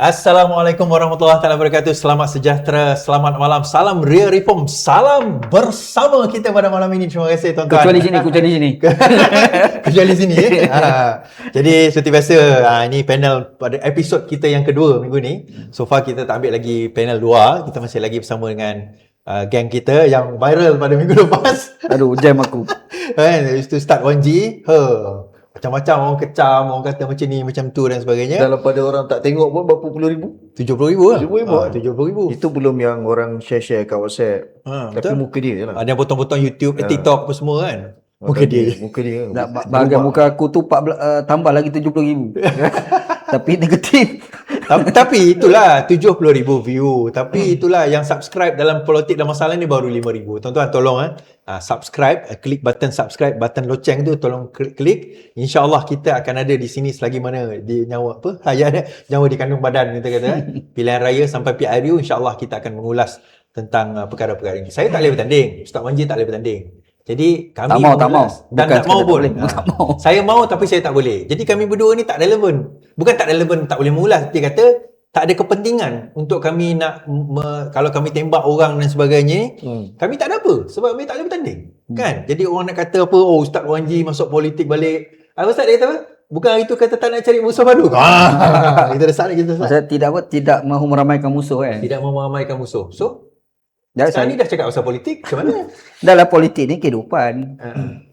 Assalamualaikum warahmatullahi wabarakatuh. Selamat sejahtera, selamat malam. Salam Ria Reform. Salam bersama kita pada malam ini. Terima kasih tuan-tuan. Kecuali sini. Kecuali sini. Jadi seperti biasa, ini panel pada episod kita yang kedua minggu ni. So far kita tak ambil lagi panel 2. Kita masih lagi bersama dengan geng kita yang viral pada minggu lepas. Aduh, jam aku. Itu Ustaz Wan G. Macam-macam orang kecam, orang kata macam ni, macam tu dan sebagainya. Dalam pada orang tak tengok pun berapa puluh ribu? 70,000 lah. 70,000. Itu belum yang orang share-share kat WhatsApp. Tapi betul. muka dia je lah. Ada yang potong-potong YouTube, TikTok apa semua kan. Muka dia. Muka dia. Bahagian muka aku tu tambah lagi 70,000. Tapi negatif. Tapi itulah 70,000 view. Tapi itulah yang subscribe dalam politik dan masalah ni baru 5,000. Tuan-tuan tolong subscribe, klik button subscribe, button loceng tu tolong klik. InsyaAllah kita akan ada di sini selagi mana di nyawa nyawa di kandung badan kita kata. Pilihan raya sampai PRU, insyaAllah kita akan mengulas tentang perkara-perkara ini. Saya tak boleh bertanding, Ustaz Wan G tak boleh bertanding. Jadi kami tak mau. Dan tak mau pun. Tak mau. Saya mau tapi saya tak boleh. Jadi kami berdua ni tak relevan. Bukan tak relevan, tak boleh mengulas. Dia kata tak ada kepentingan untuk kami nak kalau kami tembak orang dan sebagainya, kami tak ada apa sebab kami tak boleh bertanding. Kan? Jadi orang nak kata apa, Ustaz Wan G masuk politik balik. Ustaz dia kata apa? Bukan itu kata tak nak cari musuh baru. Kita dah salah kita. Maksudnya tidak mahu meramaikan musuh kan. Tidak mahu meramaikan musuh. So sekarang ni dah cakap pasal politik, macam mana? Dalam politik ni kehidupan.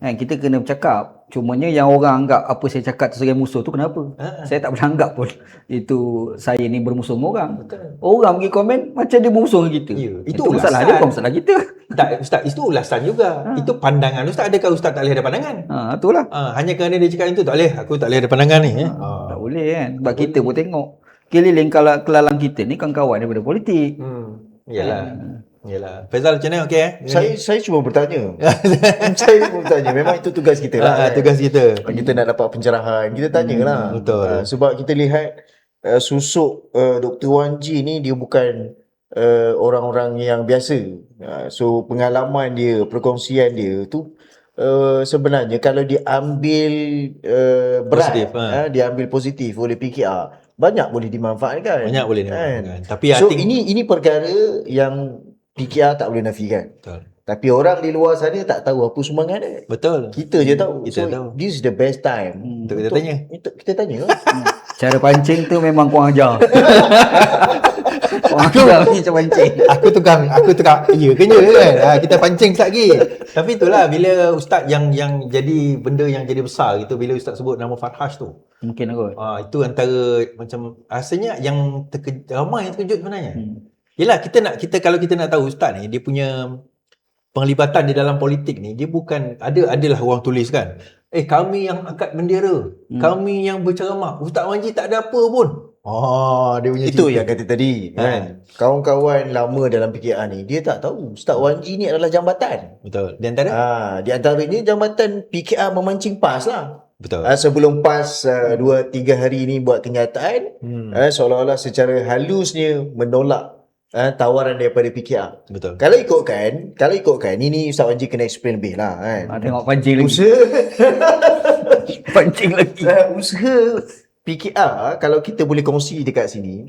Kan, kita kena bercakap. Cumanya yang orang anggap apa saya cakap tu sebagai musuh tu kenapa? Saya tak pernah anggap pun itu saya ni bermusuh dengan orang. Betul. Orang pergi komen macam dia bermusuh dengan kita. Ya, itu masalah dia, bukan masalah kita. Tak, Ustaz, itu ulasan juga. Itu pandangan Ustaz. Adakah Ustaz tak boleh ada pandangan? Itulah. Hanya kerana dia cakap itu tak boleh. Aku tak boleh ada pandangan ni. Tak boleh kan. Sebab kita pun tengok keliling kelalang kita ni kawan-kawan daripada politik. Yalah. Faizal macam mana? Okey Saya cuma bertanya. Saya cuma bertanya. Memang itu tugas kita lah. Tugas kita. Kita nak dapat pencerahan, kita tanyalah. Betul. Sebab kita lihat susuk Dr. Wan G ni dia bukan orang-orang yang biasa. So pengalaman dia, perkongsian dia tu sebenarnya kalau diambil berat, positif, diambil positif oleh PKR, banyak boleh dimanfaatkan. Banyak boleh dimanfaatkan. Tapi so ini perkara yang PKR tak boleh nafikan. Betul. Tapi orang di luar sana tak tahu apa sumbangan dia. Betul. Kita je tahu. Kita so tahu. this is the best time untuk kita tanya. Kita tanya. Cara pancing tu memang kurang ajar. Kurang ajar ni macam pancing. Aku tukang. Ya ke kan? Kita pancing sekejap lagi. Tapi itulah bila ustaz yang jadi benda yang jadi besar gitu, bila ustaz sebut nama Farhash tu. Mungkin kot. Itu antara macam rasanya yang ramai yang terkejut sebenarnya. Yelah kita kalau kita nak tahu ustaz ni dia punya penglibatan di dalam politik ni, dia bukan adalah orang tulis kan. Kami yang angkat bendera, kami yang berceramah. Ustaz Wan G tak ada apa pun. Dia punya itu yang kata tadi kan. Kawan-kawan lama dalam PKR ni dia tak tahu Ustaz Wan G ni adalah jambatan. Betul. Di antaranya jambatan PKR memancing PAS lah. Betul. Sebelum PAS 2-3 hari ni buat kenyataan, seolah-olah secara halusnya menolak tawaran daripada PKR. Betul. Kalau ikutkan ini Ustaz Wan G kena explain lebih lah kan. Tengok pancing lagi. Pancing lagi. Usaha PKR kalau kita boleh kongsi dekat sini,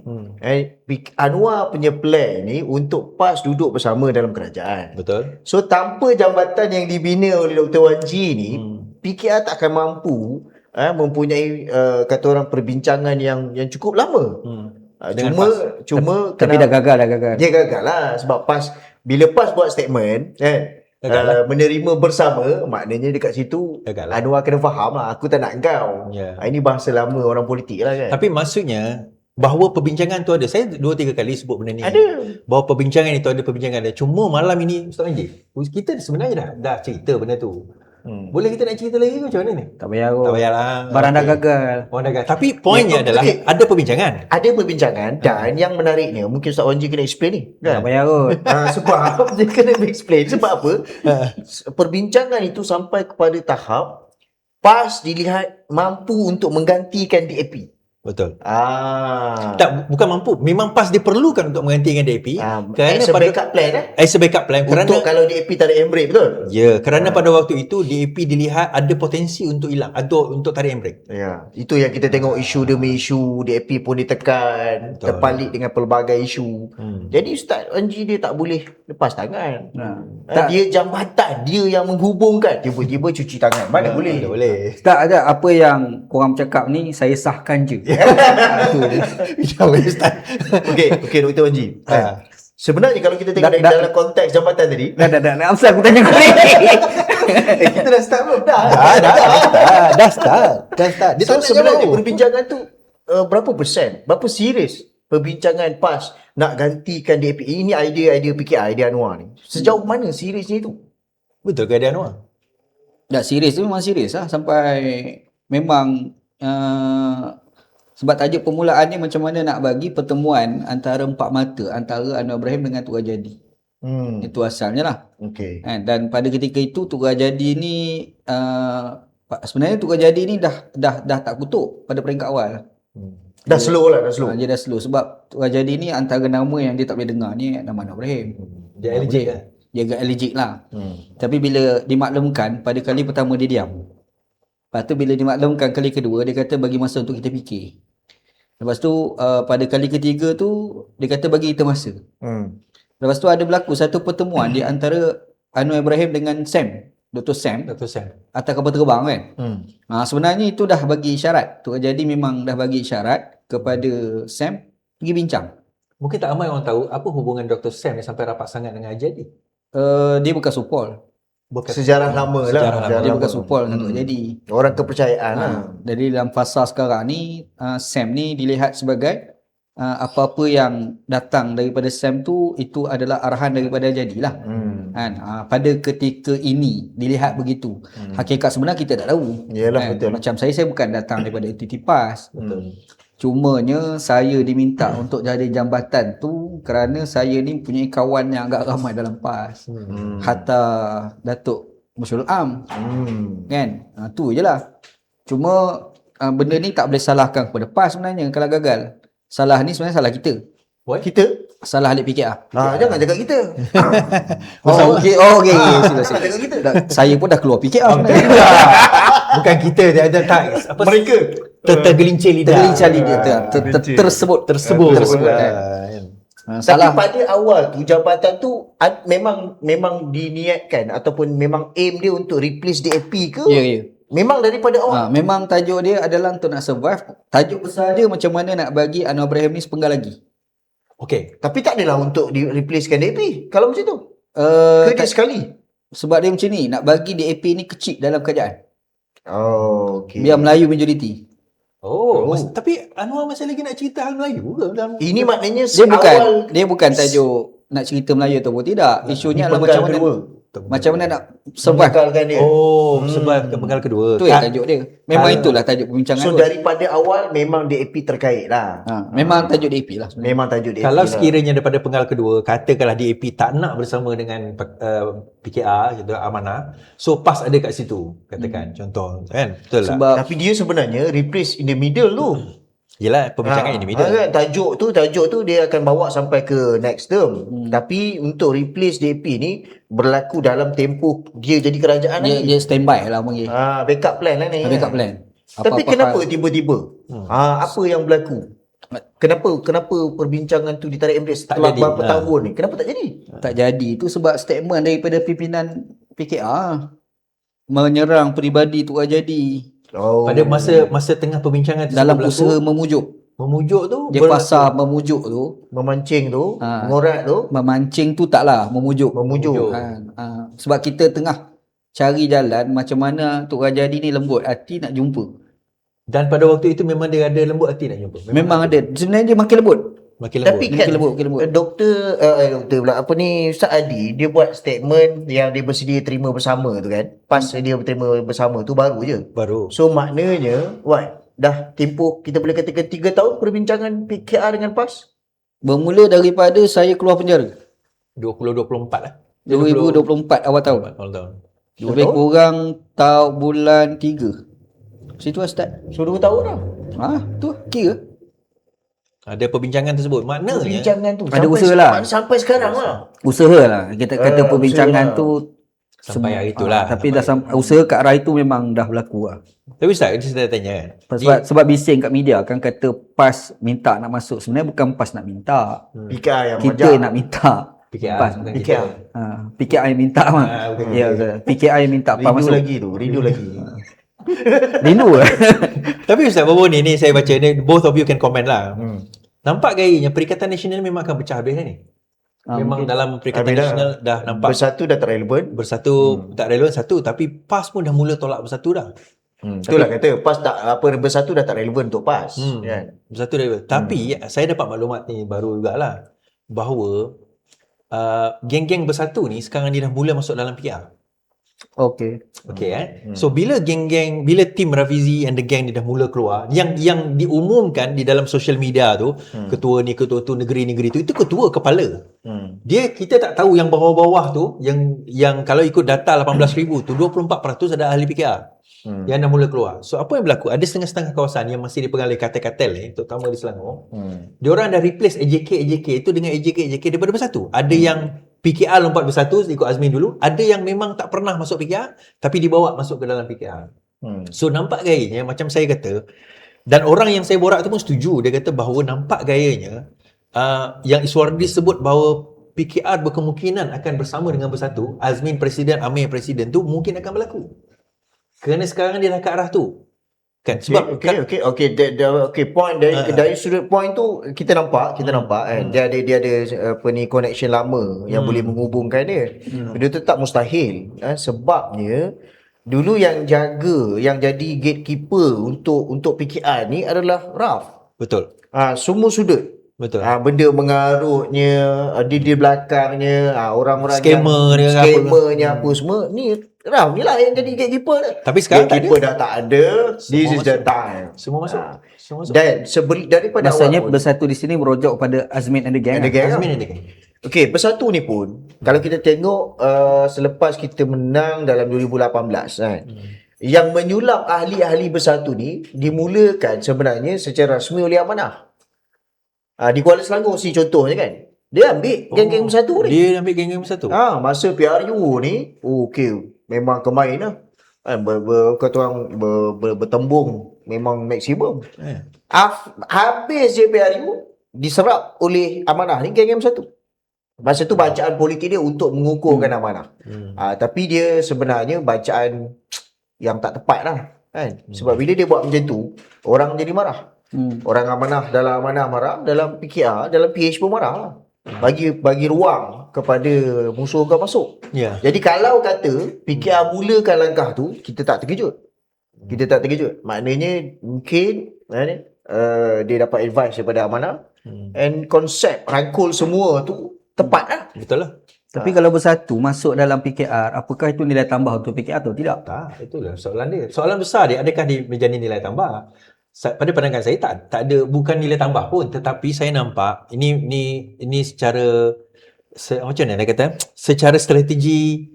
Anwar punya plan ni untuk PAS duduk bersama dalam kerajaan. Betul. So tanpa jambatan yang dibina oleh Dr. Wan G ni, PKR tak akan mampu mempunyai kata orang perbincangan yang cukup lama. Cuma tapi dah gagal. Dia gagal lah sebab PAS bila PAS buat statement menerima bersama, maknanya dekat situ Anwar kena faham lah, aku tak nak kau. Ini bahasa lama orang politik lah kan. Tapi maksudnya bahawa perbincangan tu ada. Saya 2-3 kali sebut benda ni. Ada. Bahawa perbincangan itu ada perbincangan dia. Cuma malam ini Ustaz Wan G, kita sebenarnya dah cerita benda tu. Boleh kita nak cerita lagi ke macam mana ni? Tak payah kot. Tak payahlah. Barang dah gagal. Tapi poinnya adalah ada perbincangan. Ada perbincangan dan yang menariknya mungkin Ustaz Wan G kena explain ni kan? Tak payah kot. Sebab dia kena explain. Sebab apa? Perbincangan itu sampai kepada tahap PAS dilihat mampu untuk menggantikan DAP. Betul. Ah. Tak, bukan mampu. Memang PAS diperlukan untuk menggantikan DAP. Kerana As a backup plan as a backup plan. Kerana untuk kalau DAP tarik handbrake, betul? ya, kerana pada waktu itu DAP dilihat ada potensi untuk hilang atau untuk tarik handbrake. Ya, itu yang kita tengok isu demi isu, DAP pun ditekan, Betul. terpalit dengan pelbagai isu. Jadi Ustaz Anji dia tak boleh lepas tangan. Dia jambatan, dia yang menghubungkan. Tiba-tiba cuci tangan. Mana boleh? Tak boleh. Tak ada apa yang korang cakap ni saya sahkan je. Itu je. Tak boleh start. Okey Dr. Anji. Sebenarnya kalau kita tengok dalam konteks jambatan tadi, Dah. Asal aku tanya kau ni? kita dah start belum? Dah Dah start. Dia So tak nak sebenarnya jawab. perbincangan tu berapa persen? Berapa serius perbincangan PAS nak gantikan DAP? Ini idea PKR, idea Anwar ni. Sejauh mana seriusnya itu? Betul ke dia Anwar? Dah serius tu memang serius lah. Sampai memang sebab tajuk permulaannya macam mana nak bagi pertemuan antara empat mata antara Anwar Ibrahim dengan Tuk Rajadi. Itu asalnya lah. Okey. Dan pada ketika itu Tuk Rajadi ni sebenarnya Tuk Rajadi ni dah tak kutuk pada peringkat awal. Dah slow. Dia dah slow sebab Tuk Rajadi ni antara nama yang dia tak boleh dengar ni nama Anwar Ibrahim. Dia allergic kan? Dia agak allergic lah. Tapi bila dimaklumkan pada kali pertama dia diam. Lepas tu bila dimaklumkan kali kedua dia kata bagi masa untuk kita fikir. Lepas tu pada kali ketiga tu dia kata bagi kita masa. Lepas tu ada berlaku satu pertemuan di antara Anwar Ibrahim dengan Sam, Dr. Sam atas kapal terbang kan. Sebenarnya itu dah bagi isyarat. Tuk Rajadi memang dah bagi isyarat kepada Sam pergi bincang. Mungkin tak ramai orang tahu apa hubungan Dr. Sam ni sampai rapat sangat dengan Rajadi. Dia bukan supol. Sejarah lama lah. Dia bukan supol dengan Tuk Rajadi. Orang kepercayaan lah. Jadi dalam fasa sekarang ni Sam ni dilihat sebagai apa-apa yang datang daripada Sam tu itu adalah arahan daripada Rajadi lah. Pada ketika ini dilihat begitu. Hakikat sebenar kita tak tahu. Yalah, betul. Macam saya bukan datang daripada entiti PAS. Cumanya saya diminta untuk jadi jambatan tu kerana saya ni punya kawan yang agak ramai dalam PAS. Hatta Datuk Masyarul Am. Kan? Tu je lah. Cuma benda ni tak boleh salahkan kepada PAS sebenarnya kalau gagal. Salah ni sebenarnya salah kita. Kita? Salah ahli PKR. Jangan cakap kita. Okey. Sila. Cakap kita. Saya pun dah keluar PKR sebenarnya. Bukan kita, dia ada tak apa Mereka tergelincir lidah. Tergelincir lidah. Tersebut. Tapi pada awal tu jabatan tu memang diniatkan ataupun memang aim dia untuk replace DAP ke? Ya. Memang daripada awal. Memang tajuk dia adalah untuk nak survive. Tajuk besar dia macam mana nak bagi Anwar Ibrahim ni sepenggal lagi. Okey. Tapi tak adalah untuk replacekan DAP. Kalau macam tu. Dia sekali. Sebab dia macam ni, nak bagi DAP ni kecil dalam kerajaan. Okey. Biar Melayu majoriti. Tapi Anwar masih lagi nak cerita hal Melayu ke dalam Ini maknanya dia bukan tajuk nak cerita Melayu ataupun tidak. Isunya adalah macam mana macam mana nak survive. Dia. Sebab penggal kedua. Itu yang tajuk dia. Memang itulah tajuk perbincangan. So daripada awal memang DAP terkait lah. Memang tajuk DAP lah sebenarnya. Memang tajuk DAP. Kalau lah. sekiranya daripada penggal kedua, katakanlah DAP tak nak bersama dengan PKR, contoh Amanah, so PAS ada kat situ, katakan contoh kan, betul lah. Sebab Tapi dia sebenarnya replace in the middle tu. Yelah, perbincangan ini middle. Kan, tajuk tu dia akan bawa sampai ke next term. Tapi untuk replace DAP ni berlaku dalam tempoh dia jadi kerajaan lagi. dia standby lah panggil. Backup plan lah ni. Backup plan. Tapi kenapa tiba-tiba? Apa yang berlaku? Kenapa perbincangan tu ditarik embrace setelah jadi. berapa tahun ni? Kenapa tak jadi? Tak jadi tu sebab statement daripada pimpinan PKR menyerang peribadi Tuk Rajadi. Pada masa tengah perbincangan dalam berlaku, usaha memujuk tu dia pasal memujuk tu, memancing tu, ngorat tu, memancing tu taklah, memujuk. Sebab kita tengah cari jalan macam mana Tuk Rajadi ni lembut hati nak jumpa. Dan pada waktu itu memang dia ada lembut hati nak jumpa. Memang ada. Sebenarnya dia makin lembut. Makin lembut. Tapi Makin kan lembut. doktor pula apa ni, Ustaz Adi dia buat statement yang dia bersedia terima bersama tu kan. Pas dia terima bersama tu baru je. So maknanya dah tempoh kita boleh katakan 3 tahun perbincangan PKR dengan PAS. Bermula daripada saya keluar penjara 2024 lah. 2024 awal tahun. Awal tahun. Lebih kurang bulan 3. Situ lah start. So 2 tahun dah. Tu Kira ada perbincangan tersebut. Maknanya Perbincangan tu Ada usaha lah. sampai sekarang lah. Usaha lah. Kita kata perbincangan usaha. tu sampai hari itulah. tapi dah usaha kat arah itu memang dah berlaku lah. Tapi Ustaz, saya tanya kan. Sebab bising kat media kan kata PAS minta nak masuk. Sebenarnya bukan PAS nak minta. PKR yang Kita majak. nak minta. PKR PAS. bukan PKR. kita. PKR yang minta mah. bukan Ya, betul. PKR yang minta PAS Rindu masuk. lagi tu, rindu lagi. Rindu lah. Tapi Ustaz, baru ni saya baca ni, both of you can comment lah. Hmm. Nampak gayanya Perikatan Nasional memang akan pecah habis ni. Memang dalam Perikatan Habis dah. Nasional dah nampak Bersatu dah tak relevan. bersatu tak relevan satu, tapi PAS pun dah mula tolak bersatu dah. Itulah kata PAS tak apa, bersatu dah tak relevan untuk PAS. Kan? Bersatu dah relevan. Tapi saya dapat maklumat ni baru jugalah bahawa geng-geng bersatu ni sekarang ni dah mula masuk dalam PKR. Okey. Okay So bila bila tim Rafizi and the gang ni dah mula keluar, yang diumumkan di dalam social media tu, ketua ni, ketua tu, negeri-negeri tu, itu ketua kepala. Kita tak tahu yang bawah-bawah tu, yang kalau ikut data 18,000 tu 24% ada ahli PKR. Yang dah mula keluar. So apa yang berlaku? Ada setengah-setengah kawasan yang masih dipegang oleh kartel-kartel ni, terutama di Selangor. Diorang dah replace AJK itu dengan AJK daripada bersatu. Ada yang PKR lompat bersatu ikut Azmin dulu, ada yang memang tak pernah masuk PKR tapi dibawa masuk ke dalam PKR. So nampak gayanya macam saya kata, dan orang yang saya borak tu pun setuju, dia kata bahawa nampak gayanya yang Iswardi sebut bahawa PKR berkemungkinan akan bersama dengan bersatu, Azmin Presiden, Amir Presiden tu mungkin akan berlaku. Kerana sekarang dia dah ke arah tu. Kan sebab Okay, point dari sudut point tu kita nampak kan dia ada apa ni connection lama yang boleh menghubungkan dia. Benda tu tak mustahil sebabnya dulu yang jadi gatekeeper untuk PKR ni adalah RAF. betul. Semua sudut. Betul. Benda mengarutnya di belakangnya orang-orang Skamernya apa semua ni RAF ni lah yang jadi gatekeeper dah. Tapi sekarang tak ada. Gatekeeper dah tak ada. This is the masuk. time. Semua masuk. Semua masuk. Dan daripada Maksudnya awal pun, bersatu di sini merujuk kepada Azmin and the gang. and the gang Azmin lah. ada kan? Okey, bersatu ni pun kalau kita tengok selepas kita menang dalam 2018 kan. Yang menyulap ahli-ahli bersatu ni dimulakan sebenarnya secara rasmi oleh Amanah. Di Kuala Selangor si contohnya kan. Dia ambil geng-geng bersatu ni. Dia ambil geng-geng bersatu. Masa PRU ni, okey, memang kemain lah. Kata orang bertembung memang maksimum. Habis je PRU diserap oleh Amanah ni geng-geng bersatu. Masa tu bacaan politik dia untuk mengukurkan Amanah. Tapi dia sebenarnya bacaan yang tak tepat lah kan. Sebab bila dia buat macam tu, orang jadi marah. Orang dalam Amanah marah, dalam PKR, dalam PH pun marah lah. Bagi ruang kepada musuh kau masuk. Ya. Jadi kalau kata PKR mulakan langkah tu, kita tak terkejut. Maknanya mungkin dia dapat advice daripada Amanah, and konsep rangkul semua tu tepat lah. Betul lah. Tapi kalau bersatu masuk dalam PKR, apakah itu nilai tambah untuk PKR atau tidak? Tak, itulah soalan dia. Soalan besar dia, adakah dia menjadi nilai tambah? Pada pandangan saya tak ada, bukan nilai tambah pun, tetapi saya nampak ini secara macam mana nak kata, secara strategi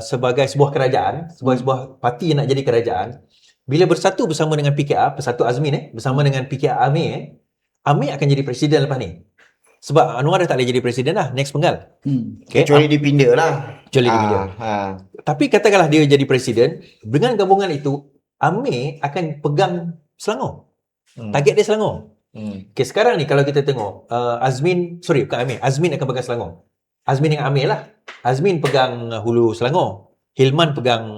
sebagai sebuah kerajaan, sebuah parti yang nak jadi kerajaan, bila bersatu bersama dengan PKR, bersatu Azmin bersama dengan PKR Amir, Amir akan jadi presiden lepas ni. Sebab Anwar dah tak boleh jadi presiden dah, next penggal. Okay? Kecuali dipindah lah. Kecuali dipindah. Tapi katakanlah dia jadi presiden, dengan gabungan itu Amir akan pegang Selangor. Target dia Selangor. Okay, sekarang ni kalau kita tengok Azmin akan pegang Selangor. Azmin dengan Amir lah. Azmin pegang Hulu Selangor. Hilman pegang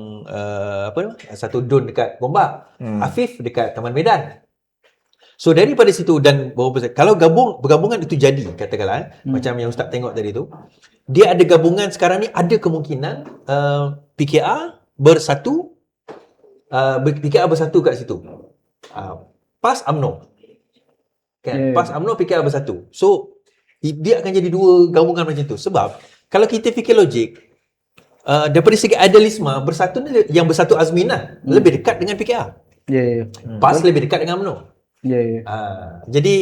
satu don dekat Gombak. Afif dekat Taman Medan. So daripada situ dan kalau bergabungan itu jadi, katakanlah macam yang Ustaz tengok tadi tu, dia ada gabungan sekarang ni, ada kemungkinan PKR bersatu kat situ. PAS UMNO. Kan? PAS UMNO PKR bersatu. So dia akan jadi dua gabungan macam tu. Sebab kalau kita fikir logik, daripada segi idealisme, bersatu ni yang bersatu Azmin lah, lebih dekat dengan PKR. PAS lebih dekat dengan UMNO. Jadi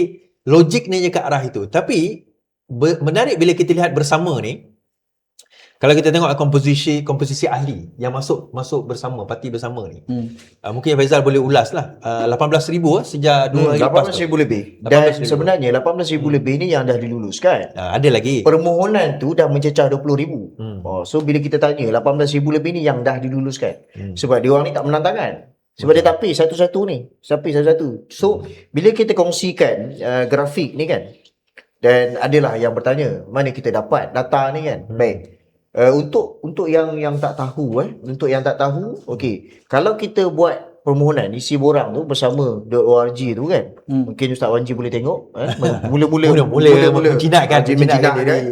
logiknya ke arah itu. Tapi menarik bila kita lihat bersama ni, Kalau kita tengok komposisi ahli yang masuk bersama, parti bersama ni. Mungkin Faizal boleh ulas lah. 18,000 sejak 2 hari lepas tu. 18,000 lebih. Dan 18,000. sebenarnya 18,000 lebih ni yang dah diluluskan. Ada lagi. Permohonan tu dah mencecah 20,000. So bila kita tanya 18,000 lebih ni yang dah diluluskan. Sebab dia orang ni tak menang tangan. Sebab dia tapis satu-satu ni. Tapis satu-satu. So bila kita kongsikan grafik ni kan, dan adalah yang bertanya mana kita dapat data ni kan. Baik. Untuk yang tak tahu untuk yang tak tahu, okey, kalau kita buat permohonan isi borang tu bersama .org tu kan, mungkin Ustaz Wanji boleh tengok mula-mula menjinakkan menjinak dia kan.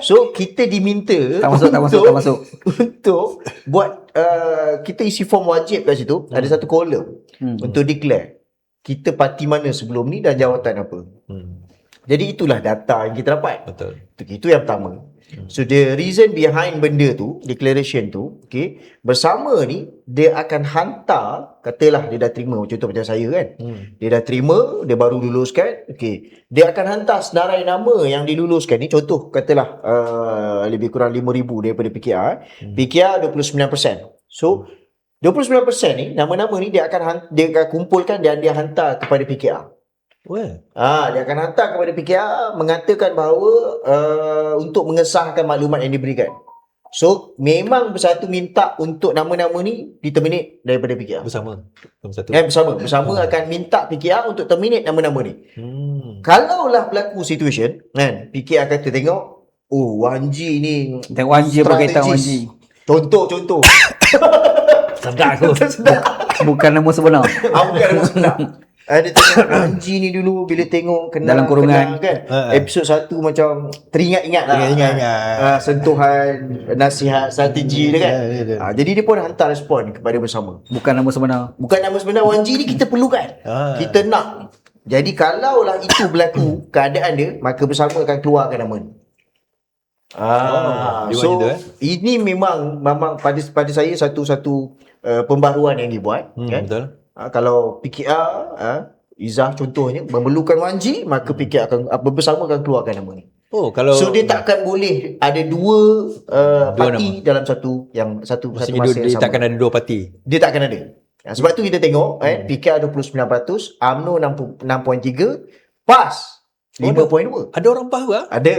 So kita diminta Tak masuk. untuk buat kita isi form wajib kat situ. Ada satu kolom untuk declare kita parti mana sebelum ni dan jawatan apa. Jadi itulah data yang kita dapat. Betul. Itu yang pertama. So the reason behind benda tu, declaration tu, okay, bersama ni dia akan hantar, katalah dia dah terima, contoh macam saya kan, dia dah terima, dia baru luluskan, okay, dia akan hantar senarai nama yang diluluskan ni, contoh katalah lebih kurang 5,000 daripada PKR, PKR 29%. So 29% ni, nama-nama ni dia akan kumpulkan dan dia hantar kepada PKR. Dia akan hantar kepada PKR mengatakan bahawa untuk mengesahkan maklumat yang diberikan. So memang bersatu minta untuk nama-nama ni diterminate daripada PKR. Bersama akan minta PKR untuk terminate nama-nama ni. Kalaulah berlaku situation kan, PKR kata tengok, Wanji ni Tengok Wanji apa kaitan Wanji. Contoh. Sedap aku. Bukan nama sebenar. Bukan nama sebenar. Dia tengok Wanji ni dulu bila tengok dalam kurungan kan, episod 1 macam teringat-ingat lah. Sentuhan, nasihat, strategi dia kan. Jadi dia pun hantar respon kepada bersama. Bukan nama sebenar. Wanji ni kita perlukan. Kita nak. Jadi kalaulah itu berlaku keadaan dia, maka bersama akan keluarkan nama ni. So ini memang pada saya satu pembaruan yang dibuat kan. Betul. Kalau PKR Izzah contohnya memerlukan Wanji, maka PKR akan bersama akan keluarkan nama ni. So dia takkan boleh ada dua parti dalam satu masa yang dia sama. takkan ada dua parti. Dia takkan ada. Sebab tu kita tengok PKR 29%, UMNO 6.3, PAS 5.2. Ada orang PAS ke? Ada.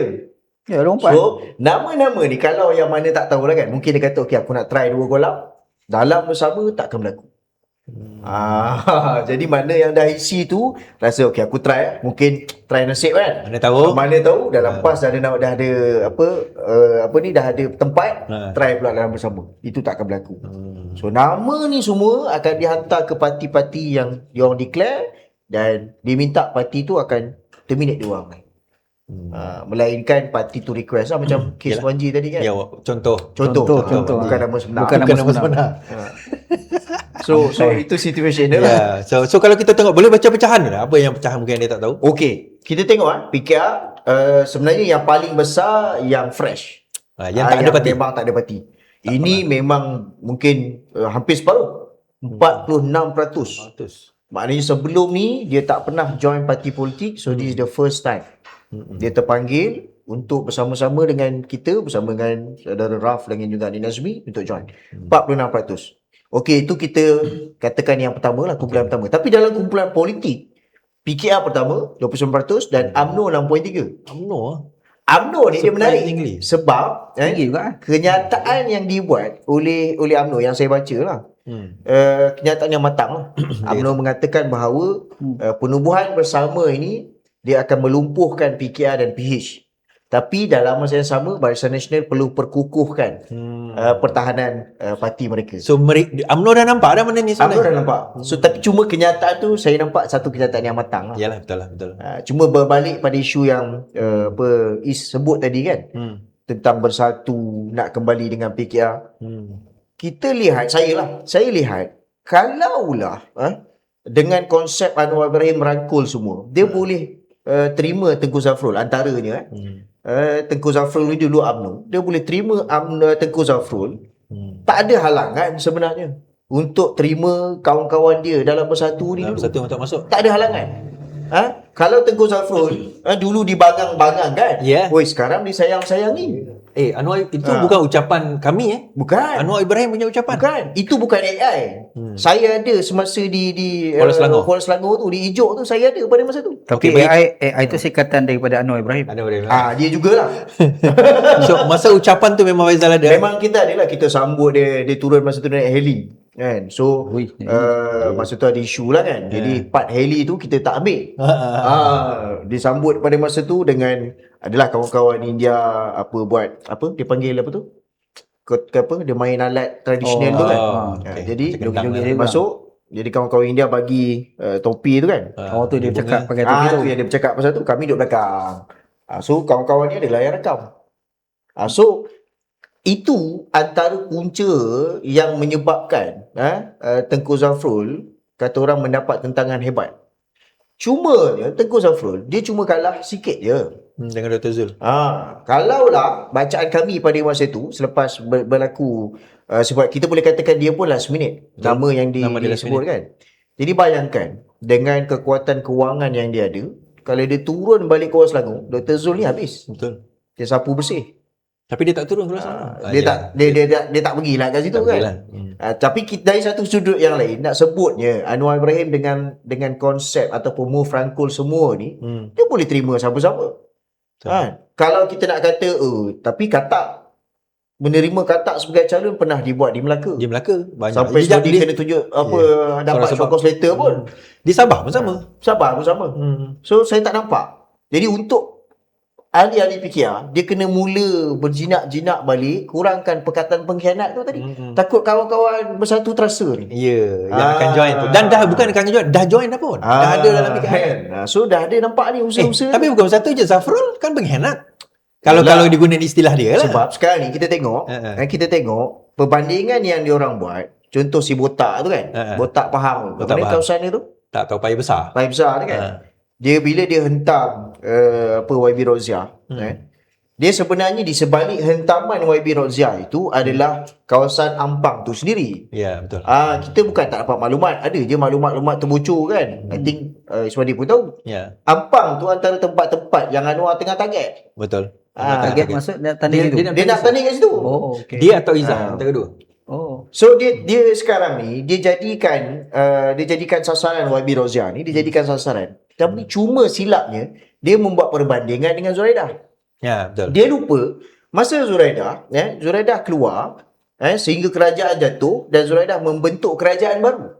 Ya, lompat. So nama-nama ni kalau yang mana tak tahu lah kan, mungkin dia kata okey aku nak try dua kolam, dalam bersama takkan berlaku. Jadi mana yang dah isi tu rasa okey aku try, mungkin try nasib kan. Mana tahu dalam PAS dah ada dah ada tempat, try pula dalam bersama. Itu tak akan berlaku. So nama ni semua akan dihantar ke parti-parti yang diorang declare dan diminta parti tu akan terminate dia orang. Melainkan parti tu request lah, macam kes Wanji tadi kan. Ya, contoh. Bukan nama sebenar. So itu situation dia lah. So kalau kita tengok, boleh baca pecahan ke? Apa yang pecahan mungkin dia tak tahu? Okey, kita tengok PKR sebenarnya yang paling besar yang fresh. Yang tak ada parti. Memang tak ada parti. Ini memang mungkin hampir separuh. 46%. Maknanya sebelum ni dia tak pernah join parti politik, so this is the first time. Dia terpanggil untuk bersama-sama dengan kita, bersama dengan saudara Raf dengan juga Adi Nazmi untuk join. 46%. Okey, itu kita katakan yang pertama lah, kumpulan pertama. Tapi dalam kumpulan politik, PKR pertama 29% dan UMNO 6.3. UMNO ni dia menarik sebab kenyataan yang dibuat oleh UMNO yang saya baca lah, kenyataan yang matang lah. UMNO mengatakan bahawa penubuhan bersama ini dia akan melumpuhkan PKR dan PH. Tapi dalam masa yang sama, Barisan Nasional perlu perkukuhkan pertahanan parti mereka. So UMNO dah nampak dah mana ni sebenarnya? UMNO dah nampak. So tapi cuma kenyataan tu saya nampak satu kenyataan yang matang lah. Yalah, betul. Cuma berbalik pada isu yang Is sebut tadi kan, tentang bersatu, nak kembali dengan PKR. Kita lihat, saya lihat kalaulah dengan konsep Anwar Ibrahim merangkul semua, dia boleh terima Tengku Zafrul antaranya. Tengku Zafrul ni dulu UMNO, dia boleh terima Tengku Zafrul. Tak ada halangan sebenarnya untuk terima kawan-kawan dia dalam bersatu ni dulu. Bersatu untuk masuk. Tak ada halangan. Kalau Tengku Zafrul dulu dibangang-bangang kan, sekarang disayang-sayangi. Anwar itu bukan ucapan kami Bukan. Anwar Ibrahim punya ucapan. Bukan. Itu bukan AI. Saya ada semasa di Kuala Selangor. Kuala Selangor tu, di Ijuk tu, saya ada pada masa tu. Tapi Okey, AI itu singkatan daripada Anwar Ibrahim. Anwar Ibrahim. Dia jugalah. So masa ucapan tu memang Faizal ada. Memang kita adalah, kita sambut dia turun masa tu naik heli kan. So Ui, masa tu ada isu lah kan. Jadi part heli tu kita tak ambil. Disambut pada masa tu dengan adalah kawan-kawan India dia panggil apa tu? Dia main alat tradisional tu kan. okey. Jadi Macam kendang joget-joget masuk. Jadi kawan-kawan India bagi topi tu kan. Tu dia bercakap pakai topi tu. Tu yang dia bercakap pasal tu, kami duduk belakang. So kawan-kawan ni adalah yang rakam. So itu antara punca yang menyebabkan Tengku Zafrul kata orang mendapat tentangan hebat. Cuma Tengku Zafrul dia cuma kalah sikit je. Dengan Dr. Zul. Kalaulah bacaan kami pada masa itu selepas berlaku, sebab kita boleh katakan dia pun last minute nama yang Nama dia last disebut kan. Jadi bayangkan dengan kekuatan kewangan yang dia ada, kalau dia turun balik Kuala Selangor, Dr. Zul ni habis. Betul. Dia sapu bersih. Tapi dia tak turun Kuala Selangor. Dia tak pergilah kat situ kan. Tapi dari satu sudut yang lain nak sebutnya Anwar Ibrahim dengan konsep ataupun move rangkul semua ni, dia boleh terima siapa-siapa. Kalau kita nak kata tapi Katak menerima Katak sebagai calon pernah dibuat di Melaka. Di Melaka banyak. Sampai dia kena tunjuk dapat short course letter pun. Di Sabah pun sama. Sabah pun sama. So saya tak nampak. Jadi untuk ahli-ahli PKR, dia kena mula berjinak-jinak balik, kurangkan perkataan pengkhianat tu tadi. Takut kawan-kawan bersatu terasa ni. Ya, yang akan join tu. Dan dah bukan akan join, dah join dah pun. Dah ada dalam PKR. So dah ada nampak ni usaha-usaha. Tapi bukan satu je, Zafrul kan pengkhianat. Kalau digunakan istilah dia lah. Sebab sekarang ni kita tengok perbandingan yang diorang buat. Contoh si botak tu kan. Botak faham. Botak Mana faham. kawasan dia tu? Tak tahu payah besar. Payah besar tu kan. Dia bila dia hentam YB Rozia, dia sebenarnya di sebalik hentaman YB Rozia itu adalah kawasan Ampang tu sendiri. Ya, betul. Kita bukan tak dapat maklumat, ada je maklumat terbocor kan. I think Iswadi pun tahu. Ya, Ampang tu antara tempat-tempat yang Anwar tengah target. betul. Target maksud nak tanding situ. Dia nak tanding kat situ. Oh, okey. Dia atau Izzah, antara dua. Oh. So dia sekarang ni dia jadikan sasaran YB Rozia ni, dia jadikan sasaran. Tapi cuma silapnya dia membuat perbandingan dengan Zuraidah. Ya, betul. Dia lupa masa Zuraidah keluar sehingga kerajaan jatuh dan Zuraidah membentuk kerajaan baru.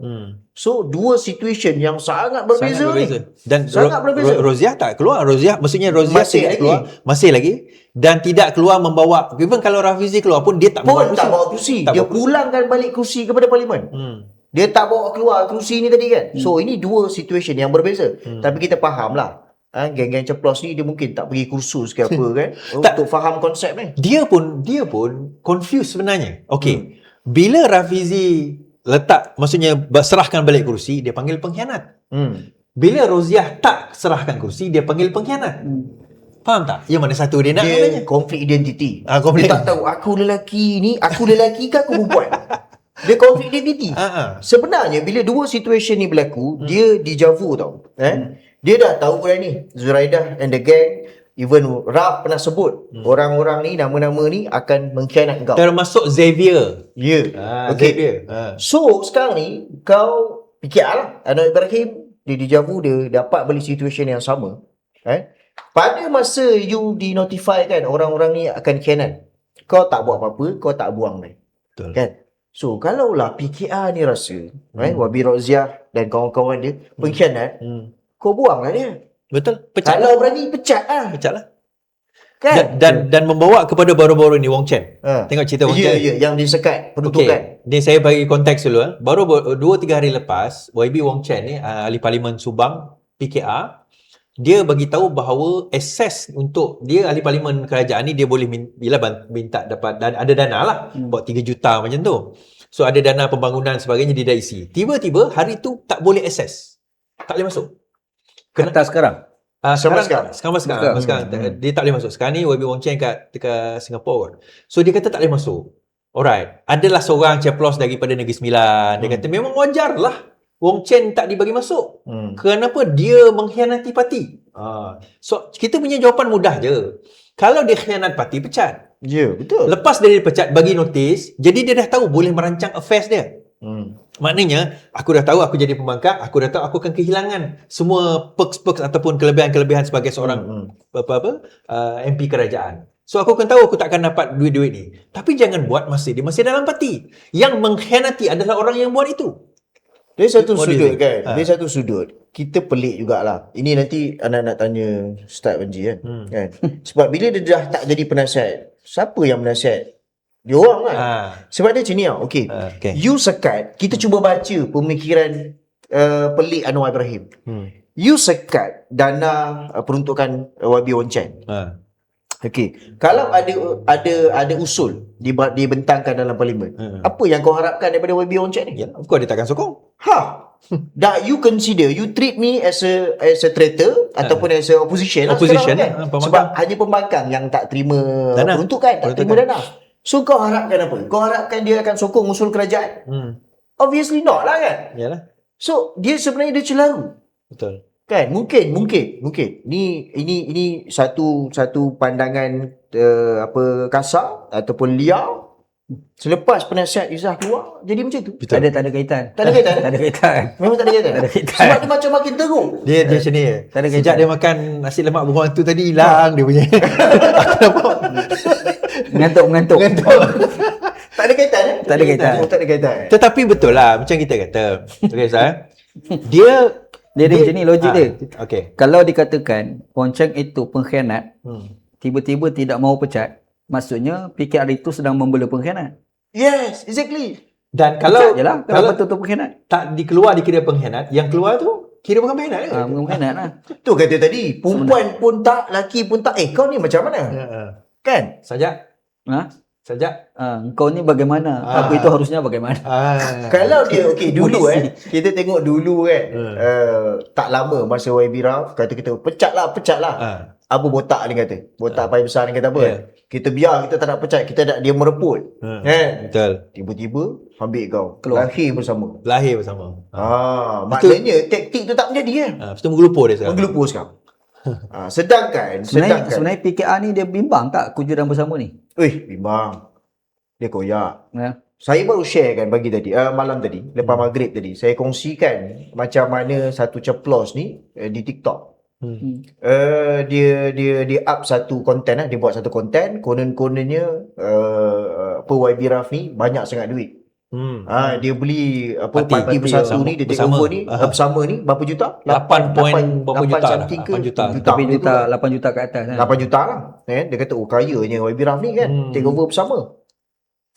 So dua situation yang sangat berbeza, ni. Dan Sangat berbeza. Roziah tak keluar. Roziah Masih tidak lagi. keluar. Masih lagi. Dan tidak keluar membawa, even kalau Rafizi keluar pun dia tak Pun tak bawa kerusi. Tak Dia bawa kerusi. pulangkan balik kerusi kepada parlimen. Dia tak bawa keluar kerusi ni tadi kan. So ini dua situation yang berbeza. Tapi kita faham lah. Geng-geng ceplos ni dia mungkin tak pergi kursus ke apa kan untuk faham konsep ni. Dia pun confused sebenarnya. Okey. Bila Rafizi maksudnya serahkan balik kerusi, dia panggil pengkhianat. Bila Roziah tak serahkan kerusi, dia panggil pengkhianat. Faham tak? Yang mana satu dia nak sebenarnya? Dia konflik identiti. Konflik. Dia tak tahu aku lelaki ke aku perempuan. Dia konflik identiti. Sebenarnya bila dua situation ni berlaku, dia dejavu tau. Dia dah tahu dah ni Zuraidah and the gang, even Raf pernah sebut orang-orang ni, nama-nama ni akan mengkhianat kau. Termasuk Xavier. Ya. Okay. Xavier. So sekarang ni kau fikirlah Anwar Ibrahim dia dejavu, dia dapat balik situation yang sama. Pada masa you di-notify kan orang-orang ni akan khianat, kau tak buat apa-apa, kau tak buang ni. Betul. Kan? So kalaulah PKR ni rasa Wabi Roziah dan kawan-kawan dia pengkhianat, kau buanglah dia. Betul. Pecat. Kalau berani pecat lah. Pecatlah. Kan? Dan membawa kepada baru-baru ni Wong Chen. Tengok cerita Wong Chen. Ya, yang disekat penuntukan. Ni saya bagi konteks dulu. Baru 2-3 hari lepas, YB Wong Chen ni, ahli parlimen Subang, PKR, dia bagi tahu bahawa akses untuk dia ahli parlimen kerajaan ni, dia boleh minta dapat ada dana lah. Buat 3 juta macam tu. So ada dana pembangunan sebagainya, dia dah isi. Tiba-tiba hari tu tak boleh akses. Tak boleh masuk. Kata sekarang. Sekarang dia tak boleh masuk. Sekarang ni YB Wong Chen kat Singapura. So dia kata tak boleh masuk. Alright. Adalah seorang ceplos daripada Negeri Sembilan. Dia kata memang wajar lah Wong Chen tak dibagi masuk. Kenapa dia mengkhianati parti? So kita punya jawapan mudah je. Kalau dia khianat parti, pecat. Ya, betul. Lepas dia dipecat, bagi notis, jadi dia dah tahu boleh merancang affairs dia. Maknanya, aku dah tahu aku jadi pembangkang, aku dah tahu aku akan kehilangan semua perks-perks ataupun kelebihan-kelebihan sebagai seorang MP kerajaan. So aku akan tahu aku tak akan dapat duit-duit ni. Tapi jangan buat masa dia masih dalam parti. Yang mengkhianati adalah orang yang buat itu. Dari satu What do you sudut think? kan, dari satu sudut kita pelik jugalah. Ini nanti anak nak tanya Ustaz Panji kan. Sebab bila dia dah tak jadi penasihat, siapa yang menasihat? Dia orang kan. Sebab dia macam ni tau. Okay. Okay. You sekat, kita cuba baca pemikiran pelik Anwar Ibrahim. You sekat dana peruntukan YB Wan Cheng. Okey, kalau ada usul dibentangkan dalam parlimen, apa yang kau harapkan daripada YB Wan Cheng ni? Ya, of course dia takkan sokong. Dah you consider, you treat me as a traitor ataupun as a opposition, Opposition sekarang pembangkang. Sebab hanya pembangkang yang tak terima Dana. peruntukan, tak terima dana. So kau harapkan apa? Kau harapkan dia akan sokong usul kerajaan? Obviously not lah kan. Yalah. So dia sebenarnya dia celaru. Betul. Kan mungkin ini satu pandangan kasar ataupun liar. Selepas penasihat Izzah keluar jadi macam tu. Tak ada kaitan. Tak ada kaitan. Tak ada kaitan. Memang tak ada kaitan. Tak ada kaitan. Sebab dia macam makin teruk. Dia macam ni. Tak ada Sejak kaitan. dia makan nasi lemak beruang tu tadi hilang dia punya. Aku nampak. Mengantuk. Tak ada kaitan Tak ada kaitan. Oh, tak ada kaitan. Tetapi betul lah macam kita kata. Okay, Sah. Dia Dia macam ni logik dia. Okay. Kalau dikatakan Wan Cheng itu pengkhianat, tiba-tiba tidak mahu pecat, maksudnya PKR itu sedang membela pengkhianat. Yes, exactly. Dan kalau Pecat je lah. kalau Kalau betul-betul pengkhianat. tak dikira pengkhianat, yang keluar tu kira bukan pengkhianat ke? Pengkhianat lah. Tu kata tadi, perempuan pun tak, lelaki pun tak. Kau ni macam mana? Kan? Sajak. Ha? Sajak. Kau ni bagaimana? Aku itu harusnya bagaimana? Kalau dia dulu kita tengok dulu kan, tak lama masa YB Raf kata kita pecat lah. Abu botak dia kata. Botak paling besar dia kata apa? Kita biar, kita tak nak pecat, kita nak dia mereput. Kan? Betul. Tiba-tiba ambil kau. Keluar. Lahir bersama. Lahir bersama. Maknanya taktik tu tak menjadi kan? Lepas tu menggelupur dia sekarang. Menggelupur sekarang. Sedangkan Sebenarnya PKR ni dia bimbang tak kejujuran bersama ni? bimbang. Dia koyak. Ya. Saya baru share kan malam tadi, lepas maghrib tadi, saya kongsikan macam mana satu ceplos ni di TikTok. Dia up satu konten dia buat satu konten, kononnya YB Raf ni banyak sangat duit. Dia beli parti bersatu ni, dia take over ni bersama ni berapa juta? 8 berapa juta lah. something ke? 8 juta. Tapi juta 8 juta ke atas kan? 8 juta lah. Dia kata kayanya YB Raf ni kan, take over bersama.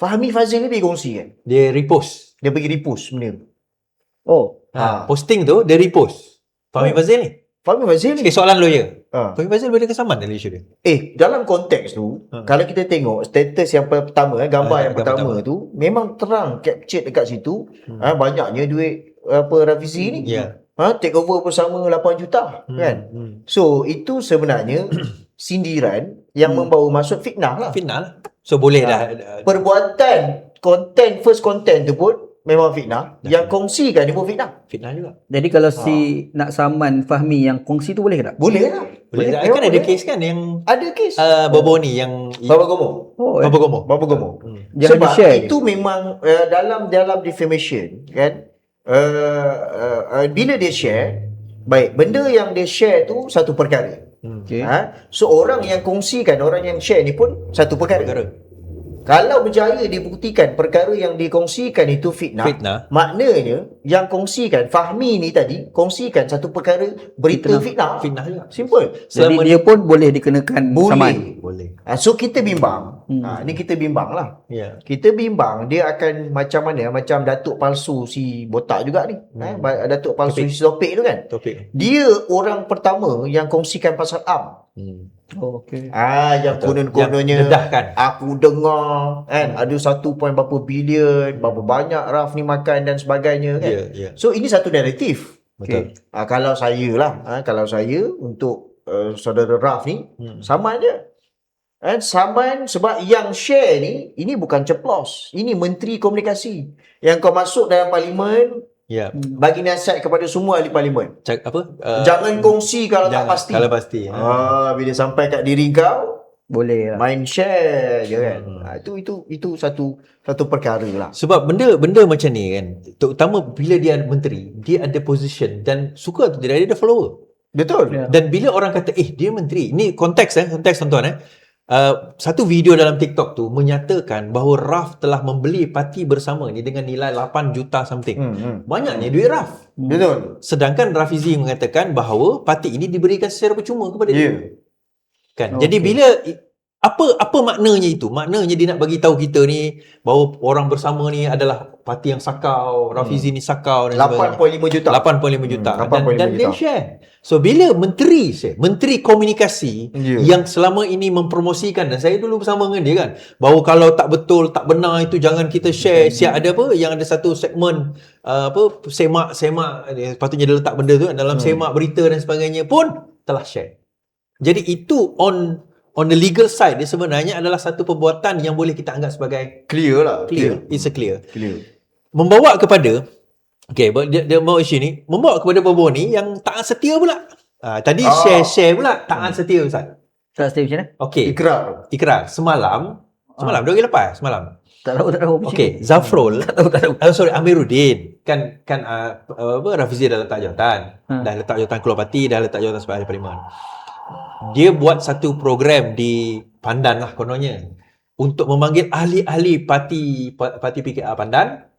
Fahmi Fazil ni dia kongsi kan. Dia repost. Dia pergi repost benda tu. Oh, Posting tu dia repost. Fahmi Fazil ni. Fahmi Fazil ni. Okay, soalan lawyer. Ha. Fahmi Fazil boleh kesaman dalam isu dia. Dalam konteks tu, kalau kita tengok status yang pertama, gambar yang gambar pertama tu, memang terang captured dekat situ, banyaknya duit Rafizi ni. Ya. Take over bersama 8 juta kan. So itu sebenarnya sindiran yang membawa masuk fitnah lah. Fitnah lah. So boleh dah. Perbuatan first content tu pun memang fitnah. Yang kongsikan dia pun fitnah. Fitnah juga. jadi kalau si nak saman Fahmi yang kongsi tu boleh ke tak? Boleh lah. Boleh tak? Memang Kan ada boleh. kes kan yang Ada kes. Bobo ni yang Baba Gomo. Oh, Baba Gomo. Baba Gomo. Dia hanya Sebab share je. itu memang dalam defamation kan, bila dia share, baik, benda yang dia share tu satu perkara. Okay. So orang yang kongsikan, orang yang share ni pun satu perkara. Kalau berjaya dibuktikan perkara yang dikongsikan itu fitnah, maknanya yang kongsikan, Fahmi ni tadi kongsikan satu perkara berita fitnah. Fitnah juga. Simple. Jadi dia pun boleh dikenakan saman. Boleh. So kita bimbang. Ni kita bimbang lah. Ya. Kita bimbang dia akan macam mana, macam datuk palsu si botak juga ni. Datuk palsu si Topik tu kan. Topik. Dia orang pertama yang kongsikan pasal am. Oh, okey. Yang konon-kononnya Yang dedahkan. aku dengar kan ada 1 point berapa bilion, berapa banyak Raf ni makan dan sebagainya kan. Ya. So ini satu naratif. Betul. Kalau saya lah, kalau saya untuk saudara Raf ni saman je. Saman sebab yang share ni, ini bukan ceplos. Ini Menteri Komunikasi. Yang kau masuk dalam parlimen, Ya. bagi nasihat kepada semua ahli parlimen. Apa? Jangan kongsi kalau tak pasti. Kalau pasti. Bila sampai kat diri kau, Boleh lah. Main share je kan. Itu satu perkara lah. Sebab benda macam ni kan, terutama bila dia ada menteri, dia ada position dan suka atau tidak dia ada follower. Betul. Ya. Dan bila orang kata dia menteri, ni konteks tuan-tuan satu video dalam TikTok tu menyatakan bahawa Raf telah membeli parti bersama ni dengan nilai 8 juta something. Banyaknya duit Raf. Betul. Sedangkan Rafizi mengatakan bahawa parti ini diberikan secara percuma kepada dia. Kan. Jadi bila apa maknanya itu? Maknanya dia nak bagi tahu kita ni bahawa orang bersama ni adalah parti yang sakau, Rafizi ni sakau dan 8.5 juta. 8.5 juta. 8.5 Dan dia juta. share. So bila menteri komunikasi yang selama ini mempromosikan, dan saya dulu bersama dengan dia kan, bahawa kalau tak betul, tak benar itu jangan kita share. Siap ada apa yang ada satu segmen semak patutnya dia letak benda tu dalam semak berita dan sebagainya pun telah share. Jadi itu on the legal side dia sebenarnya adalah satu perbuatan yang boleh kita anggap sebagai Clear lah. It's a clear. Membawa Kepada dia bawa isu ni membawa kepada bahawa ni yang taat setia pula. Tadi share pula taat setia Ustaz. Tak stay macam mana? Okey. ikrar. Semalam 2 hari lepas semalam. Tak tahu. Okey, Zafrul. Tak tahu. Amiruddin kan Rafizi dah letak jawatan. Dah letak jawatan keluar parti, dah letak jawatan sebagai ahli parlimen. Dia buat satu program di Pandan lah kononnya untuk memanggil ahli-ahli parti PKR Pandan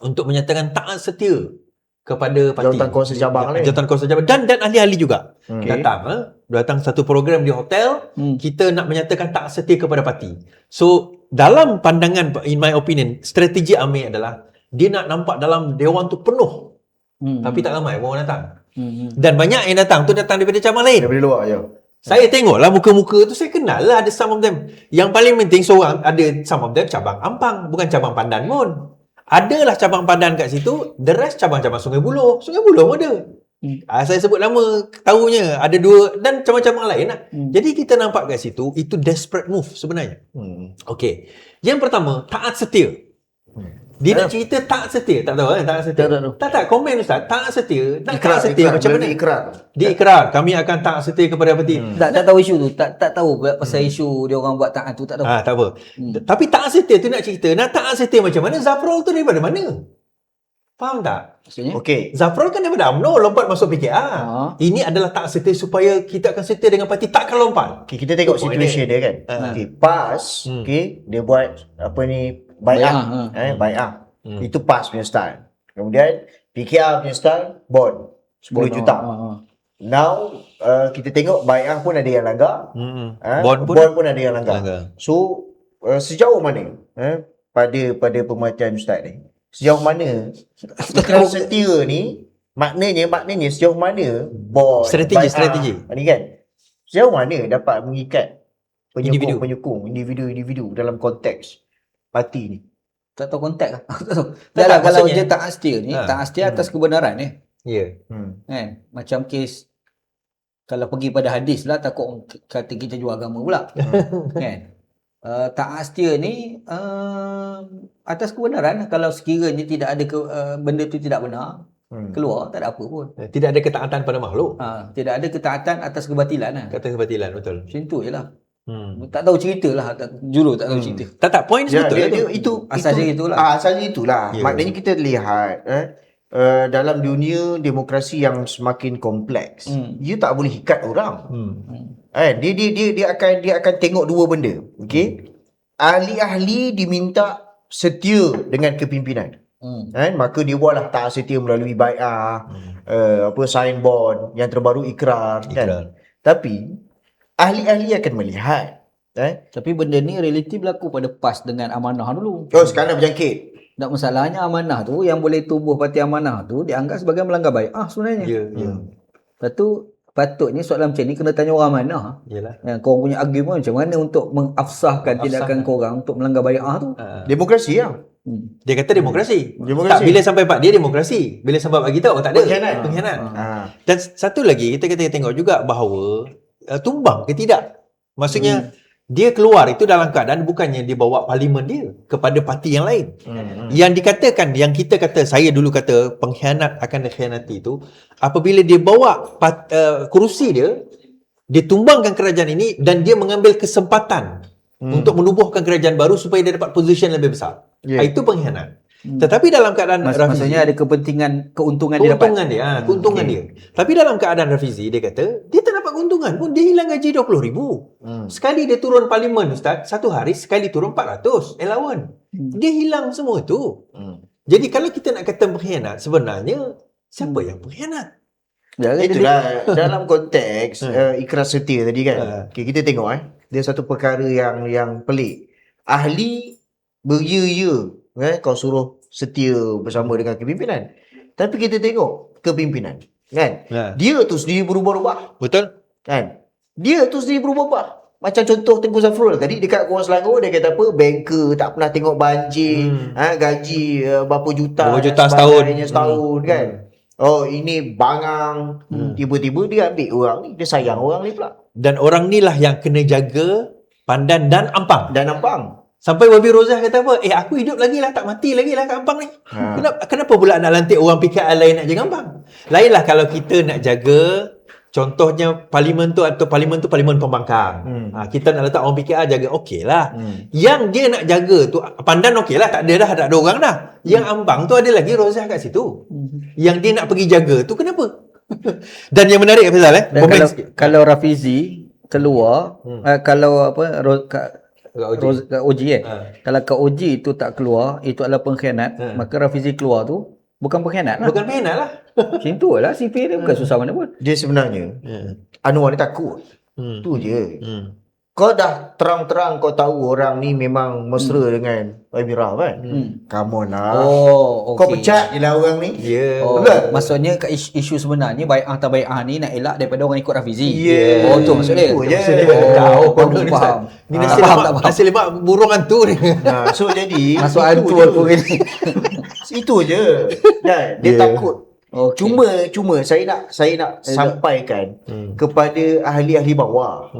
untuk menyatakan taat setia kepada parti. Jawatan kuasa cabang lain. Jawatan kuasa cabang dan ahli-ahli juga. Datang satu program di hotel, kita nak menyatakan taat setia kepada parti. So, dalam pandangan, in my opinion, strategi Amir adalah dia nak nampak dalam dewan tu penuh. Tapi tak ramai orang datang. Dan banyak yang datang tu datang daripada cabang lain. Daripada luar je. Saya tengoklah muka-muka tu, saya kenal lah ada some of them. Yang paling penting seorang, ada some of them cabang Ampang, bukan cabang Pandan pun. Adalah cabang Pandan kat situ, the rest cabang-cabang Sungai Buloh. Sungai Buloh pun ada. Saya sebut nama, tahunya ada 2 dan cabang-cabang lain lah. Jadi kita nampak kat situ, itu desperate move sebenarnya. Okey. Yang pertama, taat setia. Dia nak cerita taat setia, tak tahu kan taat setia. Tak komen Ustaz, taat setia. Taat setia macam mana? Dia ikrar, kami akan taat setia kepada parti. Tak tahu isu tu. Tak tahu pasal isu dia orang buat taat tu, tak tahu. Tak apa. Tapi taat setia tu nak cerita, nak taat setia macam mana? Zafrul tu daripada mana? Faham tak? Maksudnya? Okey. Zafrul kan daripada UMNO lompat masuk PKR. Ini adalah taat setia supaya kita akan setia dengan parti, takkan lompat. Okay, kita tengok situation dia kan. Okey, PAS, okey, dia buat apa ni bai'ah. Itu PAS punya style. Kemudian PKR punya style bond 10 juta. Now kita tengok bai'ah pun ada yang langgar. Bond pun ada yang langgar. So sejauh mana pada pematian Ustaz ni? Sejauh mana ikrar setia ni maknanya sejauh mana bond strategi ni kan? Sejauh mana dapat mengikat Individu. penyokong individu dalam konteks parti ni? Tak tahu konteks lah. Tak, kalau maksudnya- dia taat setia ni, taat setia atas kebenaran ni. Ya. Kan? Macam kes kalau pergi pada hadis lah, takut kata kita jual agama pula. Kan? Taat setia ni atas kebenaran. Kalau sekiranya tidak ada benda tu tidak benar, keluar, tak ada apa pun. Tidak ada ketaatan pada makhluk. Tidak ada ketaatan atas kebatilan lah. Kata kebatilan, betul. Macam tu je lah. Tak tahu cerita lah. Juru tak tahu cerita. Tak, point Ya, betul lah tu. itu Asalnya itulah. Asalnya itulah. Ya. Maknanya kita lihat dalam dunia demokrasi yang semakin kompleks, you tak boleh ikat orang. Dia akan tengok dua benda. Okey. Ahli-ahli diminta setia dengan kepimpinan. Maka dia buatlah taat setia melalui bai'ah, sign bond, yang terbaru ikrar. Kan? Tapi ahli-ahli akan melihat Tapi benda ni relatif berlaku pada PAS dengan amanah dulu. sekarang berjangkit. Tak masalahnya amanah tu yang boleh tubuh parti amanah tu dianggap sebagai melanggar bai'ah sebenarnya. Ya. Lepas tu patutnya soalan macam ni kena tanya orang amanah. Yalah. Korang punya argument macam mana untuk mengafsahkan tindakan korang untuk melanggar bai'ah tu. Demokrasi lah. Dia kata demokrasi. Demokrasi. Tak, bila sampai part dia demokrasi. Bila sampai part kita, tak ada. Pengkhianat. Dan satu lagi, kita tengok juga bahawa tumbang ke tidak. Maksudnya, dia keluar itu dalam keadaan bukannya dia bawa parlimen dia kepada parti yang lain. Yang dikatakan, yang kita kata, saya dulu kata pengkhianat akan dikhianati itu, apabila dia bawa kerusi dia dia tumbangkan kerajaan ini dan dia mengambil kesempatan untuk menubuhkan kerajaan baru supaya dia dapat position lebih besar. Itu pengkhianat. Tetapi dalam keadaan Rafizi, Maksudnya ada keuntungan dia dapat. keuntungan dia. Tapi dalam keadaan Rafizi, dia kata, dia tak dapat keuntungan pun. Dia hilang gaji 20,000. Sekali dia turun parlimen, Ustaz, satu hari sekali turun 400 allowance. Dia hilang semua tu. Jadi kalau kita nak kata pengkhianat, sebenarnya siapa yang pengkhianat? Itulah dalam konteks ikhlas setia tadi kan. Okay, kita tengok dia satu perkara yang pelik. Ahli beria-ya kau suruh setia bersama dengan kepimpinan. Tapi kita tengok kepimpinan kan. Dia tu sendiri berubah-ubah. Betul? Kan? Dia tu sendiri berubah-ubah. Macam contoh Tengku Zafrul tadi dekat Kuala Selangor, dia kata apa? Banker tak pernah tengok banjir, gaji berapa juta setahun kan. Oh, ini bangang. Tiba-tiba dia ambil orang ni, dia sayang orang ni pula. Dan orang ni lah yang kena jaga Pandan dan Ampang. Sampai Wabi Rozah kata apa? Aku hidup lagi lah, tak mati lagi lah kat Ampang ni. Kenapa pula nak lantik orang PKR lain nak jaga Ampang? Lainlah kalau kita nak jaga, contohnya parlimen tu parlimen pembangkang. Kita nak letak orang PKR jaga, okey lah. Yang dia nak jaga tu, Pandan okey lah, tak ada orang dah. Yang Ampang tu ada lagi Rozah kat situ. Yang dia nak pergi jaga tu kenapa? Dan yang menarik Faizal kalau Rafizi keluar, kalau apa Kak Oji kalau Kak Oji itu tak keluar, itu adalah pengkhianat, maka Rafizi keluar tu bukan pengkhianat lah. Bukan pengkhianat lah. Macam tu lah CP dia bukan susah mana pun. Dia sebenarnya Anwar ni takut. Tu je. Kau dah terang-terang kau tahu orang ni memang mesra dengan Amira kan? Come on lah. Kau pecat je lah orang ni. Maksudnya isu sebenarnya bai'ah tak bai'ah ni nak elak daripada orang ikut Rafizi. Tu maksud dia. Kau faham. Ni nasi lemak burung hantu ni. So jadi masuk hantu aku ni. Itu je. Dia takut. Cuma saya nak sampaikan kepada ahli-ahli bawah.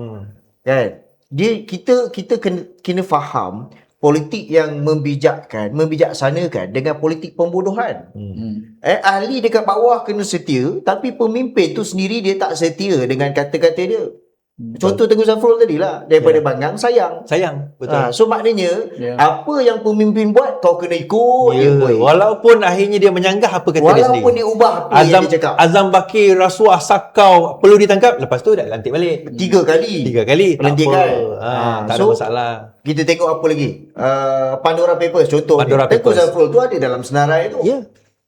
Kan? Kita kena faham politik yang membijaksanakan dengan politik pembodohan. Ahli dekat bawah kena setia, tapi pemimpin tu sendiri dia tak setia dengan kata-kata dia. Contoh Tengku Zafrul tadi lah, daripada Bangang sayang, betul. So maknanya apa yang pemimpin buat kau kena ikut walaupun akhirnya dia menyanggah apa kata dia sendiri, walaupun dia ubah apa yang dia cakap. Azam Bakir rasuah sakau perlu ditangkap, lepas tu dah lantik balik 3 kali pelantikan. Tak ada masalah. Kita tengok apa lagi, Pandora Papers contoh. Tengku Zafrul tu ada dalam senarai tu.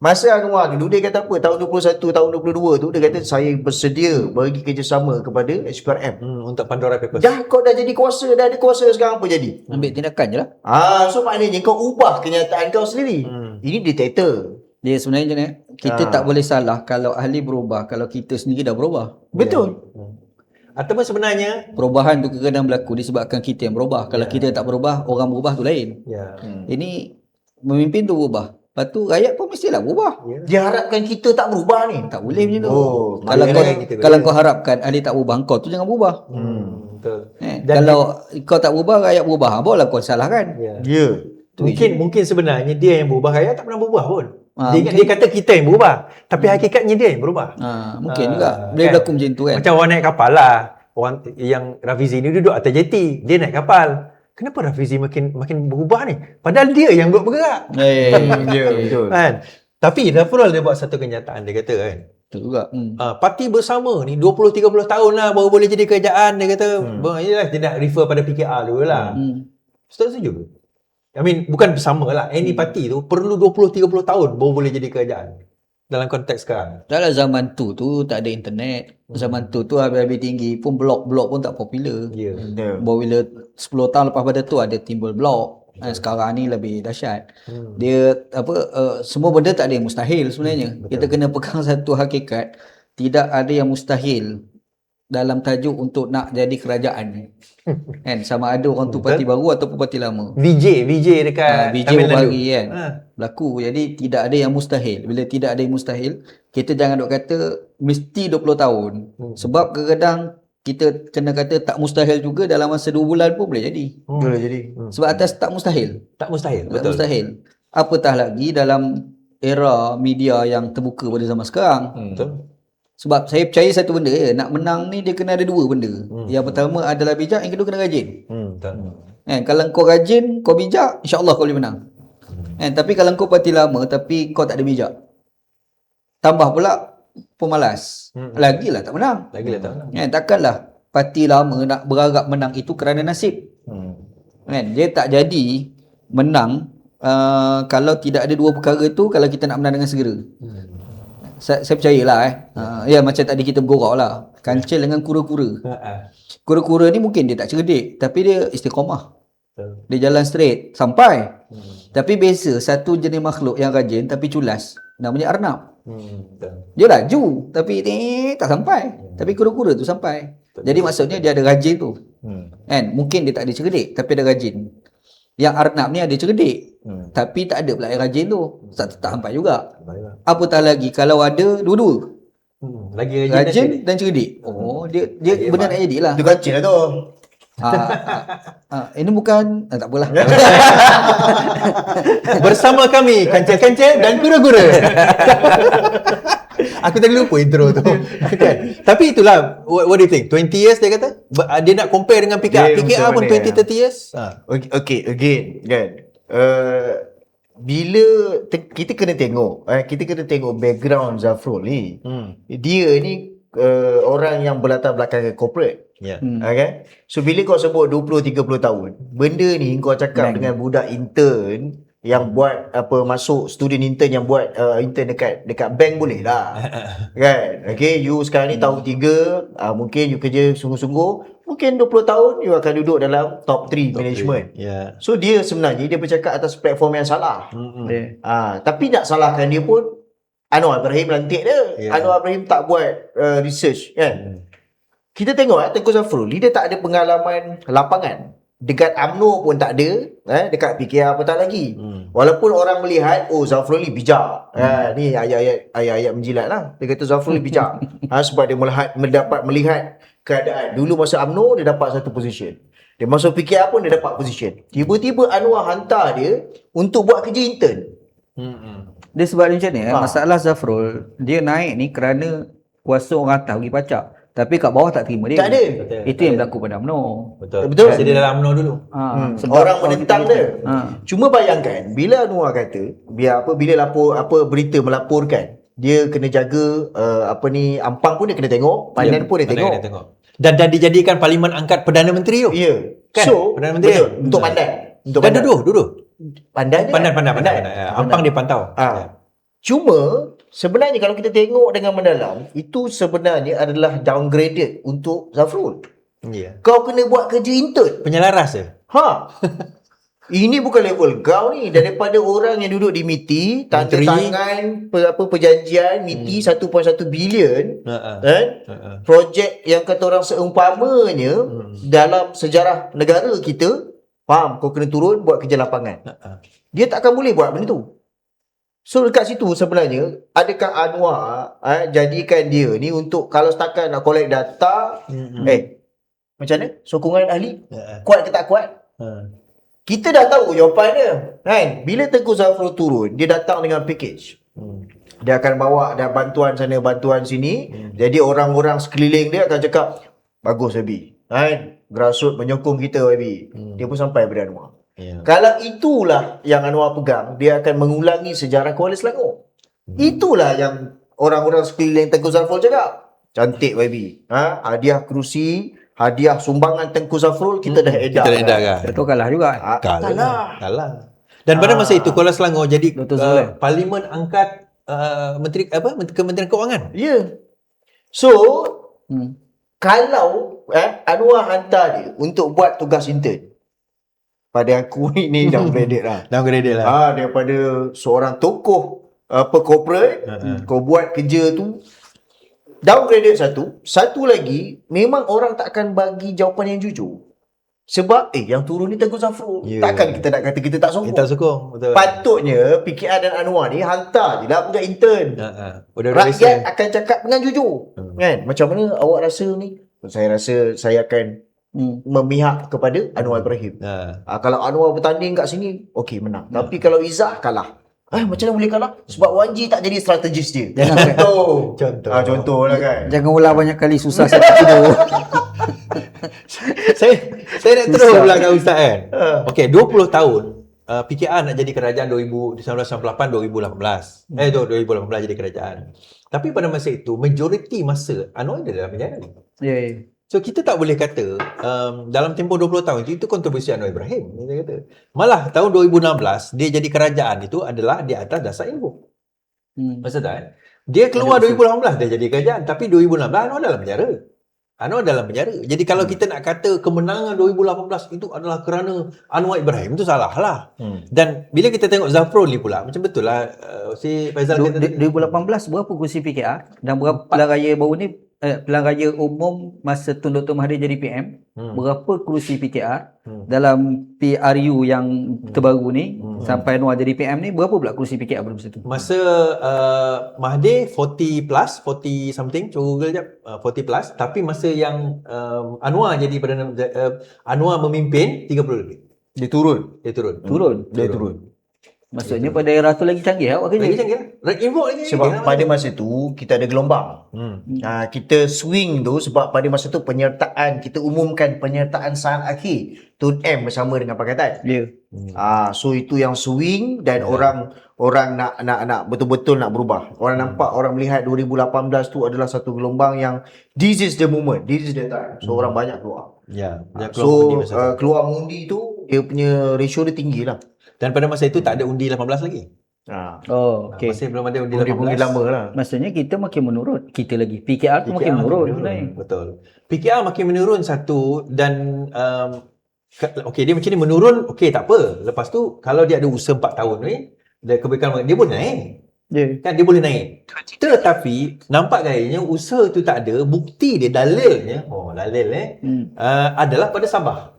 Masa Anwar dulu dia kata apa, tahun 21, tahun 22 tu dia kata saya bersedia bagi kerjasama kepada SPRM untuk Pandora Papers. Kau dah jadi kuasa, dah ada kuasa, sekarang apa jadi? Ambil tindakan je lah. So maknanya kau ubah kenyataan kau sendiri. Ini diktator. Dia sebenarnya macam ni, kita tak boleh salah kalau ahli berubah, kalau kita sendiri dah berubah. Betul. Ataupun sebenarnya perubahan tu kadang-kadang berlaku disebabkan kita yang berubah. Kalau kita tak berubah, orang berubah tu lain. Ini memimpin tu berubah, lepas tu rakyat pun mestilah berubah. Dia harapkan kita tak berubah ni. Tak boleh macam tu. Kalau kau harapkan ahli tak berubah, kau tu jangan berubah. Betul. Kalau kau tak berubah, rakyat berubah, bolehlah kau salahkan. Mungkin sebenarnya dia yang berubah, rakyat tak pernah berubah pun. Dia kata kita yang berubah, tapi hakikatnya dia yang berubah. Mungkin juga boleh berlaku macam tu kan. Macam orang naik kapal lah. Orang yang Rafizi ni duduk atas jeti, dia naik kapal. Kenapa Rafizi makin berubah ni? Padahal dia yang bergerak. Betul. Kan? Tapi Zafrul dia buat satu kenyataan, dia kata kan. Betul juga. Parti bersama ni 20-30 tahun lah baru boleh jadi kerajaan, dia kata. Dia nak refer pada PKR dulu lah. Ustaz setuju ke? Bukan bersama lah. Any parti tu perlu 20-30 tahun baru boleh jadi kerajaan. Dalam konteks sekarang. Dalam zaman tu tak ada internet. Zaman tu habis-habis tinggi pun blog pun tak popular. Baru bila 10 tahun lepas pada tu ada timbul blog. Sekarang ni lebih dahsyat. Dia semua benda tak ada yang mustahil sebenarnya. Kita kena pegang satu hakikat, tidak ada yang mustahil dalam tajuk untuk nak jadi kerajaan. Kan, sama ada orang tu parti baru ataupun parti lama. VJ dekat VJ bagi kan. Berlaku. Jadi tidak ada yang mustahil. Bila tidak ada yang mustahil, kita jangan duk kata mesti 20 tahun. Sebab kadang-kadang kita kena kata tak mustahil juga dalam masa 2 bulan pun boleh jadi. Boleh jadi. Sebab atas tak mustahil. Betul. Tak mustahil. Apatah lagi dalam era media yang terbuka pada zaman sekarang. Betul. Sebab saya percaya satu benda, nak menang ni dia kena ada dua benda. Yang pertama adalah bijak, yang kedua kena rajin. Kalau kau rajin, kau bijak, insya-Allah kau boleh menang. Tapi kalau kau parti lama tapi kau tak ada bijak, tambah pula pemalas, lagilah tak menang. Takkanlah parti lama nak berharap menang itu kerana nasib. Dia tak jadi menang kalau tidak ada dua perkara tu, kalau kita nak menang dengan segera. Saya percayalah ya, macam tadi kita bergurau lah, kancil dengan kura-kura. Kura-kura ni mungkin dia tak cerdik, tapi dia istiqamah. Dia jalan straight sampai. Tapi biasa satu jenis makhluk yang rajin tapi culas, namanya arnab. Dia laju tapi tak sampai. Tapi kura-kura tu sampai. Jadi maksudnya dia ada rajin tu. Mungkin dia tak ada cerdik tapi ada rajin. Yang arnab ni ada cerdik tapi tak ada pula yang rajin tu, tak sampai juga. Apatah lagi kalau ada dua-dua, Lagi rajin dan cerdik. Dia benar nak jadilah. Itu kancil lah tu. Ini bukan tak apalah. Bersama kami kancil-kancil dan kura-kura. Aku tadi lupa intro tu. Tapi itulah, what do you think? 20 years dia kata? Dia nak compare dengan PKR. PKR pun 20-30 years. Okay, again kan. Bila kita kena tengok background Zafrul ni. Dia ni orang yang berlatar belakang corporate. Okay? So bila kau sebut 20-30 tahun, benda ni kau cakap dengan budak intern yang buat masuk student intern yang buat intern dekat bank boleh lah. Kan? Okay, you sekarang ni tahun 3, mungkin you kerja sungguh-sungguh, mungkin 20 tahun you akan duduk dalam top 3 management. So dia sebenarnya dia bercakap atas platform yang salah. Tapi nak salahkan dia pun, Anwar Ibrahim lantik dia. Anwar Ibrahim tak buat research kan. Kita tengok Tengku Zafrul, dia tak ada pengalaman lapangan. Dekat UMNO pun tak ada, dekat PKR pun tak lagi. Walaupun orang melihat, Zafrul ni bijak. Ni ayat-ayat menjilat lah. Dia kata Zafrul ni bijak. Sebab dia mendapat melihat keadaan. Dulu masa UMNO dia dapat satu position. Dia masuk PKR pun dia dapat position. Tiba-tiba Anwar hantar dia untuk buat kerja intern. Dia sebab macam ni, masalah Zafrul, dia naik ni kerana kuasa orang atas bagi pacak. Tapi kat bawah tak terima dia. Tak ada. Itu yang berlaku pada UMNO. Betul. Dia dalam UMNO dulu. Orang menentang dia. Cuma bayangkan bila Anwar kata bila berita melaporkan, dia kena jaga Ampang pun dia kena tengok, Pandan pun dia tengok. Dan dijadikan Parlimen angkat Perdana Menteri tu. Ya. Kan? So, Perdana Menteri betul, untuk Pandan. Dan duduk. Pandan. Ampang dia pantau. Cuma sebenarnya kalau kita tengok dengan mendalam, itu sebenarnya adalah downgraded untuk Zafrul. Kau kena buat kerja intern. Penyelaras je. Ini bukan level kau ni. Daripada orang yang duduk di MITI, tanda tangan perjanjian MITI 1.1 bilion kan? Projek yang kata orang seumpamanya dalam sejarah negara kita, faham, kau kena turun buat kerja lapangan. Dia takkan boleh buat benda tu. So dekat situ sebenarnya, adakah Anwar jadikan dia ni untuk kalau setakat nak collect data, macam mana sokongan ahli, kuat ke tak kuat? Kita dah tahu jawapan dia kan. Bila Tengku Zafrul turun, dia datang dengan package. Dia akan bawa dan bantuan sana bantuan sini. Jadi orang-orang sekeliling dia akan cakap, bagus Abi kan, grassroots menyokong kita Abi. Dia pun sampai pada Anwar. Kalau itulah yang Anwar pegang, dia akan mengulangi sejarah Kuala Selangor. Itulah yang orang-orang sekeliling Tengku Zafrul cakap. Cantik baby. Hadiah kerusi, hadiah sumbangan Tengku Zafrul kita dah edar. Kita dah edar. Betul kalah juga. Kalah. Dan pada masa itu Kuala Selangor jadi Parlimen angkat Kementerian Kewangan. Ya. So kalau Anwar hantar dia untuk buat tugas intern, pada aku ni downgraded lah. Daripada seorang tokoh corporate, kau buat kerja tu, downgraded satu. Satu lagi, memang orang takkan bagi jawapan yang jujur. Sebab yang turun ni Tengku Zafrul. Takkan kita nak kata kita tak sokong. Kita sokong, betul. Patutnya PKR dan Anwar ni hantar je lah budak intern. Rakyat akan cakap dengan jujur. Kan? Macam mana awak rasa ni? Saya rasa saya akan memihak kepada Anwar Ibrahim. Kalau Anwar bertanding kat sini, okey menang. Tapi kalau Izzah kalah. Macam mana boleh kalah? Sebab Wan G tak jadi strategis dia. Jangan Contoh. Contohlah kan. jangan ulang banyak kali, susah saya tak tidur. saya nak terus pula kat Ustaz kan. Okey, 20 tahun PKR nak jadi kerajaan 1998 2018. 2018 jadi kerajaan. Tapi pada masa itu majoriti masa Anwar ada dalam penjara. Ya, ya. So kita tak boleh kata dalam tempoh 20 tahun itu kontroversi Anwar Ibrahim. Kita kata. Malah tahun 2016 dia jadi kerajaan itu adalah di atas dasar ilmu. Maksud tak kan? Dia keluar 2018 dia jadi kerajaan, tapi 2016 Anwar dalam penjara. Anwar dalam penjara. Jadi kalau kita nak kata kemenangan 2018 itu adalah kerana Anwar Ibrahim, itu salah lah. Dan bila kita tengok Zafrul ni pula, macam betul lah si Faizal kata 2018 berapa kursi PKR dan berapa pilihan raya baru ni, pilihan raya umum masa Tun Dr. Mahathir jadi PM, berapa kursi PKR dalam PRU yang terbaru ni sampai Anwar jadi PM ni, berapa pula kursi PKR pada masa tu? masa Mahathir 40 plus, 40 something, cuba Google jap, 40 plus, tapi masa yang Anwar jadi Perdana Anwar memimpin 30 lebih. Dia turun. Dia turun. Maksudnya pada era tu lagi canggih awak kerja. Lagi canggih lah. Involve lagi. Sebab pada masa tu kita ada gelombang. Kita swing tu sebab pada masa tu penyertaan, kita umumkan penyertaan saat akhir Tun M bersama dengan Pakatan. Ya. So itu yang swing dan orang nak betul-betul nak berubah. Orang nampak, orang melihat 2018 tu adalah satu gelombang yang this is the moment, this is the time. So orang banyak keluar. Ya. So keluar mengundi tu dia punya ratio dia tinggi lah. Dan pada masa itu tak ada undi 18 lagi. Oh, okey. Masih belum ada undi Undi 18. lama lah. Maksudnya kita makin menurun. Kita lagi PKR tu makin menurun sebenarnya. Betul. PKR makin menurun satu dan okey dia macam ni menurun, okey tak apa. Lepas tu kalau dia ada usaha 4 tahun ni, dia kebaikan dia boleh naik. Ya. Kan dia boleh naik. Tetapi nampak gayanya usaha tu tak ada, bukti dia dalilnya, adalah pada Sabah.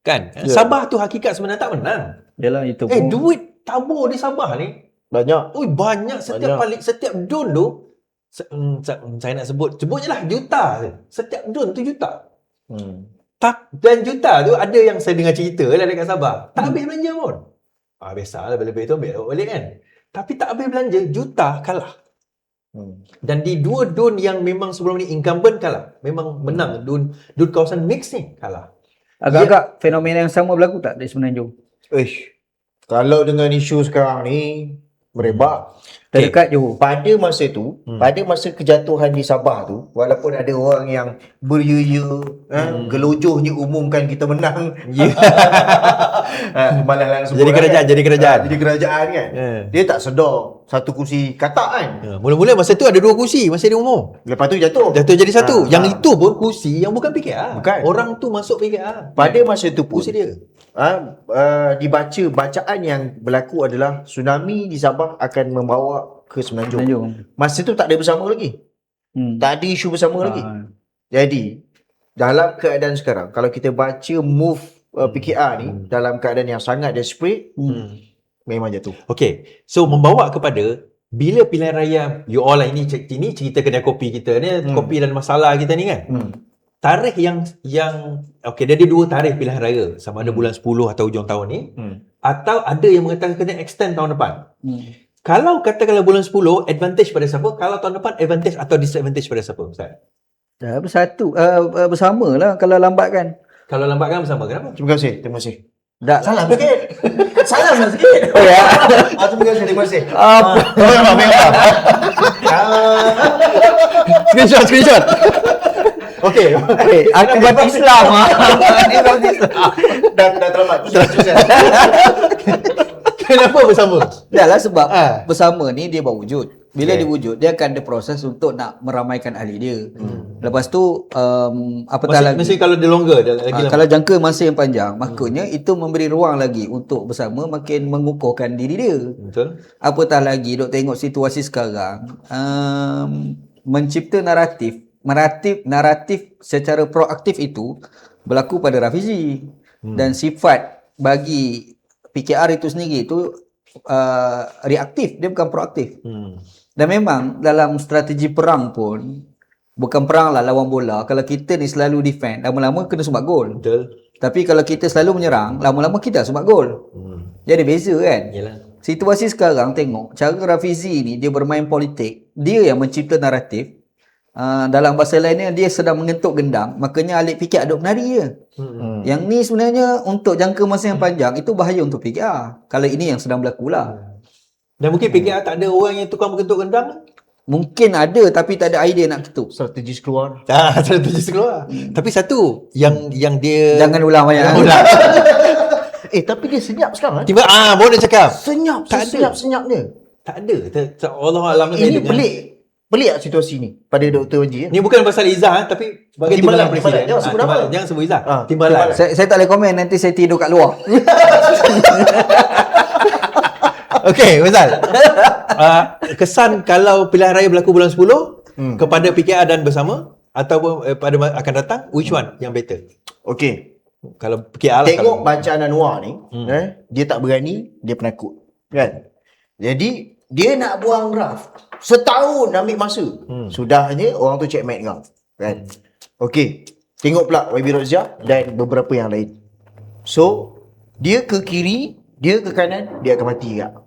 Kan? Sabah tu hakikat sebenarnya tak menang. Yalah itu pun. Duit tabur di Sabah ni Banyak. banyak setiap dun tu saya nak sebut je lah juta je. Setiap dun tu juta. Dan juta tu ada yang saya dengar cerita lah dekat Sabah. Tak habis belanja pun. Biasalah lebih-lebih tu ambil balik kan. Tapi tak habis belanja, juta kalah. Dan di dua dun yang memang sebelum ni incumbent kalah. Memang menang. Dun kawasan mix ni kalah. Agak-agak fenomena yang sama berlaku tak di Semenanjung? Kalau dengan isu sekarang ni merebak. Terdekat Johor. Pada masa tu, pada masa kejatuhan di Sabah tu, walaupun ada orang yang gelojohnya umumkan kita menang. Malah langsung Jadi kerajaan. Jadi kerajaan kan. Dia tak sedar satu kursi katak kan. Mula-mula masa tu ada 2 kursi masa dia umum. Lepas tu jatuh. Jatuh jadi satu. Yang itu pun kursi yang bukan PKR. Bukan. Orang tu masuk PKR. Pada masa tu pun Kursi dia. dibaca bacaan yang berlaku adalah tsunami di Sabah akan membawa ke Semenanjung. Masa tu tak ada bersama lagi. Tak ada isu bersama lagi. Jadi dalam keadaan sekarang, kalau kita baca move PKR ni dalam keadaan yang sangat desperate, memang jatuh. Okay, so membawa kepada bila pilihan raya you all lah, ini cerita kedai kopi kita ni, kopi dan masalah kita ni kan. Tarikh yang okey, dia ada 2 tarikh pilihan raya, sama ada bulan 10 atau hujung tahun ni, atau ada yang mengatakan kena extend tahun depan. Kalau katakanlah bulan 10 advantage pada siapa, kalau tahun depan advantage atau disadvantage pada siapa Ustaz? Bersama lah kalau lambat kan. Kalau lambat kan bersama, kenapa? Terima kasih. Tak. Salam sikit. Salam sikit. Oh ya. Terima kasih. Screenshot. Okey. Akibat Islam Dah terlambat. Kenapa bersama? Dah lah sebab bersama ni dia baru wujud. Bila dia wujud, dia akan ada proses untuk nak meramaikan ahli dia. Lepas tu apatah lagi. Mesti kalau dia longer dia lagi lama. Kalau jangka masa yang panjang, maknanya itu memberi ruang lagi untuk bersama makin mengukuhkan diri dia. Betul. Apatah lagi dok tengok situasi sekarang, mencipta naratif secara proaktif itu berlaku pada Rafizi. Dan sifat bagi PKR itu sendiri itu reaktif, dia bukan proaktif. Dan memang dalam strategi perang pun, bukan perang lah lawan bola, kalau kita ni selalu defend, lama-lama kena sumbat gol. Betul. Tapi kalau kita selalu menyerang, lama-lama kita sumbat gol. Jadi beza kan. Yalah. Situasi sekarang tengok, cara Rafizi ni dia bermain politik, dia yang mencipta naratif. Dalam bahasa lainnya dia sedang mengentuk gendang, makanya alik fikir duk menari je. Yang ni sebenarnya untuk jangka masa yang panjang itu bahaya untuk PKR. Kalau ini yang sedang berlaku lah. Dan mungkin PKR tak ada orang yang tukang berkentuk gendang. Mungkin ada tapi tak ada idea nak ketuk. Strategis keluar. Strategi keluar. Tapi satu yang dia Jangan ulang banyak. Tapi dia senyap sekarang. tiba baru dia cakap. Senyap, Tak ada. senyap-senyapnya. Tak ada. Allah Alam Ini pelik tak situasi ni pada Dr. Wanji? Ni bukan pasal Izzah tapi sebagai timbalan presiden. Jangan sebut nama. Jangan sebut Izzah. Ah, Timbalan. Saya tak boleh komen, nanti saya tidur kat luar. Okey, Mazal. Kesan kalau pilihan raya berlaku bulan 10 kepada PKR dan bersama ataupun pada akan datang, which one yang better? Okey. Kalau PKR lah. Tengok bacaan Anwar ni, dia tak berani, dia penakut. Kan? Jadi, dia nak buang draft. Setahun ambil masa. Sudahnya, orang tu checkmate kau. Kan? Okey. Tengok pula YB Rozia dan beberapa yang lain. So, dia ke kiri, dia ke kanan, dia akan mati juga.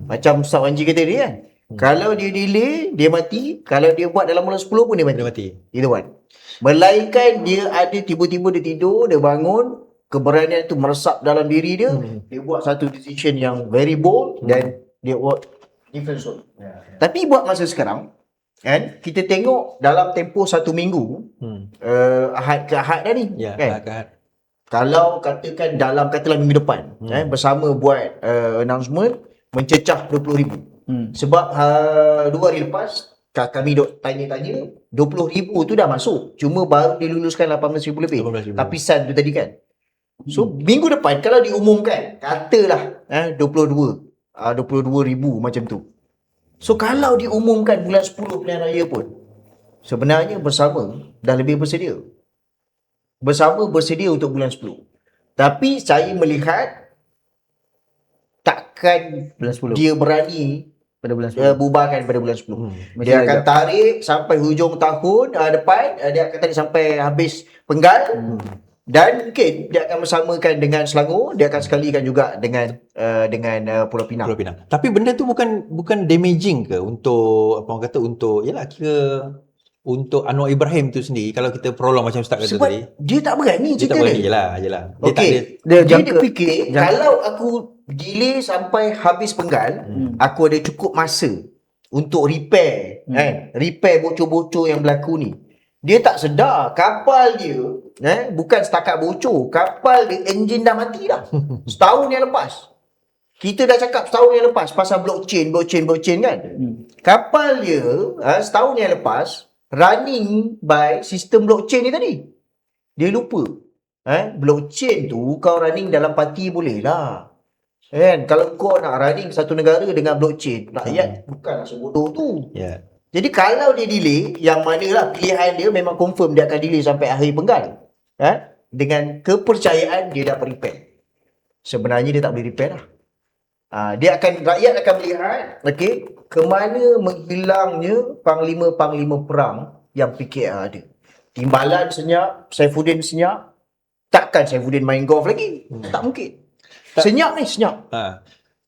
Macam Ustaz Wanji kata dia kan. Kalau dia delay, dia mati. Kalau dia buat dalam bulan 10 pun dia mati. Dia mati. Itu kan. Melainkan dia ada tiba-tiba dia tidur, dia bangun, keberanian tu meresap dalam diri dia, dia buat satu decision yang very bold dan dia buat different soul. Tapi buat masa sekarang, kan, kita tengok dalam tempoh 1 minggu, Ahad ke Ahad dah ni, Ya, kan. akan. Kalau katakan dalam katalah minggu depan, bersama buat announcement mencecah 20,000. Sebab 2 hari lepas kami duk tanya-tanya 20,000 tu dah masuk, cuma baru diluluskan 18,000 lebih 18,000. lapisan tu tadi kan. So minggu depan kalau diumumkan katalah 22,000 macam tu. So kalau diumumkan bulan 10 pilihan raya pun, sebenarnya bersama dah lebih bersedia. Bersama bersedia untuk bulan 10. Tapi saya melihat takkan Bulan 10. dia berani Pada bulan 10. bubarkan pada bulan 10. Mesti Dia akan agak- tarik sampai hujung tahun depan, dia akan tarik sampai habis penggal. Dan mungkin dia akan bersamakan dengan Selangor, dia akan sekalikan juga dengan Pulau Pinang. Pulau Pinang. Tapi benda tu bukan damaging ke untuk apa orang kata untuk yalah kira untuk Anwar Ibrahim tu sendiri kalau kita prolong macam Ustaz kata Sebab tadi. dia tak berani Dia cerita tak berani dia. jelah. Dia tak Okey. ada Dia fikir kalau aku delay sampai habis penggal, aku ada cukup masa untuk repair, kan? Repair bocor-bocor yang berlaku ni. Dia tak sedar kapal dia bukan setakat bocor, kapal dia enjin dah mati dah. Setahun yang lepas. Kita dah cakap setahun yang lepas pasal blockchain kan. Kapal dia setahun yang lepas running by sistem blockchain ni tadi. Dia lupa. Blockchain tu kau running dalam parti boleh lah. Kan? Kalau kau nak running satu negara dengan blockchain, rakyat bukanlah sebodoh tu. Ya. Jadi kalau dia delay, yang manalah pilihan dia memang confirm dia akan delay sampai akhir penggal. Dengan kepercayaan dia dapat repair. Sebenarnya dia tak boleh repair lah. Rakyat akan melihat, okey, ke mana menghilangnya panglima-panglima perang yang PKR ada. Timbalan senyap, Saifuddin senyap. Takkan Saifuddin main golf lagi? Tak mungkin. Senyap ni, senyap.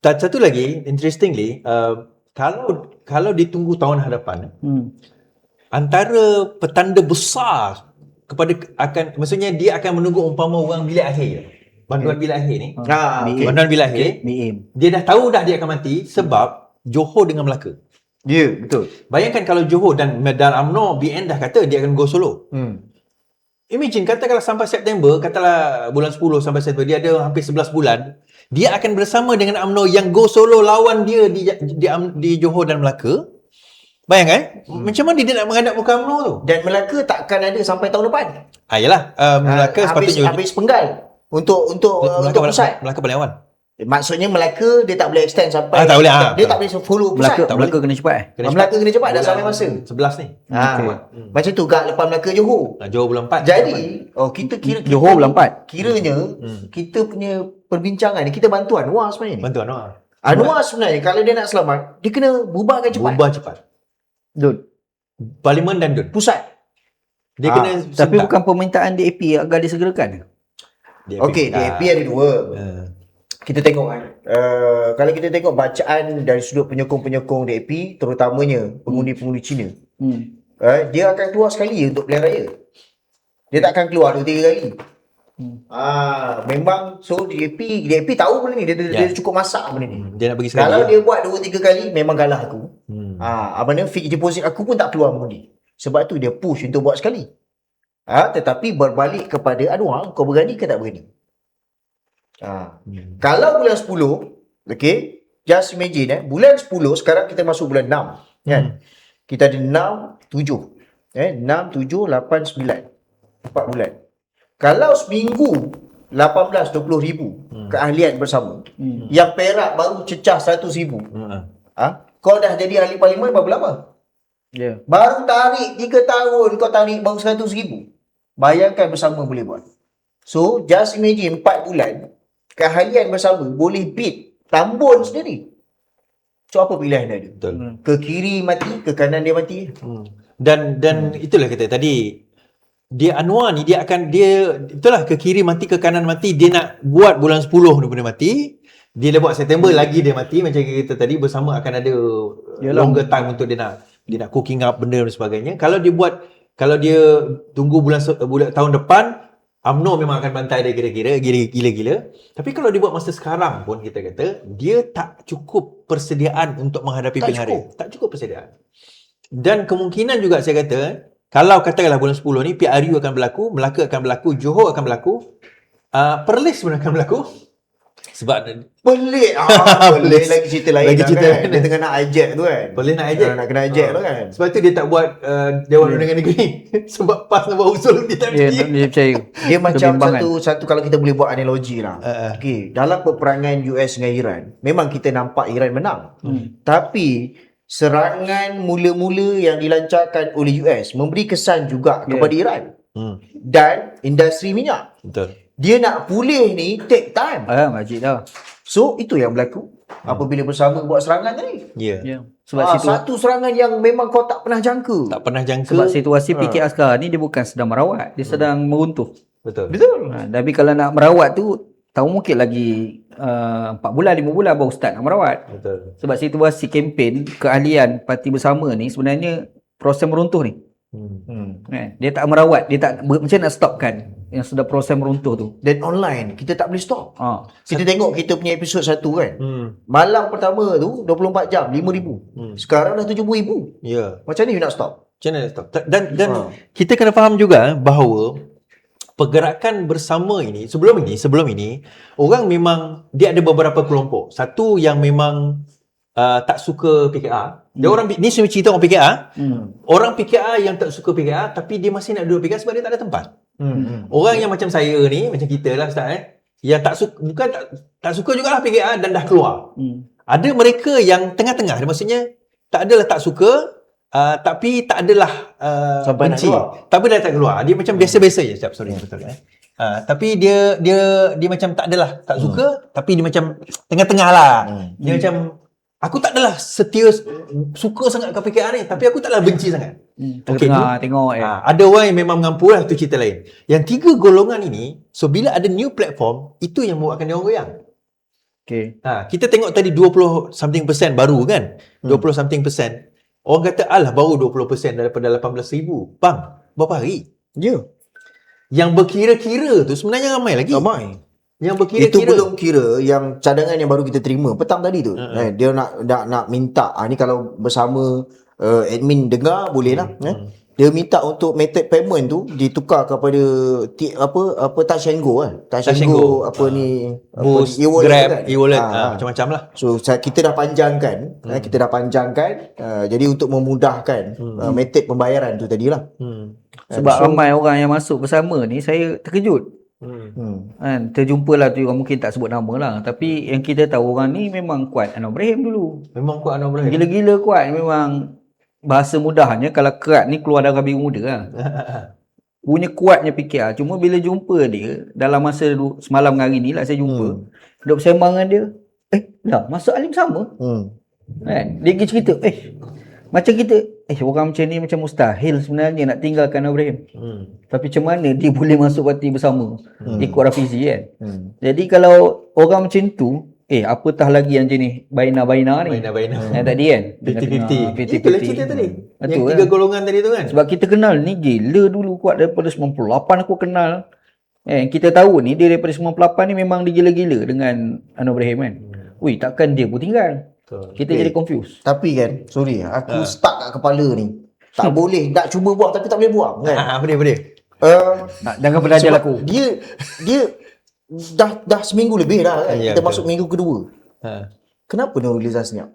Satu lagi interestingly kalau ditunggu tahun hadapan antara petanda besar maksudnya dia akan menunggu umpama orang bilik akhir. Banduan bilik akhir ni. Banduan bilik akhir. Dia dah tahu dah dia akan mati sebab Johor dengan Melaka. Ya, betul. Bayangkan kalau Johor dan UMNO BN dah kata dia akan go solo. Imagine katakanlah sampai September, katalah bulan 10 sampai September, dia ada hampir 11 bulan, dia akan bersama dengan UMNO yang go solo lawan dia di Johor dan Melaka. Bayangkan, macam mana dia nak menghadap muka UMNO tu? Dan Melaka takkan ada sampai tahun depan. Yalah, Melaka sepatutnya habis penggal untuk pusat. Melaka paling awal. Maksudnya Melaka dia tak boleh extend sampai tak boleh, dia tak boleh follow pusat. Melaka kena cepat Melaka kena cepat dah sampai masa 11 ni. Macam tu gak lepas Melaka Johor. Johor bulan 4. Jadi kita kira Johor bulan 4. Kiranya kita punya perbincangan ni kita bantu Anwar sebenarnya ni. Bantu Anwar. Anwar sebenarnya kalau dia nak selamat, dia kena bubarkan cepat. Bubar cepat. Dud. Parlimen dan Dun. Pusat. Dia kena Tapi sentak. bukan permintaan DAP agar disegerakan. Okey, DAP ada dua. kita tengok kan, kalau kita tengok bacaan dari sudut penyokong-penyokong DAP, terutamanya pengundi-pengundi Cina, dia akan keluar sekali je untuk pilihan raya. Dia tak akan keluar 2-3 kali. Memang so DAP tahu benda ni, dia cukup masak benda ni. Dia nak bagi sekali. Kalau dia buat 2-3 kali memang kalah aku. Apa ni, fixed deposit aku pun tak keluar mengundi. Sebab tu dia push untuk buat sekali. Tetapi berbalik kepada Anwar, kau berani ke tak berani? Kalau bulan 10, okay, just imagine bulan 10 sekarang kita masuk bulan 6 kan. Kita ada 6, 7. 6, 7, 8, 9. 4 bulan. Kalau seminggu 18-20 ribu keahlian bersama, yang Perak baru cecah 100 ribu. Kau dah jadi ahli parlimen berapa lama? Baru tarik 3 tahun kau tarik baru 100 ribu. Bayangkan bersama boleh buat. So just imagine 4 bulan keahlian bersama boleh beat Tambun sendiri. So apa pilihan dia? Betul. Ke kiri mati, ke kanan dia mati. Dan itulah kata tadi, dia Anwar ni dia itulah ke kiri mati, ke kanan mati. Dia nak buat bulan 10 dia boleh mati. Dia dah buat September lagi dia mati, macam kita tadi bersama akan ada longer time untuk dia nak cooking up benda dan sebagainya. Kalau dia tunggu bulan tahun depan, UMNO memang akan bantai dia gila-gila. Tapi kalau dia buat masa sekarang pun, kita kata dia tak cukup persediaan untuk menghadapi pilihan raya. Tak cukup persediaan. Dan kemungkinan juga saya kata, kalau katakanlah bulan 10 ni PRU akan berlaku, Melaka akan berlaku, Johor akan berlaku, Perlis pun akan berlaku. Sebab Pelik Pelik lagi cerita lain lagi cerita kan. Dia tengah nak hijack tu kan. Perlis nak hijack. Nak kena hijack tu kan. Sebab tu dia tak buat Dewan Undangan Negeri. Sebab PAS nak buat usul dia tak pergi. Dia percaya. Dia macam satu kalau kita boleh buat analogi lah. Okay, dalam peperangan US dengan Iran, memang kita nampak Iran menang. Tapi serangan mula-mula yang dilancarkan oleh US memberi kesan juga kepada Iran. Dan industri minyak. Betul. Dia nak pulih ni take time. Majid dah. So itu yang berlaku apabila bersama buat serangan tadi. Ya. Sebab satu serangan yang memang kau tak pernah jangka. Tak pernah jangka. Sebab situasi PKR sekarang ni dia bukan sedang merawat, dia sedang meruntuh. Betul. Tapi kalau nak merawat tu, tahu mungkin lagi 4 bulan, 5 bulan baru start nak merawat. Betul. Sebab situasi kempen keahlian parti bersama ni sebenarnya proses meruntuh ni. Dia tak merawat, dia tak macam nak stopkan yang sudah proses meruntuh tu. Dan online kita tak boleh stop. Kita tengok kita punya episod 1 kan. Malam pertama tu 24 jam 5,000. Sekarang dah 70,000. Ya. Macam ni you nak stop? Macam mana nak stop? Dan kita kena faham juga bahawa pergerakan bersama ini, sebelum ini orang memang dia ada beberapa kelompok. Satu yang memang tak suka PKR. Dia orang ni semua cerita orang PKR. Orang PKR yang tak suka PKR tapi dia masih nak duduk PKR sebab dia tak ada tempat. Orang yang macam saya ni, macam kita lah Ustaz yang tak suka, bukan tak suka jugalah PKR dan dah keluar. Ada mereka yang tengah-tengah, maksudnya tak adalah tak suka tapi tak adalah sampai benci. nak keluar. Tapi dah tak keluar. Dia macam biasa-biasa je. Sorry betul. Tapi dia macam tak adalah tak suka tapi dia macam tengah-tengah lah. Dia macam aku tak adalah suka sangat ke PKR ni, tapi aku taklah benci sangat. Okay, tengok. Ada orang yang memang mengampu lah, tu cerita lain. Yang 3 golongan ini, so bila ada new platform, itu yang membuatkan dia orang goyang. Okay. Kita tengok tadi 20-something% baru kan? 20-something%. Orang kata, alah baru 20% daripada 18,000. Bang, berapa hari? Ya. Yang berkira-kira tu sebenarnya ramai lagi. Ramai. Yang berkira-kira. Itu belum kira yang cadangan yang baru kita terima petang tadi tu. Dia nak minta ni kalau bersama admin dengar boleh lah. Dia minta untuk method payment tu ditukar kepada Touch and Go kan. Touch and Go Boost, e-wallet Grab, kan? e-wallet macam-macam lah. So kita dah panjangkan, jadi untuk memudahkan method pembayaran tu tadilah. Sebab ramai orang yang masuk bersama ni, saya terkejut. Kan, terjumpalah tu orang, mungkin tak sebut nama lah, tapi yang kita tahu orang ni memang kuat Anwar Ibrahim dulu. Memang kuat Anwar Ibrahim. Gila-gila kuat. Memang bahasa mudahnya kalau kerat ni keluar darah biru muda lah. Punya kuatnya PKR. Cuma bila jumpa dia dalam masa semalam hari ni lah saya jumpa, duduk bersembang dengan dia, dah masuk alim sama. Kan? Dia pergi cerita, Macam kita, orang macam ni macam mustahil sebenarnya nak tinggalkan Ibrahim. Tapi macam mana dia boleh masuk parti bersama ikut Rafizi kan. Jadi kalau orang macam tu, apatah lagi yang jenis Baina-Baina ni. Baina-Baina. Yang tadi kan. 50-50. Itulah cerita tadi. Yang 3 golongan tadi tu kan. Sebab kita kenal ni gila dulu kuat daripada 98 aku kenal. Kita tahu ni dia daripada 98 ni memang dia gila-gila dengan Anwar Ibrahim kan. Ui, takkan dia pun tinggal. Kita jadi confused. Tapi kan, sorry, aku stuck kat kepala ni. Tak boleh, nak cuba buang tapi tak boleh buang kan. Boleh. Jangan belajar Sebab aku. Dia dah seminggu lebih dah kan. Ya, Kita betul. masuk minggu kedua. Kenapa Nurul Izzah senyap?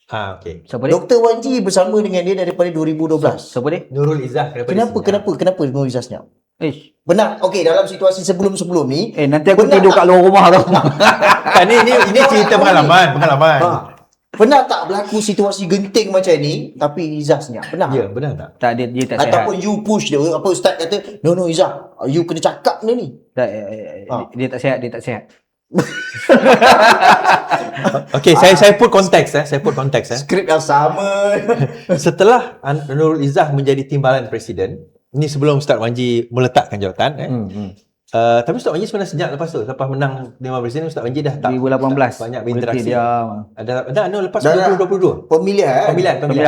Okey. Siapa dia? Dr. Wan G bersama dengan dia daripada 2012. Siapa dia? Nurul Izzah Kenapa Nurul Izzah senyap? Benar. Okey, dalam situasi sebelum-sebelum ni, Nanti aku benar tidur tak? kat luar rumah tau. Ini cerita pengalaman. Pernah tak berlaku situasi genting macam ni tapi Izzah senyap? Pernah? Ya, benar tak? Tak, dia tak sihat. Ataupun you push dia, apa ustaz kata, no Izzah, you kena cakap benda ni. Tak, dia tak sihat. Okey, saya put konteks Skrip yang sama. Setelah Nurul Izzah menjadi timbalan presiden, ini sebelum Ustaz Wanji meletakkan jawatan tapi Ustaz Wanji sebenarnya senyap lepas tu. Lepas menang timbalan presiden, Ustaz Wanji dah tak 2018. banyak berinteraksi. Dia Lepas Dah 2022. Pemilihan.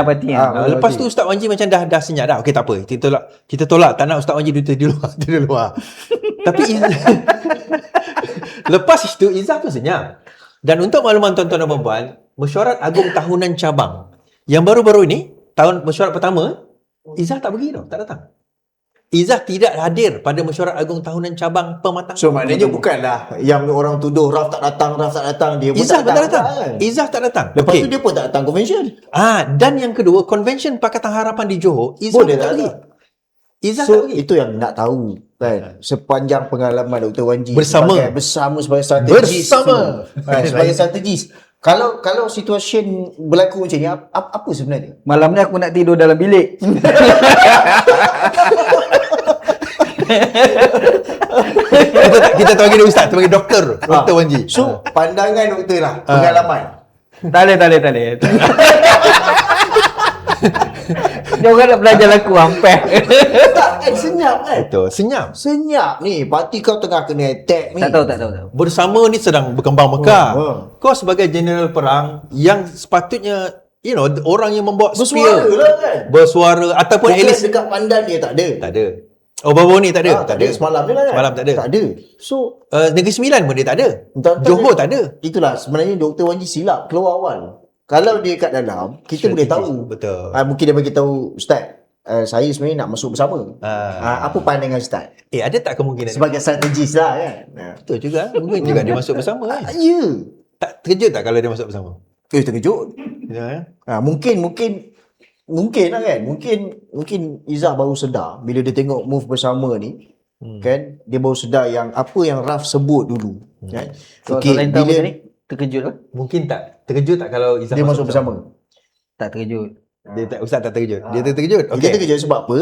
parti Lepas tu Ustaz Wanji macam dah senyap dah. Okey, tak apa. Kita tolak. Tak nak Ustaz Wanji di luar. Tapi lepas itu Izzah pun senyap. Dan untuk makluman tuan-tuan dan puan-puan, Mesyuarat Agung Tahunan Cabang yang baru-baru ini, tahun mesyuarat pertama, Izzah tak pergi tau, tak datang. Izzah tidak hadir pada Mesyuarat Agung Tahunan Cabang pematang. So maknanya bukanlah yang orang tuduh Raf tak datang, dia pun Izzah tak datang. kan? Izzah tak datang. Lepas Okey. tu dia pun tak datang convention. Dan yang kedua, Konvensyen Pakatan Harapan di Johor, Izzah Boleh tak tak pergi. datang. Izzah tak So pergi. itu yang nak tahu kan, sepanjang pengalaman Dr. Wan G bersama sebagai strategis sebagai strategis. Kalau situasi berlaku macam ni, apa sebenarnya? Malam ni aku nak tidur dalam bilik. kita panggil dia ustaz, kita panggil doktor Wan G. So pandangan doktor lah, pengalaman. Tak boleh. Dia orang nak belajar aku hampir. Tak kan, senyap kan? Betul, Senyap ni, parti kau tengah kena attack ni. Tak tahu. bersama ni sedang berkembang mekar. Oh. Kau sebagai general perang yang sepatutnya orang yang membawa Bersuara spear, lah kan? bersuara ataupun at Bukan least dekat pandan dia tak ada. tak ada. Oh, baru ni tak ada. Tak ada. Semalam ni lah kan? Semalam tak ada. Tak ada. So Negeri Sembilan pun dia tak ada. Tuan-tuan Johor dia- tak ada. itulah sebenarnya Dr. Wan G silap keluar awal. Kalau dia kat dalam, kita boleh tahu. Betul. Mungkin dia bagi tahu, Ustaz, saya sebenarnya nak masuk bersama. Apa pandangan Ustaz? Ada tak kemungkinan? Sebagai strategis lah kan? Betul juga. Mungkin juga dia masuk bersama kan. Ya. Tak terkejut tak kalau dia masuk bersama? Terkejut. Ya. Mungkin lah kan. Mungkin Izzah baru sedar bila dia tengok move bersama ni. Kan? Dia baru sedar yang apa yang Raf sebut dulu. Kan? Okey, lain tahu macam ni. Terkejut lah. Mungkin tak terkejut tak kalau Izzah dia masuk bersama. Tak terkejut. Dia tak, Ustaz tak terkejut. Dia terkejut. Dia terkejut sebab apa?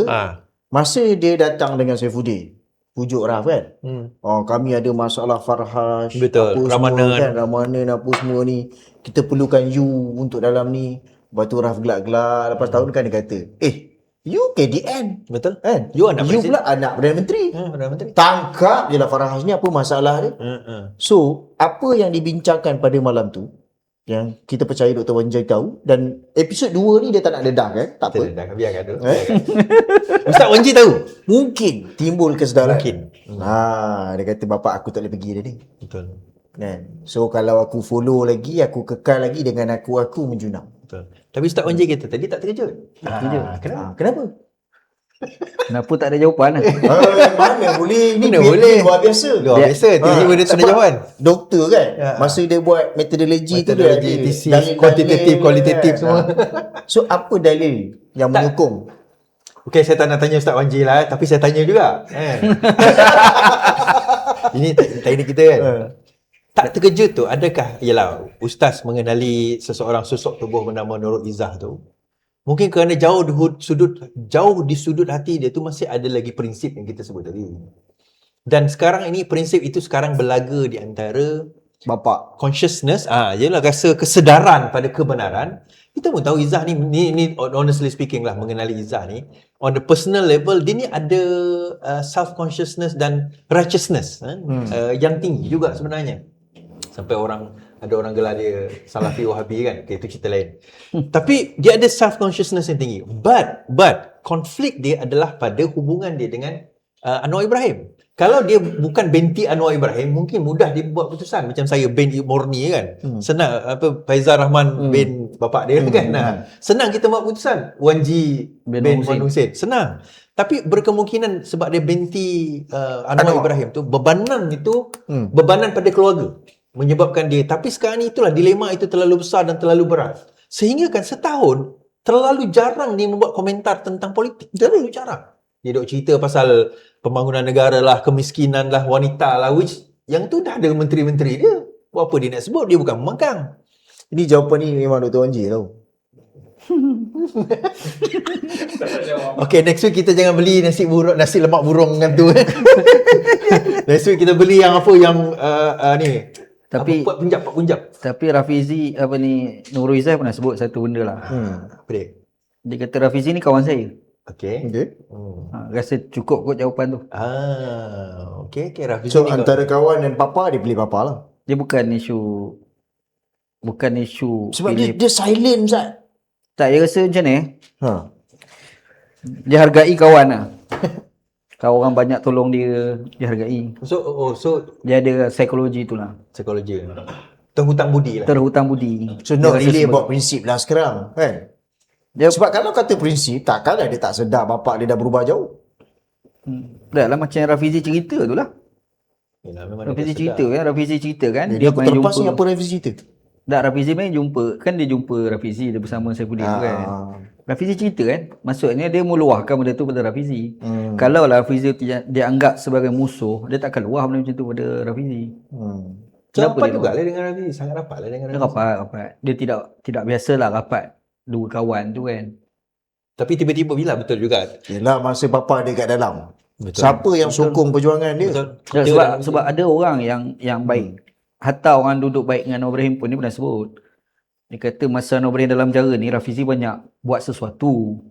Masa Masa dia datang dengan Saifuddin, pujuk Raf kan? Kami ada masalah Farhash, Betul, apa Ramanan. semua kan, Ramanan apa semua ni. Kita perlukan you untuk dalam ni. Lepas tu Raf gelak-gelak. Lepas tahun kan dia kata, you KDN. Betul. Kan? You anak you presiden. pula anak Perdana Menteri. Perdana Menteri. Tangkap je lah Farhash ni apa masalah dia. So, apa yang dibincangkan pada malam tu, yang kita percaya Dr. Wan G tahu, dan episod 2 ni dia tak nak dedah kan? Tak apa. Dah biarkan dulu. Ustaz Wan G tahu. Mungkin timbul kesedaran. Mungkin. Dia kata bapak aku tak boleh pergi dah ni. Betul. Kan? So kalau aku follow lagi, aku kekal lagi dengan aku menjunam. Betul. Tapi Ustaz Wan G kata tadi tak terkejut. Kenapa? Kenapa? Kenapa tak ada jawapan lah? Mana boleh? Ni Mana boleh? luar biasa. Luar biasa. Tiba-tiba dia tak ada Sebab jawapan. Doktor kan, masa dia buat metodologi tu dia ada thesis, dalil-dalil kuantitatif, kan. kualitatif semua. So apa dalil yang menyokong? Okey, saya tak nak tanya Ustaz Wan G lah, tapi saya tanya juga. Ini teknik kita kan. Tak terkejut tu, adakah ialah ustaz mengenali seseorang sosok tubuh bernama Nurul Izzah tu? Mungkin kerana jauh di sudut hati dia tu masih ada lagi prinsip yang kita sebut tadi. Dan sekarang ini prinsip itu sekarang berlaga di antara Bapak. consciousness, ialah rasa kesedaran pada kebenaran Kita pun tahu Izzah ni honestly speaking lah, mengenali Izzah ni on the personal level, dia ni ada self consciousness dan righteousness yang tinggi juga sebenarnya, sampai ada orang gelar dia Salafi Wahabi kan. Okay, itu cerita lain. Tapi dia ada self consciousness yang tinggi, but konflik dia adalah pada hubungan dia dengan Anwar Ibrahim. Kalau dia bukan binti Anwar Ibrahim, mungkin mudah dia buat keputusan. Macam saya bin Morni kan. Senang, Faizal Rahman bin bapak dia kan. Senang kita buat keputusan. Wan Ji bin Wan Hussein. Senang. Tapi berkemungkinan sebab dia binti Anwar Ibrahim tu, bebanan pada keluarga menyebabkan dia. Tapi sekarang ni itulah dilema itu terlalu besar dan terlalu berat. Sehingga kan setahun terlalu jarang dia membuat komentar tentang politik. Terlalu jarang. Dia duk cerita pasal pembangunan negara lah, kemiskinan lah, wanita lah, which yang tu dah ada menteri-menteri dia. Buat apa dia nak sebut? Dia bukan pembangkang. Ini jawapan ni memang Dr. Wan Ji tau. Okay, next week kita jangan beli nasi lemak burung dengan tu. Next week kita beli yang apa yang ni. Tapi Punjab. Tapi Rafizi Nurul Izzah pernah sebut satu benda lah. Apa dia? Dia kata Rafizi ni kawan saya. Okay. Rasa cukup kot jawapan tu. Okay, Rafizi So ni antara kawan dan papa, dia pilih papa lah. Dia bukan isu Sebab dia silent Zat. Tak, dia rasa macam ni. Dia hargai kawan lah. Kalau orang banyak tolong dia hargai. So Dia ada psikologi tu lah. psikologi. Terhutang budi lah. Terhutang budi. So not Dia rasa really sebab- about prinsip lah sekarang kan. Sebab kalau kata prinsip, takkanlah dia tak sedar bapak dia dah berubah jauh. Dah lah macam Rafizi cerita tu lah. Yelah, memang Rafizi dia tak cerita kan. Rafizi cerita kan. Dia Dia aku main terlepas ni jumpa. apa revisi cerita. Tak, Rafizi main jumpa. Kan dia jumpa Rafizi. Dia bersama Saifuddin tu kan. Rafizi cerita kan. Maksudnya dia meluahkan benda tu pada Rafizi. Kalau lah Rafizi dia anggap sebagai musuh, dia takkan luah benda macam tu pada Rafizi. Kenapa dia juga lah dengan Rafizi. Sangat rapat lah dengan Dia Rafizi. rapat. Dia tidak biasalah rapat dua kawan tu kan. Tapi tiba-tiba bila betul juga. Yelah masa bapa dia kat dalam. Betul. Siapa yang sokong perjuangan dia? Betul. Sebab ada orang yang baik. Hatta orang duduk baik dengan Anwar Ibrahim pun dia pernah sebut. Dia kata masa Anwar Ibrahim dalam penjara ni, Rafizi banyak buat sesuatu.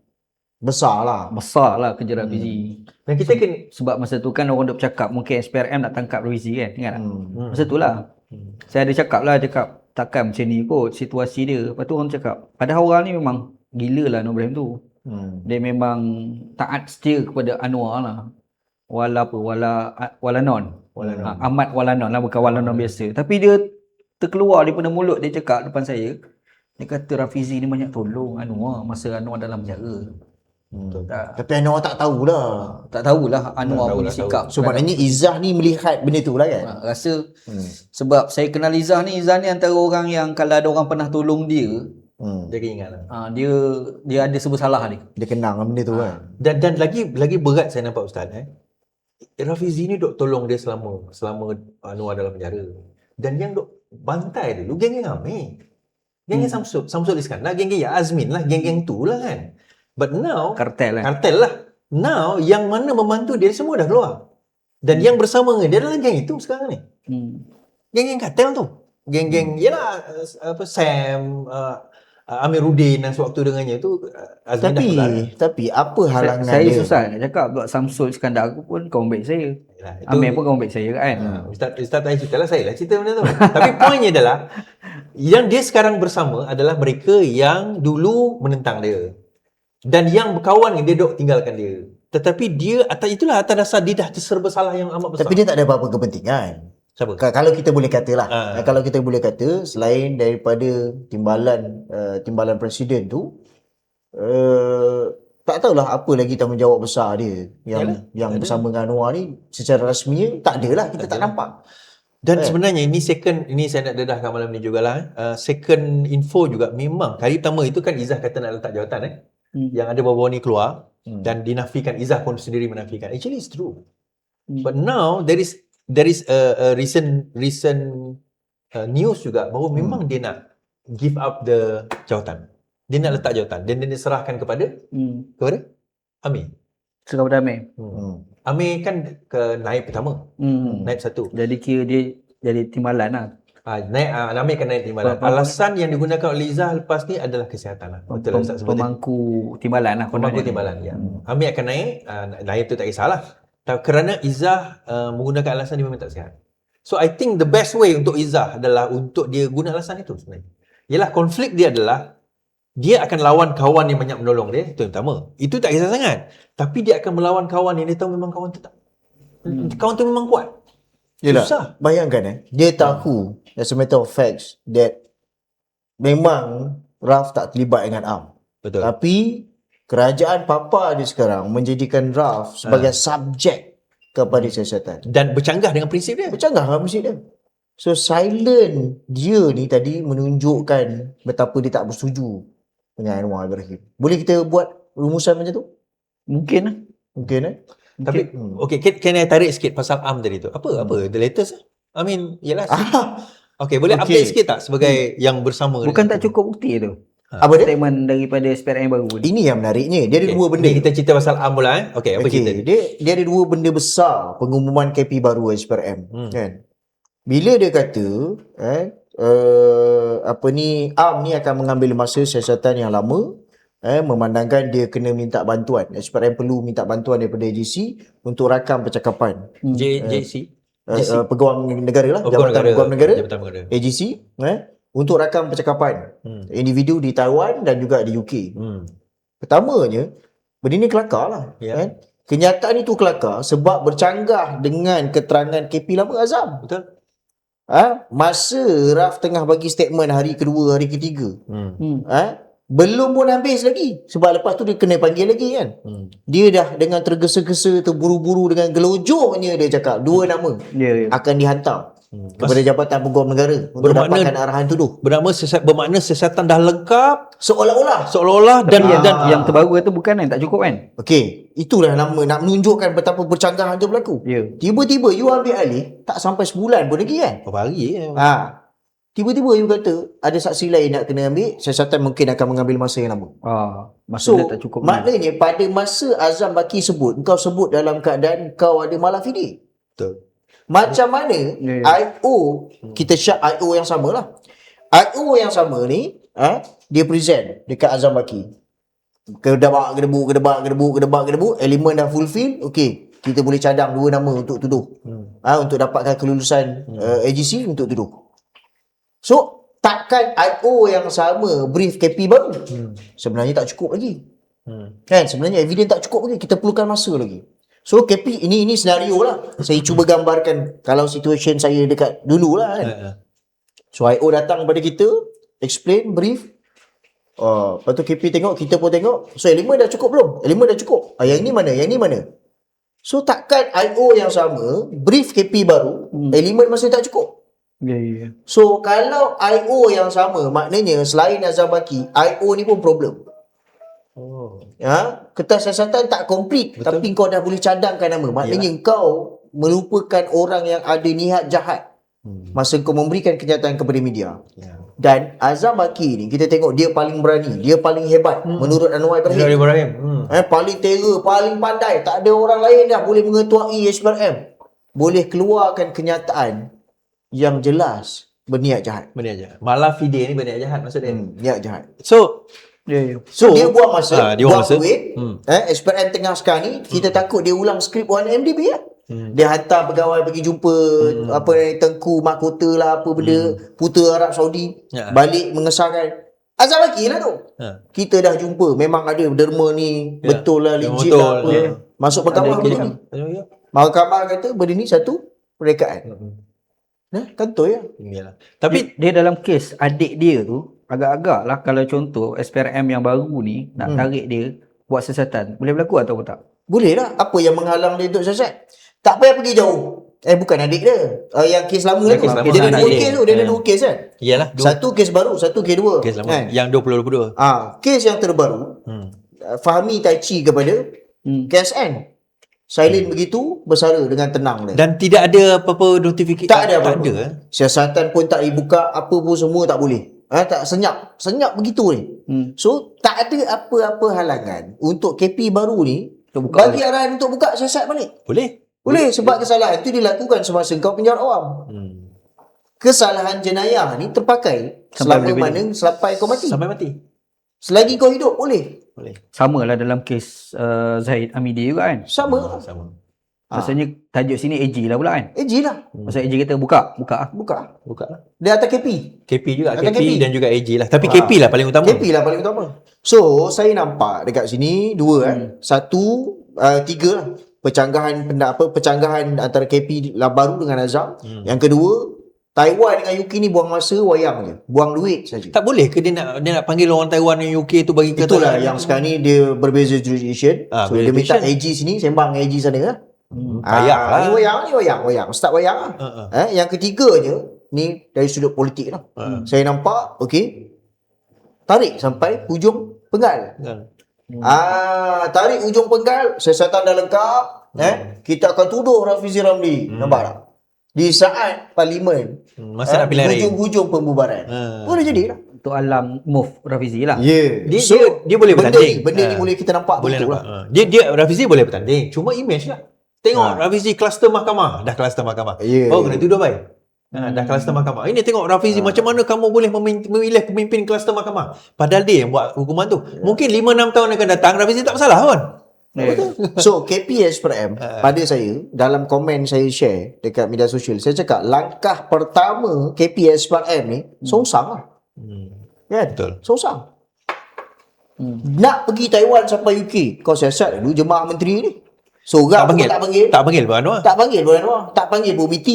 Besar lah. Besar lah kerja Rafizi. Dan kita kan Sebab masa tu kan orang duk bercakap mungkin SPRM nak tangkap Rafizi kan. Ingat tak? Masa tu lah. Saya ada cakap takkan macam ni kot situasi dia. Lepas tu orang cakap, padahal orang ni memang gila lah Anwar Ibrahim tu. Dia memang taat setia kepada Anwar lah. Wala non. Ahmad wala non lah, bukan wala non biasa. Tapi dia terkeluar daripada mulut dia cakap depan saya. Dia kata Rafizi ni banyak tolong Anwar masa Anwar dalam penjara. Tapi Anwar tak tahulah. Tak tahulah Anwar punya sikap. So maknanya Izzah ni melihat benda tu lah kan. Rasa sebab saya kenal Izzah ni antara orang yang kalau ada orang pernah tolong dia, dia ingat lah. dia ada sebut salah dia. Dia kenang benda tu kan. Dan lagi berat saya nampak Ustaz Rafizi ni duk tolong dia selama Anwar dalam penjara. Dan yang duk bantai dulu geng-geng Amir. Geng-geng Samsul Iskandar, geng-geng Ya Azmin lah, geng-geng tu lah kan. But now Kartel lah. Now yang mana membantu dia semua dah keluar. Dan yang bersama dengan dia adalah geng itu sekarang ni. Geng-geng kartel tu. Geng-geng yalah Sam, Amiruddin dan sewaktu dengannya tu Azmin dah keluar. Tapi apa halangan Saya dia? susah nak cakap sebab Samsul Iskandar aku pun kawan baik saya. Yalah, itu- Amir pun kawan baik saya kan. Ustaz tak cerita lah, saya lah cerita benda tu. Tapi poinnya adalah yang dia sekarang bersama adalah mereka yang dulu menentang dia. Dan yang berkawan dengan dia duk tinggalkan dia. Tetapi dia atas dasar dia dah terserba salah yang amat besar. Tapi dia tak ada apa-apa kepentingan. Siapa? Kalau kita boleh kata lah. Kalau kita boleh kata selain daripada timbalan presiden tu, tak tahulah apa lagi tanggungjawab besar dia yang bersama dengan Anwar ni secara rasminya tak ada lah, kita tak nampak. Dan sebenarnya ini saya nak dedahkan malam ni jugalah. Second info juga memang hari pertama itu kan Izzah kata nak letak jawatan yang ada bawa-bawa ni keluar dan dinafikan, Izzah pun sendiri menafikan. Actually it's true. But now there is a recent news juga bahawa memang dia nak give up the jawatan. Dia nak letak jawatan dan dia serahkan kepada Amir. Kepada Amir. Amir kan ke naib pertama. Naib satu. Jadi kira dia jadi timbalan lah. Amir akan naik timbalan. Alasan yang digunakan oleh Izzah lepas ni adalah kesihatan lah. Betul lah Ustaz sebut tadi. Pemangku timbalan lah. Pemangku timbalan, ya. Amir akan naik, naik tu tak kisahlah. Kerana Izzah menggunakan alasan dia memang tak sihat. So I think the best way untuk Izzah adalah untuk dia guna alasan itu sebenarnya. Ialah konflik dia adalah dia akan lawan kawan yang banyak menolong dia, itu yang pertama. Itu tak kisah sangat. Tapi dia akan melawan kawan yang dia tahu memang kawan tu tak. Kawan tu memang kuat. Yelah, Susah. bayangkan dia tahu as a matter of facts that memang Raf tak terlibat dengan Am. Betul. Tapi kerajaan papa dia sekarang menjadikan Raf sebagai subjek kepada siasatan. Dan bercanggah dengan prinsip dia. Bercanggah lah mesti dia. So silent dia ni tadi menunjukkan betapa dia tak bersetuju dengan Anwar Ibrahim. Boleh kita buat rumusan macam tu? Mungkin lah. Mungkin Tapi okay, can I tarik sikit pasal Am tadi tu? Apa the latest? I mean, yalah. Okay, boleh update sikit tak sebagai yang bersama? Bukan tak cukup bukti tu. Apa dia? Statement daripada SPRM baru ni. Ini yang menariknya. Dia ada dua benda. Ni kita cerita pasal Am pula Okay, apa cerita? Dia ada dua benda besar pengumuman KP baru SPRM kan. Bila dia kata Am ni akan mengambil masa siasatan yang lama, memandangkan dia kena minta bantuan. SPRM perlu minta bantuan daripada AGC untuk rakam percakapan. JC? Peguam negara lah, Jabatan Peguam Negara, AGC, untuk rakam percakapan individu di Taiwan dan juga di UK. Pertamanya, benda ni kelakar lah. Kan? Kenyataan itu kelakar sebab bercanggah dengan keterangan KP lama Azam. Betul. Masa Raf tengah bagi statement hari kedua, hari ketiga, belum pun habis lagi. Sebab lepas tu dia kena panggil lagi kan. Dia dah dengan tergesa-gesa, terburu-buru, dengan gelojoknya dia cakap 2 nama akan dihantar kepada Jabatan Peguam Negara untuk dapatkan arahan tuduh. Bermakna siasatan dah lengkap Seolah-olah dan yang terbaru tu bukan tak cukup kan? Okey, itulah nama nak menunjukkan betapa percanggahan tu berlaku. Tiba-tiba you ambil alih tak sampai sebulan pun lagi kan. berapa hari Tiba-tiba you kata ada saksi lain nak kena ambil, siasatan mungkin akan mengambil masa yang lama. Masa dia tak cukup. Maknanya pada masa Azam Baki sebut, kau sebut dalam keadaan kau ada malafide. Betul. Macam mana IO, kita syak IO yang sama lah. IO yang sama ni dia present dekat Azam Baki. Gedebak, elemen dah fulfill. Okey, kita boleh cadang 2 nama untuk tuduh. Untuk dapatkan kelulusan AGC untuk tuduh. So, takkan IO yang sama brief KP baru? Sebenarnya tak cukup lagi. Kan, sebenarnya evidence tak cukup lagi. Kita perlukan masa lagi. So KP ini senario lah. Saya cuba gambarkan kalau situation saya dekat dulu lah kan. So IO datang kepada kita, explain, brief. Lepas tu KP tengok, kita pun tengok. So elemen dah cukup belum? Elemen dah cukup. Yang ni mana? Yang ni mana? So takkan IO yang sama brief KP baru, elemen masih tak cukup. So kalau IO yang sama, maknanya selain Azam Baki, IO ni pun problem. Kertas siasatan tak komplit. Betul. Tapi kau dah boleh cadangkan nama. Maknanya kau melupakan orang yang ada niat jahat masa kau memberikan kenyataan kepada media. Dan Azam Baki ni kita tengok dia paling berani, dia paling hebat menurut Anwar Ibrahim. Paling terror, paling pandai. Tak ada orang lain dah boleh mengetuai SPRM. Boleh keluarkan kenyataan yang jelas berniat jahat. Malafide ni berniat jahat maksudnya. Niat jahat. So dia buang masa, buang duit. SPRM tengah sekarang ni kita takut dia ulang skrip 1MDB lah. Dia hantar pegawai pergi jumpa Tengku Mahkota lah, apa benda, Putera Arab Saudi, balik mengesahkan Azam Baki lah tu. Kita dah jumpa, memang ada derma ni betul lah, legit lah apa. Masuk mahkamah begini. Mahkamah kata benda ni satu perekaan. Kantoi lah. Tapi dia dalam kes adik dia tu agak-agak lah, kalau contoh SPRM yang baru ni nak tarik dia buat siasatan, boleh berlaku atau tak? Boleh lah. Apa yang menghalang dia untuk siasat? Tak payah pergi jauh. Bukan adik dia. Yang kes lama lah tu. Dia ada 2 kes tu. Dia ada 2 kes kan? Iyalah. Satu kes baru, satu kes 2. Kes lama. Yang 2022. Kes yang terbaru, Fahmi Tai Chi kepada KSN. Silent begitu, bersara dengan tenang dia. Dan tidak ada apa-apa notifikasi. Tak ada apa-apa. Siasatan pun tak dibuka, apa pun semua tak boleh. Tak senyap begitu ni. So tak ada apa-apa halangan untuk KP baru ni bagi arahan untuk buka siasat balik. Boleh sebab kesalahan tu dilakukan semasa kau penjara awam. kesalahan jenayah ni terpakai selama boleh mana sampai kau mati. Sampai mati. Selagi kau hidup boleh. Boleh. Sama lah dalam kes Zahid Hamidi juga kan. Sama. Sama. Maksudnya tajuk sini AG lah pula kan. AG lah. Maksud AG kata buka lah. Buka. Buka lah. Dia atas KP. KP juga. Kata KP, KP. dan juga AG lah. Tapi KP lah paling utama. KP lah paling utama. So, saya nampak dekat sini dua kan. Satu, tiga lah. Pecanggahan antara KP lah baru dengan Azam. Yang kedua, Taiwan dengan UK ni buang masa wayang je. Buang duit saja. Tak boleh ke dia nak panggil orang Taiwan dan UK tu bagi kata Itulah yang sekarang ni dia berbeza jurisdiction. So dia minta jurisdiction. AG sini, sembang AG sana lah. Payah lah. Ni wayang. Start wayang lah. Yang ketiganya, ni dari sudut politik lah. Saya nampak, tarik sampai hujung penggal. Tarik hujung penggal, siasatan dah lengkap. Kita akan tuduh Rafizi Ramli. Nampak tak? Di saat parlimen, masa nak pilihan raya. hujung-hujung pembubaran. Boleh jadi lah. Untuk alam move Rafizi lah. Yeah. Dia boleh bertanding. Benda ni boleh kita nampak Boleh betul nampak. lah. Dia Rafizi boleh bertanding. Cuma image lah. Tengok Rafizi kluster mahkamah. Dah kluster mahkamah. Kena tuduh baik. Dah kluster mahkamah. Ini tengok Rafizi macam mana kamu boleh memilih pemimpin kluster mahkamah. Padahal dia yang buat hukuman tu. Mungkin 5-6 tahun akan datang Rafizi tak bersalah pun. So KPS per M pada saya, dalam komen saya share dekat media sosial, saya cakap langkah pertama KPS per M ni songsang lah. Kan? Betul. Songsang. Nak pergi Taiwan sampai UK, kau siasat dulu jemaah menteri ni. Sorang pun tak panggil. Tak panggil Puan Anwar. Tak panggil pun Anwar. Tak panggil pun BT.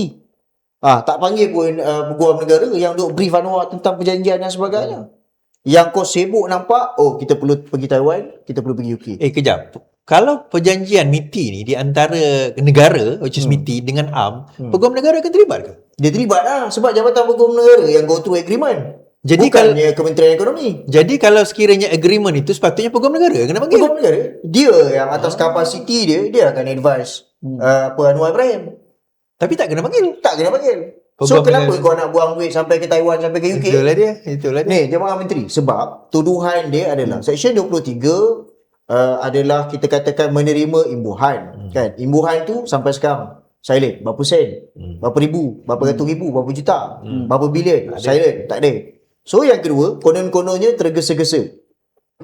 Tak panggil pun Peguam Negara yang duk brief Anwar tentang perjanjian dan sebagainya. Yang kau sibuk nampak, kita perlu pergi Taiwan, kita perlu pergi UK. Kejap. Kalau perjanjian MITI ni di antara negara, which is MITI dengan ARM, peguam negara akan terlibat ke? Dia terlibat lah sebab Jabatan Peguam Negara yang go through agreement. Jadi bukannya Kementerian Ekonomi. Jadi kalau sekiranya agreement itu sepatutnya peguam negara kena panggil. Peguam Negara, dia yang atas kapasiti dia akan advise Anwar Ibrahim. Tapi tak kena panggil. Tak kena panggil. So kenapa kau nak buang duit sampai ke Taiwan, sampai ke UK? Itulah dia. Ni jemaah menteri. Sebab tuduhan dia adalah Seksyen 23 adalah kita katakan menerima imbuhan. Kan? Imbuhan tu sampai sekarang silent. Berapa sen? Berapa ribu? Berapa ratus ribu? Berapa juta? Berapa bilion? Silent. Tak ada. So yang kedua, konon-kononnya tergesa-gesa.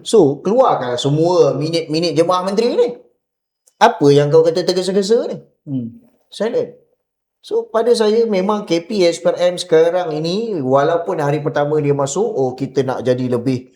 So keluarkan semua minit-minit jemaah menteri ni. Apa yang kau kata tergesa-gesa ni? Silent. So pada saya memang KPS per M sekarang ini, walaupun hari pertama dia masuk, kita nak jadi lebih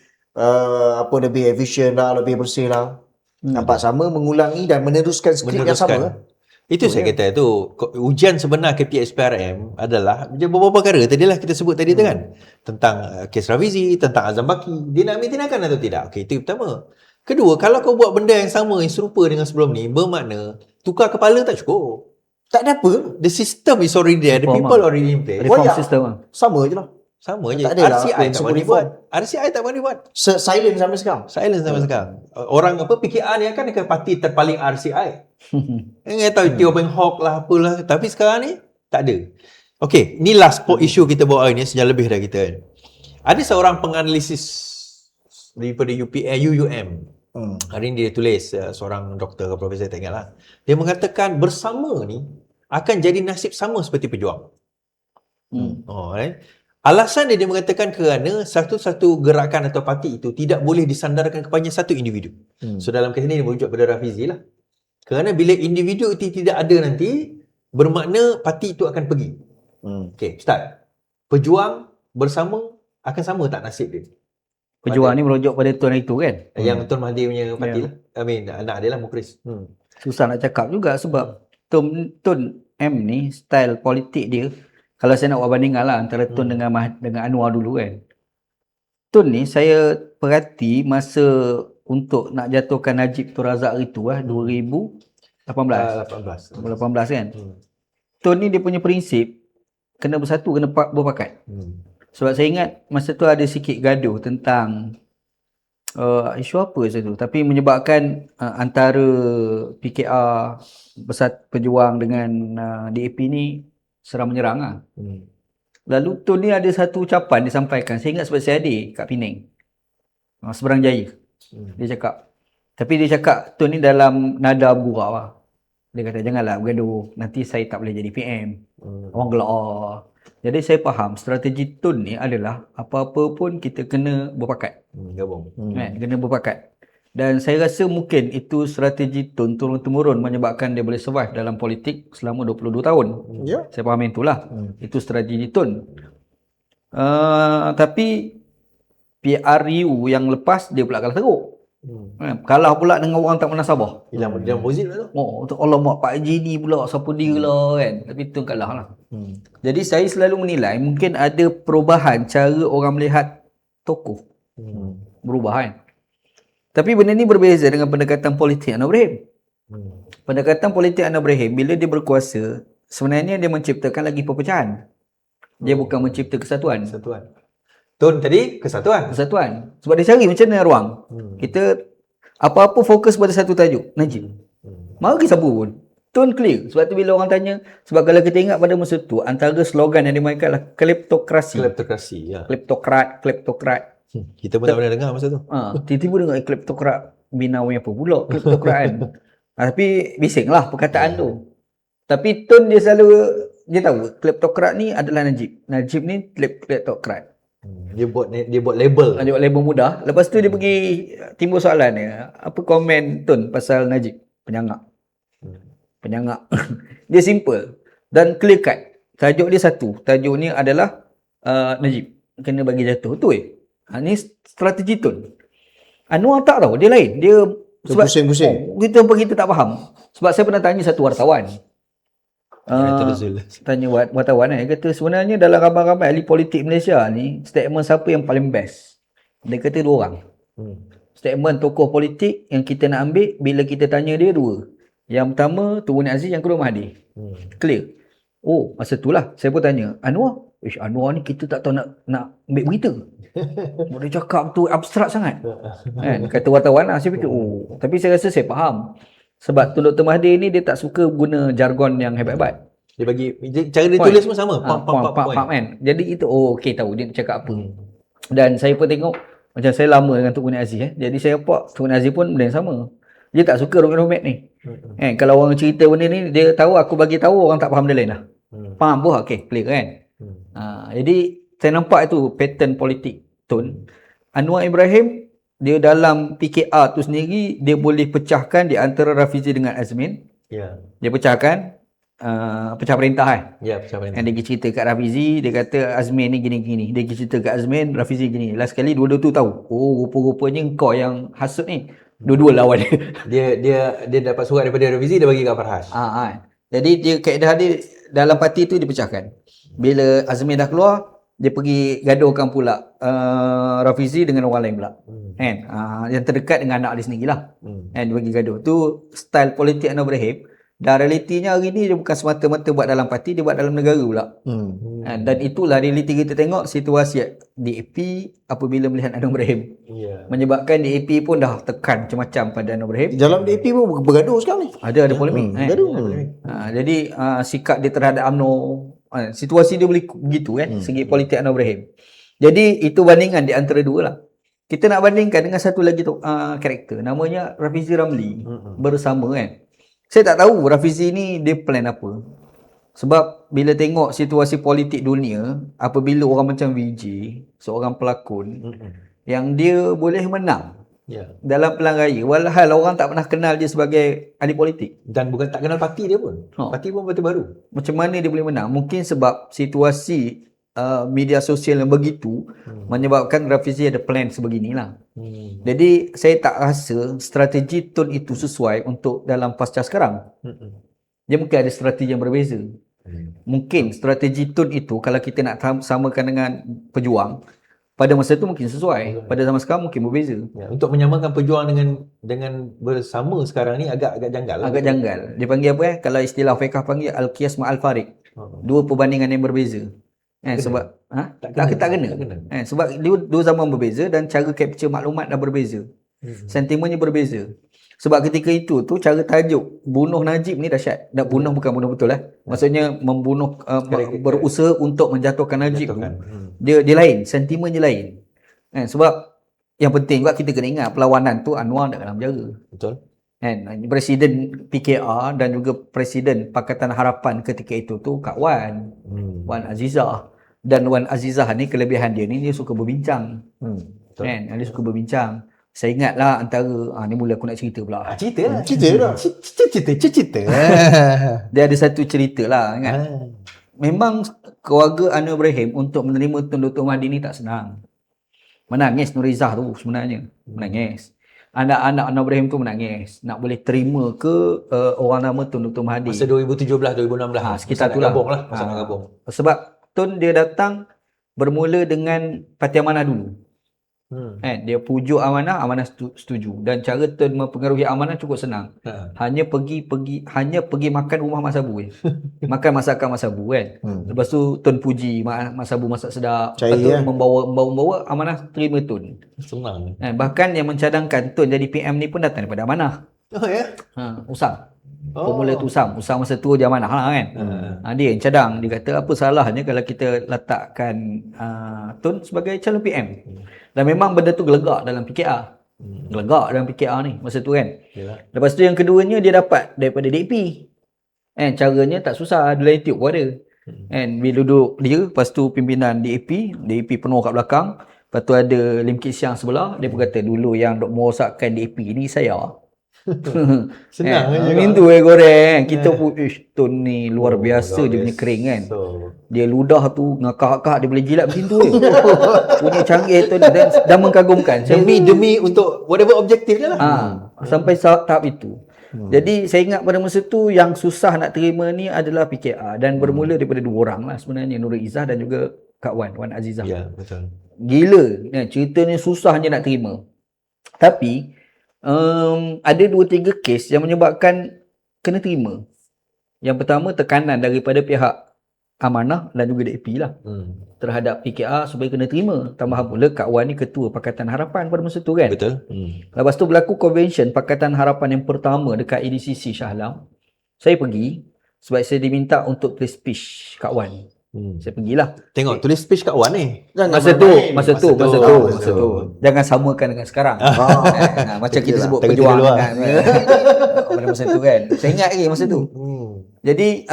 lebih efisien lah, lebih bersih lah. Nampak sama, mengulangi dan meneruskan skrip yang sama. Itu saya kata tu, ujian sebenar KPS PRM adalah beberapa perkara tadilah kita sebut tadi tu kan, tentang kes Rafizi, tentang Azam Baki, dia nak ambil tindakan atau tidak. Itu pertama. Kedua, kalau kau buat benda yang sama, yang serupa dengan sebelum ni, bermakna tukar kepala tak cukup. Tak ada apa. The system is already there, the people already in place. Reform system lah. Sama je lah. Sama je. Tak adalah RCI tak apa boleh yang buat. RCI tak boleh buat. Silent sampai sekarang. Silence sampai sekarang. Orang PKR ni kan parti terpaling RCI. Enggak tahu Tio Beng Hawk lah apalah. Tapi sekarang ni tak ada. Okey, ni last issue kita bawa hari ni, sejam lebih dah kita kan. Ada seorang penganalisis daripada UUM. Hari ni dia tulis, seorang doktor atau profesor tak ingat lah. Dia mengatakan bersama ni akan jadi nasib sama seperti pejuang. Right? Alasan dia mengatakan kerana satu-satu gerakan atau parti itu tidak boleh disandarkan kepada satu individu. So dalam kes ini dia merujuk pada Rafizi lah. Kerana bila individu itu tidak ada nanti, bermakna parti itu akan pergi. Okay, start. Pejuang bersama akan sama tak nasib dia? Pejuang ni merujuk pada Tun itu kan? Yang Tun Mahathir punya parti lah. I mean, anak dia lah Mukhris. Susah nak cakap juga sebab Tun M ni style politik dia, kalau saya nak buat bandingan lah antara Tun dengan Anwar dulu kan. Tun ni saya perhati masa untuk nak jatuhkan Najib Tun Razak itu 2018 kan. Tun ni dia punya prinsip kena bersatu, kena berpakat. Sebab saya ingat masa tu ada sikit gaduh tentang isu apa tu, tapi menyebabkan antara PKR Bersatu Pejuang dengan DAP ni serang menyerang lah. Lalu Tun ni ada satu ucapan dia sampaikan, saya ingat sebab saya ada kat Penang, Seberang Jaya. Dia cakap, tapi dia cakap Tun ni dalam nada bergurau lah. Dia kata janganlah bergaduh, nanti saya tak boleh jadi PM. Orang gelak. Jadi saya faham strategi Tun ni adalah apa-apa pun kita kena berpakat. Gabung. Kan? Kena berpakat. Dan saya rasa mungkin itu strategi Tun turun-temurun menyebabkan dia boleh survive dalam politik selama 22 tahun. Ya. Saya faham itulah. Itu strategi Tun. Tapi PRU yang lepas dia pula kalah teruk. Kalah pula dengan orang tak pernah sabar. Hilang pozit lah tu. Oh, Allah mak Pak Haji ni pula siapa dia lah kan. Tapi Tun kalah lah. Jadi saya selalu menilai mungkin ada perubahan cara orang melihat tokoh. Berubah kan. Tapi benda ni berbeza dengan pendekatan politik Anwar Ibrahim. Pendekatan politik Anwar Ibrahim bila dia berkuasa, sebenarnya dia menciptakan lagi perpecahan. Dia bukan mencipta kesatuan. Kesatuan. Tun tadi kesatuan. Kesatuan. Sebab dia cari macam mana ruang. Kita apa-apa fokus pada satu tajuk, Najib. Mari siapa pun. Tun clear. Sebab tu bila orang tanya, sebab kalau kita ingat pada masa tu, antara slogan yang dimainkan adalah kleptokrasi. Kleptokrasi, ya. Kleptokrat. Kita pun tak pernah dengar masa tu. Tiba-tiba dengar kleptokrat binawi apa pula kleptokrat kan. Tapi bising lah perkataan tu. Tapi Tun dia selalu, dia tahu kleptokrat ni adalah Najib. Najib ni kleptokrat. Dia buat label. Dia buat label mudah. Lepas tu dia pergi timbul soalan dia. Apa komen Tun pasal Najib? Penyangak. Dia simple dan clear cut. Tajuk dia satu. Tajuk ni adalah Najib kena bagi jatuh. Betul ni strategi Tun. Anwar tak tahu, dia lain. Dia sebab pusing-pusing. Kita tak faham. Sebab saya pernah tanya satu wartawan. Tanya wartawan dia kata sebenarnya dalam ramai-ramai ahli politik Malaysia ni, statement siapa yang paling best? Dia kata dua orang. Statement tokoh politik yang kita nak ambil bila kita tanya dia dua. Yang pertama Tun Aziz, yang kedua Mahathir. Clear. Oh, masa itulah saya pun tanya, Anwar, Anwar ni kita tak tahu nak ambil berita. Dia cakap tu abstrak sangat. Kan? Kata wartawan lah, saya fikir, tapi saya rasa saya faham. Sebab Tun Dr. Mahathir ni dia tak suka guna jargon yang hebat-hebat. Dia bagi cara dia tulis pun sama. Pam kan. Jadi itu okey tahu dia nak cakap apa. Dan saya pun tengok macam saya lama dengan Tun Aziz Jadi saya nampak Tun Aziz pun benda yang sama. Dia tak suka romet-romet ni. Kalau orang cerita benda ni dia tahu, aku bagi tahu orang tak faham dia lain lah. Faham pun okey, clear kan. Jadi saya nampak itu pattern politik Tun. Anwar Ibrahim dia dalam PKR tu sendiri dia boleh pecahkan di antara Rafizi dengan Azmin. Ya. Dia pecahkan pecah perintah kan. Ya, pecah perintah. Dia cerita kat Rafizi, dia kata Azmin ni gini-gini. Dia cerita kat Azmin, Rafizi gini. Last sekali dua-dua tu tahu. Oh, rupa-rupanya kau yang hasut ni. Dua-dua lawan dia. Dia dapat surat daripada Rafizi, dia bagi kat Farhas. Jadi dia kaedah dia dalam parti tu dipecahkan. Bila Azmin dah keluar, dia pergi gaduhkan pula Rafizi dengan orang lain pula. Kan? Yang terdekat dengan anak dia sendirilah. Dia pergi gaduh. Tu style politik Anwar Ibrahim. Dan realitinya hari ni dia bukan semata-mata buat dalam parti, dia buat dalam negara pula. Dan itulah realiti kita tengok situasi DAP apabila melihat Anwar Ibrahim. Menyebabkan DAP pun dah tekan macam-macam pada Anwar Ibrahim. Dalam DAP pun bergaduh sekarang ni. Ada polemik. Bergaduh. Jadi sikap dia terhadap UMNO, situasi dia boleh begitu kan, segi politik Anwar Ibrahim. Jadi itu bandingan di antara dua lah. Kita nak bandingkan dengan satu lagi tu karakter, namanya Rafizi Ramli bersama kan. Saya tak tahu Rafizi ni dia plan apa. Sebab bila tengok situasi politik dunia, apabila orang macam VJ, seorang pelakon yang dia boleh menang dalam pilihan raya, walhal orang tak pernah kenal dia sebagai ahli politik. Dan bukan tak kenal parti dia pun. Parti pun parti baru. Macam mana dia boleh menang? Mungkin sebab situasi media sosial yang begitu menyebabkan Rafizi ada plan sebeginilah. Jadi saya tak rasa strategi Tun itu sesuai untuk dalam pasca sekarang. Dia mungkin ada strategi yang berbeza. Mungkin strategi Tun itu kalau kita nak samakan dengan Pejuang, pada masa itu mungkin sesuai. Pada zaman sekarang mungkin berbeza. Untuk menyamakan Pejuang dengan bersama sekarang ni agak janggal lah. Agak janggal. Dia panggil apa Kalau istilah fiqh panggil al-qiyas ma'al fariq. Dua perbandingan yang berbeza. Sebab tak kena. Sebab dua zaman berbeza dan cara capture maklumat dah berbeza. Sentimennya berbeza. Sebab ketika itu tu cara tajuk bunuh Najib ni dahsyat. Dah bunuh bukan bunuh betul maksudnya membunuh berusaha untuk menjatuhkan Najib tu. Dia lain, sentimennya lain. Sebab yang penting juga kita kena ingat perlawanan tu Anwar tak dalam penjara. Betul. Kan? Presiden PKR dan juga Presiden Pakatan Harapan ketika itu tu Kak Wan. Wan Azizah. Dan Wan Azizah ni kelebihan dia ni dia suka berbincang. Betul. Kan? Dia suka berbincang. Saya ingatlah antara ni mula aku nak cerita pula. Cerita lah. Cerita dah. Cerita. Dia ada satu cerita lah kan. Memang keluarga Anwar Ibrahim untuk menerima Tun Dr. Mahathir ni tak senang. Menangis Nur Izzah tu sebenarnya. Menangis. Anak-anak Anwar Ibrahim tu menangis. Nak boleh terima ke orang nama Tun Dr. Mahathir. Masa 2017, 2016. Sekitar masa tu nak lah. gabung lah. Masa nak gabung. Sebab Tun dia datang bermula dengan Parti Amanah dulu. Dia pujuk Amanah, Amanah setuju. Dan cara Tun mempengaruhi Amanah cukup senang. Hanya pergi makan rumah Mak Sabu je. Makan masakan Mak Sabu kan. Lepas tu Tun puji Mak Sabu masak sedap. Lepas tu membawa Amanah terima Tun. Senang. Bahkan yang mencadangkan Tun jadi PM ni pun datang daripada Amanah. Oh ya? Usam. Formula tu Usam masa tu dia Amanah lah kan. Dia yang cadang. Dia kata apa salahnya kalau kita letakkan Tun sebagai calon PM. Dan memang benda tu gelegak dalam PKR. Gelegak dalam PKR ni masa tu kan. Lepas tu yang keduanya dia dapat daripada DAP. Caranya tak susah, ada YouTube pun ada. Bila duduk dia, lepas tu pimpinan DAP penuh kat belakang. Lepas tu ada Lim Kit Siang sebelah, dia pun kata dulu yang dok merosakkan DAP ni saya. Senang je Mintu goreng. Kita pun Tun ni luar biasa dia punya kering kan. Dia ludah tu ngakak-ngakak dia boleh jilat macam tu. Punya canggih tu dan mengagumkan. Demi untuk whatever objektif dia lah. Sampai tahap itu. Jadi saya ingat pada masa tu yang susah nak terima ni adalah PKR dan bermula daripada dua orang lah sebenarnya, Nur Izzah dan juga Kak Wan Azizah. Ya, betul. Gila. Ceritanya susahnya nak terima. Tapi ada 2-3 kes yang menyebabkan kena terima. Yang pertama tekanan daripada pihak Amanah dan juga DAP lah terhadap PKR supaya kena terima. Tambah pula Kak Wan ni ketua Pakatan Harapan pada masa tu kan. Betul. Lepas tu berlaku convention Pakatan Harapan yang pertama dekat ADCC Shah Alam. Saya pergi sebab saya diminta untuk tulis speech Kak Wan. Saya pergilah. Tengok tulis speech Kak Wan ni. Masa tu. Jangan samakan dengan sekarang. Macam kita sebut pejuang kan. Pada masa tu kan. Saya ingat lagi masa tu. Jadi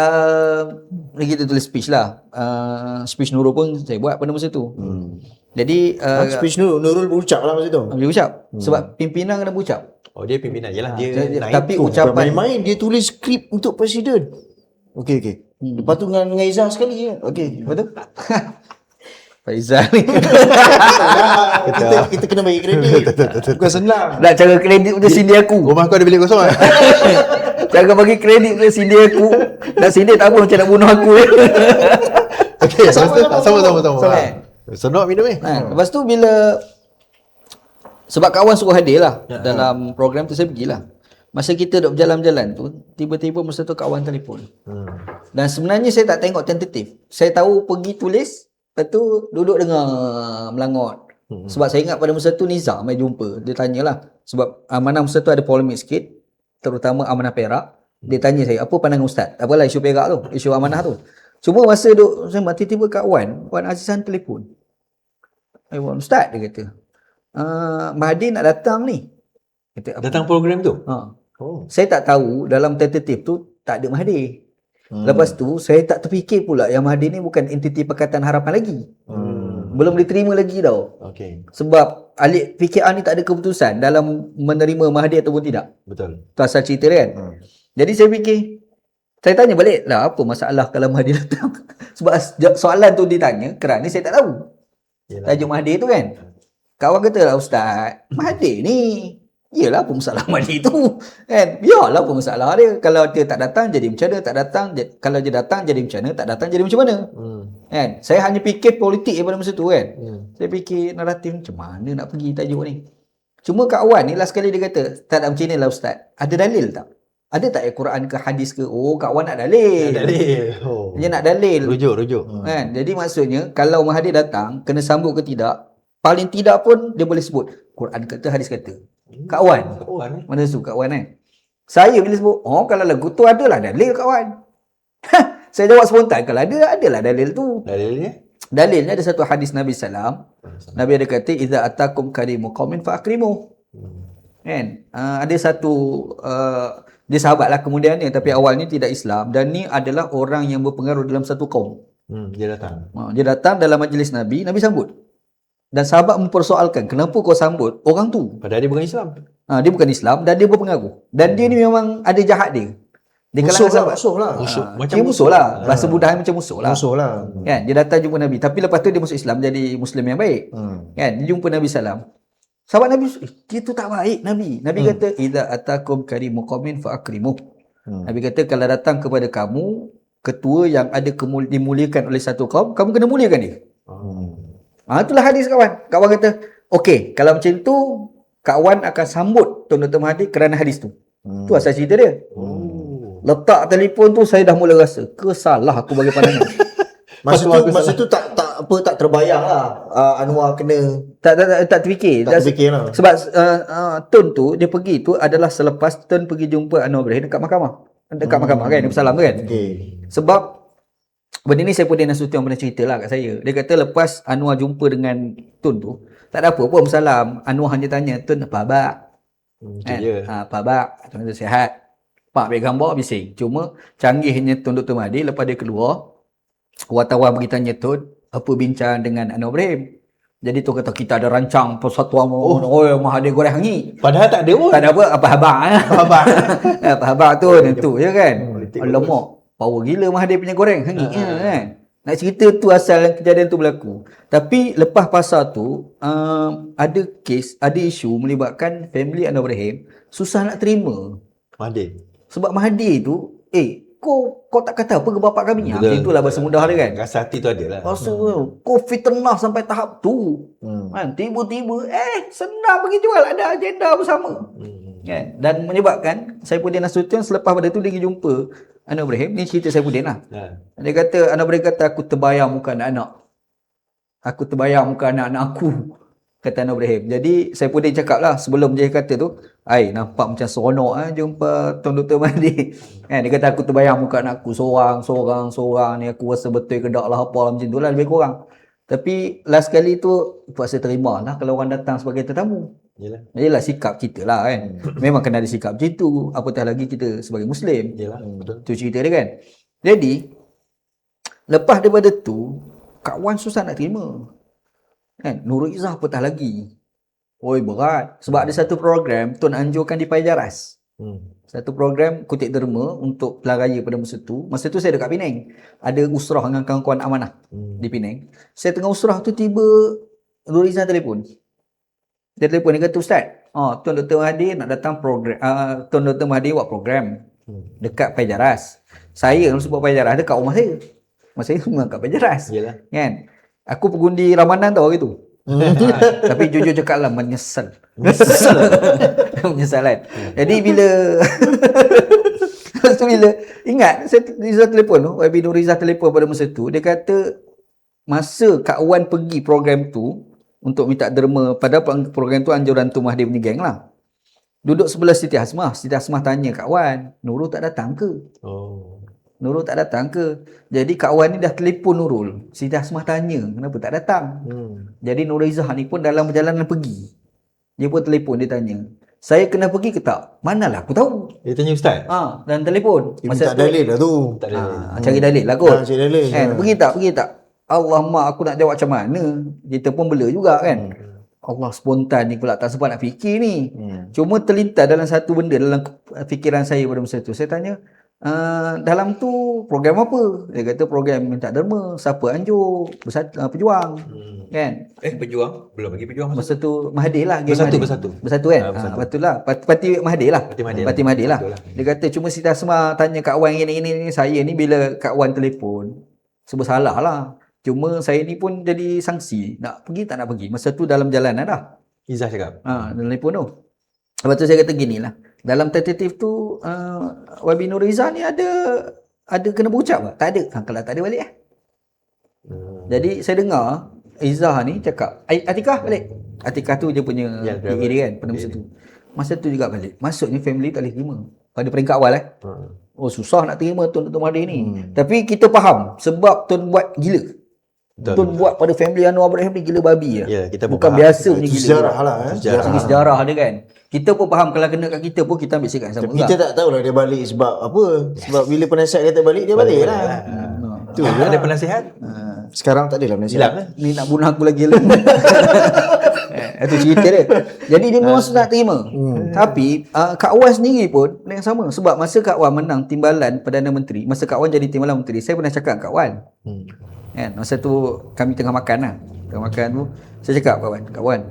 kita tulis speech lah. Speech Nurul pun saya buat pada masa tu. Jadi speech Nurul berucap lah masa tu. Dia ucap. Sebab pimpinan kena berucap. Oh, dia pimpinan. Yalah, dia naik. Tapi ucapan main-main dia tulis skrip untuk presiden. Okey. Lepas tu dengan Izzah sekali je. Okey, lepas tu Faizal ni. kita kena bagi kredit. Bukan senang. Nak cara kredit punya sindir aku. Rumah kau ada bilik kosong kan? Cara bagi kredit punya sindir aku. Nak sindir tak apa macam nak bunuh aku. Okey, sama. Senok minum ni. Lepas tu bila sebab kawan suruh hadir lah dalam program tu, saya pergilah. Masa kita duk berjalan-jalan tu, tiba-tiba masa tu kawan telefon. Dan sebenarnya saya tak tengok tentatif. Saya tahu pergi tulis, lepas tu duduk dengar melangot. Sebab saya ingat pada masa tu Nizam mai jumpa. Dia tanyalah. Sebab Amanah masa tu ada polemik sikit, terutama Amanah Perak. Dia tanya saya, apa pandangan Ustaz? Apalah isu Perak tu, isu Amanah tu. Cuma masa duk sembang, tiba-tiba Kak Wan Azizah telefon. Wan Ustaz, dia kata, Mahathir nak datang ni. Kata, datang program tu? Saya tak tahu dalam tentatif tu tak ada Mahathir. Lepas tu saya tak terfikir pula yang Mahathir ni bukan entiti Pakatan Harapan lagi. Belum diterima lagi tau. Sebab ahli PKR ni tak ada keputusan dalam menerima Mahathir ataupun tidak. Betul. Tu asal cerita dia kan. Jadi saya fikir, saya tanya balik lah, apa masalah kalau Mahathir datang? Sebab soalan tu ditanya kerana saya tak tahu tajuk Mahathir tu kan. Kawan kata lah, Ustaz, Mahathir ni iyalah apa masalah Mahathir tu kan. Biarlah apa masalah dia. Kalau dia tak datang jadi macam mana, tak datang kalau dia datang jadi macam mana, tak datang jadi macam mana. Kan? Saya hanya fikir politik pada masa tu kan. Saya fikir naratif macam mana nak pergi tajuk ni. Cuma Kak Wan ni last sekali dia kata, tak ada macam ni lah Ustaz. Ada dalil tak? Ada tak Quran ke hadis ke? Oh, Kak Wan nak dalil. Dia nak dalil. Rujuk. Kan? Jadi maksudnya kalau Mahathir datang, kena sambut ke tidak, paling tidak pun dia boleh sebut Quran kata, hadis kata. Kak Wan. Mana tu Kak Wan kan? Saya bila sebut, kalau lagu tu adalah dalil Kak Wan. Saya jawab spontan, kalau adalah dalil tu. Dalilnya ada satu hadis Nabi sallam. Nabi ada kata, "Idza atakum karimu qaumin fa akrimu." Kan? Ada satu dia sahabat lah kemudiannya, tapi awalnya tidak Islam, dan ni adalah orang yang berpengaruh dalam satu kaum. Dia datang. Dia datang dalam majlis Nabi, Nabi sambut. Dan sahabat mempersoalkan, kenapa kau sambut orang tu? Padahal dia bukan Islam. Dia bukan Islam dan dia berpengaruh. Dan dia ni memang ada jahat dia. Di kalangan sahabat. Musuh lah. Macam Dia musuh lah. Bahasa budaya macam musuh lah. Musuh lah. Kan? Dia datang jumpa Nabi. Tapi lepas tu dia masuk Islam, jadi Muslim yang baik. Kan? Dia jumpa Nabi SAW. Sahabat Nabi, dia tu tak baik Nabi. Nabi kata, idza atakum karimu qaumin fa akrimuh. Nabi kata, kalau datang kepada kamu ketua yang ada dimuliakan oleh satu kaum, kamu kena muliakan dia. Itulah hadis kawan. Kawan kata, okey, kalau macam tu kawan akan sambut Tun Dr. Mahathir kerana hadis tu. Tu asal cerita dia. Letak telefon tu saya dah mula rasa kesalah aku bagi pandangan. Masa tu tak terbayang lah Anwar kena tak terfikir. tak terfikir lah. Sebab Tun tu dia pergi tu adalah selepas Tun pergi jumpa Anwar Ibrahim dekat mahkamah. Dekat mahkamah kan, dia bersalam tu kan. Okay. Sebab benda ni Saifuddin Nasution pernah cerita lah kat saya. Dia kata lepas Anwar jumpa dengan Tun tu, tak ada apa pun bersalam. Anwar hanya tanya, Tun apa khabar? Itu je. Apa khabar? Tun kata sihat. Pak ambil gambar bising. Cuma canggihnya Tun Dr. Mahathir lepas dia keluar, wartawan pergi tanya Tun, apa bincang dengan Anwar Ibrahim? Jadi Tun kata kita ada rancang persatuan Mahathir goreng hangit. Padahal tak ada pun. Tak ada apa khabar. Apa khabar Tun? Itu je kan. Alamak, power gila Mahathir punya goreng hangit kan. Nak cerita tu asal kejadian tu berlaku. Tapi lepas pasal tu ada kes, ada isu melibatkan family Anwar Ibrahim susah nak terima. Mahathir. Sebab Mahathir tu, kau tak kata apa ke bapak kami? Macam itulah bahasa mudah dia kan. Rasa hati tu ada lah. Rasa kau fitnah sampai tahap tu. Kan? Tiba-tiba senang pergi jual, ada agenda bersama. Kan? Dan menyebabkan Saifuddin Nasution selepas pada tu dia pergi jumpa Anwar Ibrahim. Ni cerita Saifuddin lah. Dia kata, Anwar Ibrahim kata, aku terbayang muka anak-anak. Aku terbayang muka anak-anak aku. Kata Anwar Ibrahim. Jadi Saifuddin cakap lah sebelum dia kata tu, nampak macam seronok jumpa Tun Dr. Mahathir. Kan? Dia kata aku terbayang muka anak aku seorang ni, aku rasa betul ke tak lah apa macam tu lah lebih kurang. Tapi last kali tu saya terima lah kalau orang datang sebagai tetamu. Yelah sikap kita lah kan. Memang kena ada sikap macam tu. Apatah lagi kita sebagai Muslim. Betul. Tu cerita dia kan. Jadi lepas daripada tu kawan susah nak terima. Kan? Nurul Izzah apatah lagi. Berat. Sebab ada satu program Tun anjurkan di Pajaras. Satu program kutip derma untuk pilihan raya pada masa tu. Masa tu saya dekat Penang. Ada usrah dengan kawan-kawan amanah di Penang. Saya tengah usrah tu tiba Nurul Izzah telefon. Dia telefon, dia kata, Ustaz, Tun Dr. Mahathir nak datang program, Tun Dr. Mahathir buat program dekat Pajaras. Saya kalau sebut Pajaras dekat rumah saya. Rumah saya semua kat Pajaras. Kan? Aku pengundi Ramadan tau gitu. Tapi jujur cakap lah menyesal kan. Jadi bila bila ingat saya Rizal telefon tu, YB Nur Rizal telefon pada masa tu, dia kata masa Kak Wan pergi program tu untuk minta derma, pada program tu anjuran tu Mahathir punya geng lah. Duduk sebelah Siti Hasmah. Siti Hasmah tanya Kak Wan, Nurul tak datang ke? Nurul tak datang ke? Jadi Kak Wan ni dah telefon Nurul. Siti Hasmah tanya, kenapa tak datang? Jadi Nur Izzah ni pun dalam perjalanan pergi. Dia pun telefon, dia tanya, saya kena pergi ke tak? Manalah aku tahu. Dia tanya Ustaz? Dan telefon. Masa tak dalil lah tu. Tak ada. Cari dalil lah kot. Cari dalil. Pergi tak? Allah mak, aku nak jawab macam mana? Kita pun bela juga kan. Allah spontan ni pula tak sempat nak fikir ni. Cuma terlintas dalam satu benda dalam fikiran saya pada masa tu. Saya tanya, dalam tu program apa? Dia kata program minta derma, siapa anjur, pejuang. Kan? Pejuang? Belum lagi pejuang Masa tu Mahathir lah. Bersatu kan? Betul lah. Parti Mahathir lah. Parti Mahathir lah. Dia kata cuma Siti Hasmah tanya Kak Wan ini. Saya ni bila Kak Wan telefon, sebab salah lah. Cuma saya ni pun jadi sanksi. Nak pergi tak nak pergi. Masa tu dalam jalan dah. Izzah cakap? Dalam telefon tu. Lepas tu saya kata gini lah. Dalam tentatif tu, YB Nur Izzah ni ada kena berucap tak? Tak ada. Kalau tak ada balik lah. Jadi saya dengar Izzah ni cakap, Atikah balik. Atikah tu dia punya dia kan pada masa tu. Masa tu juga balik. Maksudnya family tak boleh terima. Pada peringkat awal susah nak terima Tun Dr. Mahathir ni. Tapi kita faham sebab Tun buat gila. Tun buat pada family Anwar Ibrahim ni gila babi lah. Ya, kita pun Bukan faham. biasa punya Itu gila. sejarah lah. Sejarah. Segi sejarah dia kan. Kita pun faham kalau kena kat kita pun kita ambil sikap yang sama Kita juga. tak tahulah dia balik sebab apa. Sebab bila penasihat kata balik, dia balik lah. Tu ada penasihat? Sekarang tak adalah Hilang penasihat. lah. Ni nak bunuh aku lagi lah. Itu cerita dia. Jadi dia memang nak terima. Tapi Kak Wan sendiri pun yang sama. Sebab masa Kak Wan menang timbalan Perdana Menteri, masa Kak Wan jadi timbalan menteri, saya pernah cakap Kak Wan. Kan, masa tu kami tengah makan lah. Tengah makan tu saya cakap Kak Wan,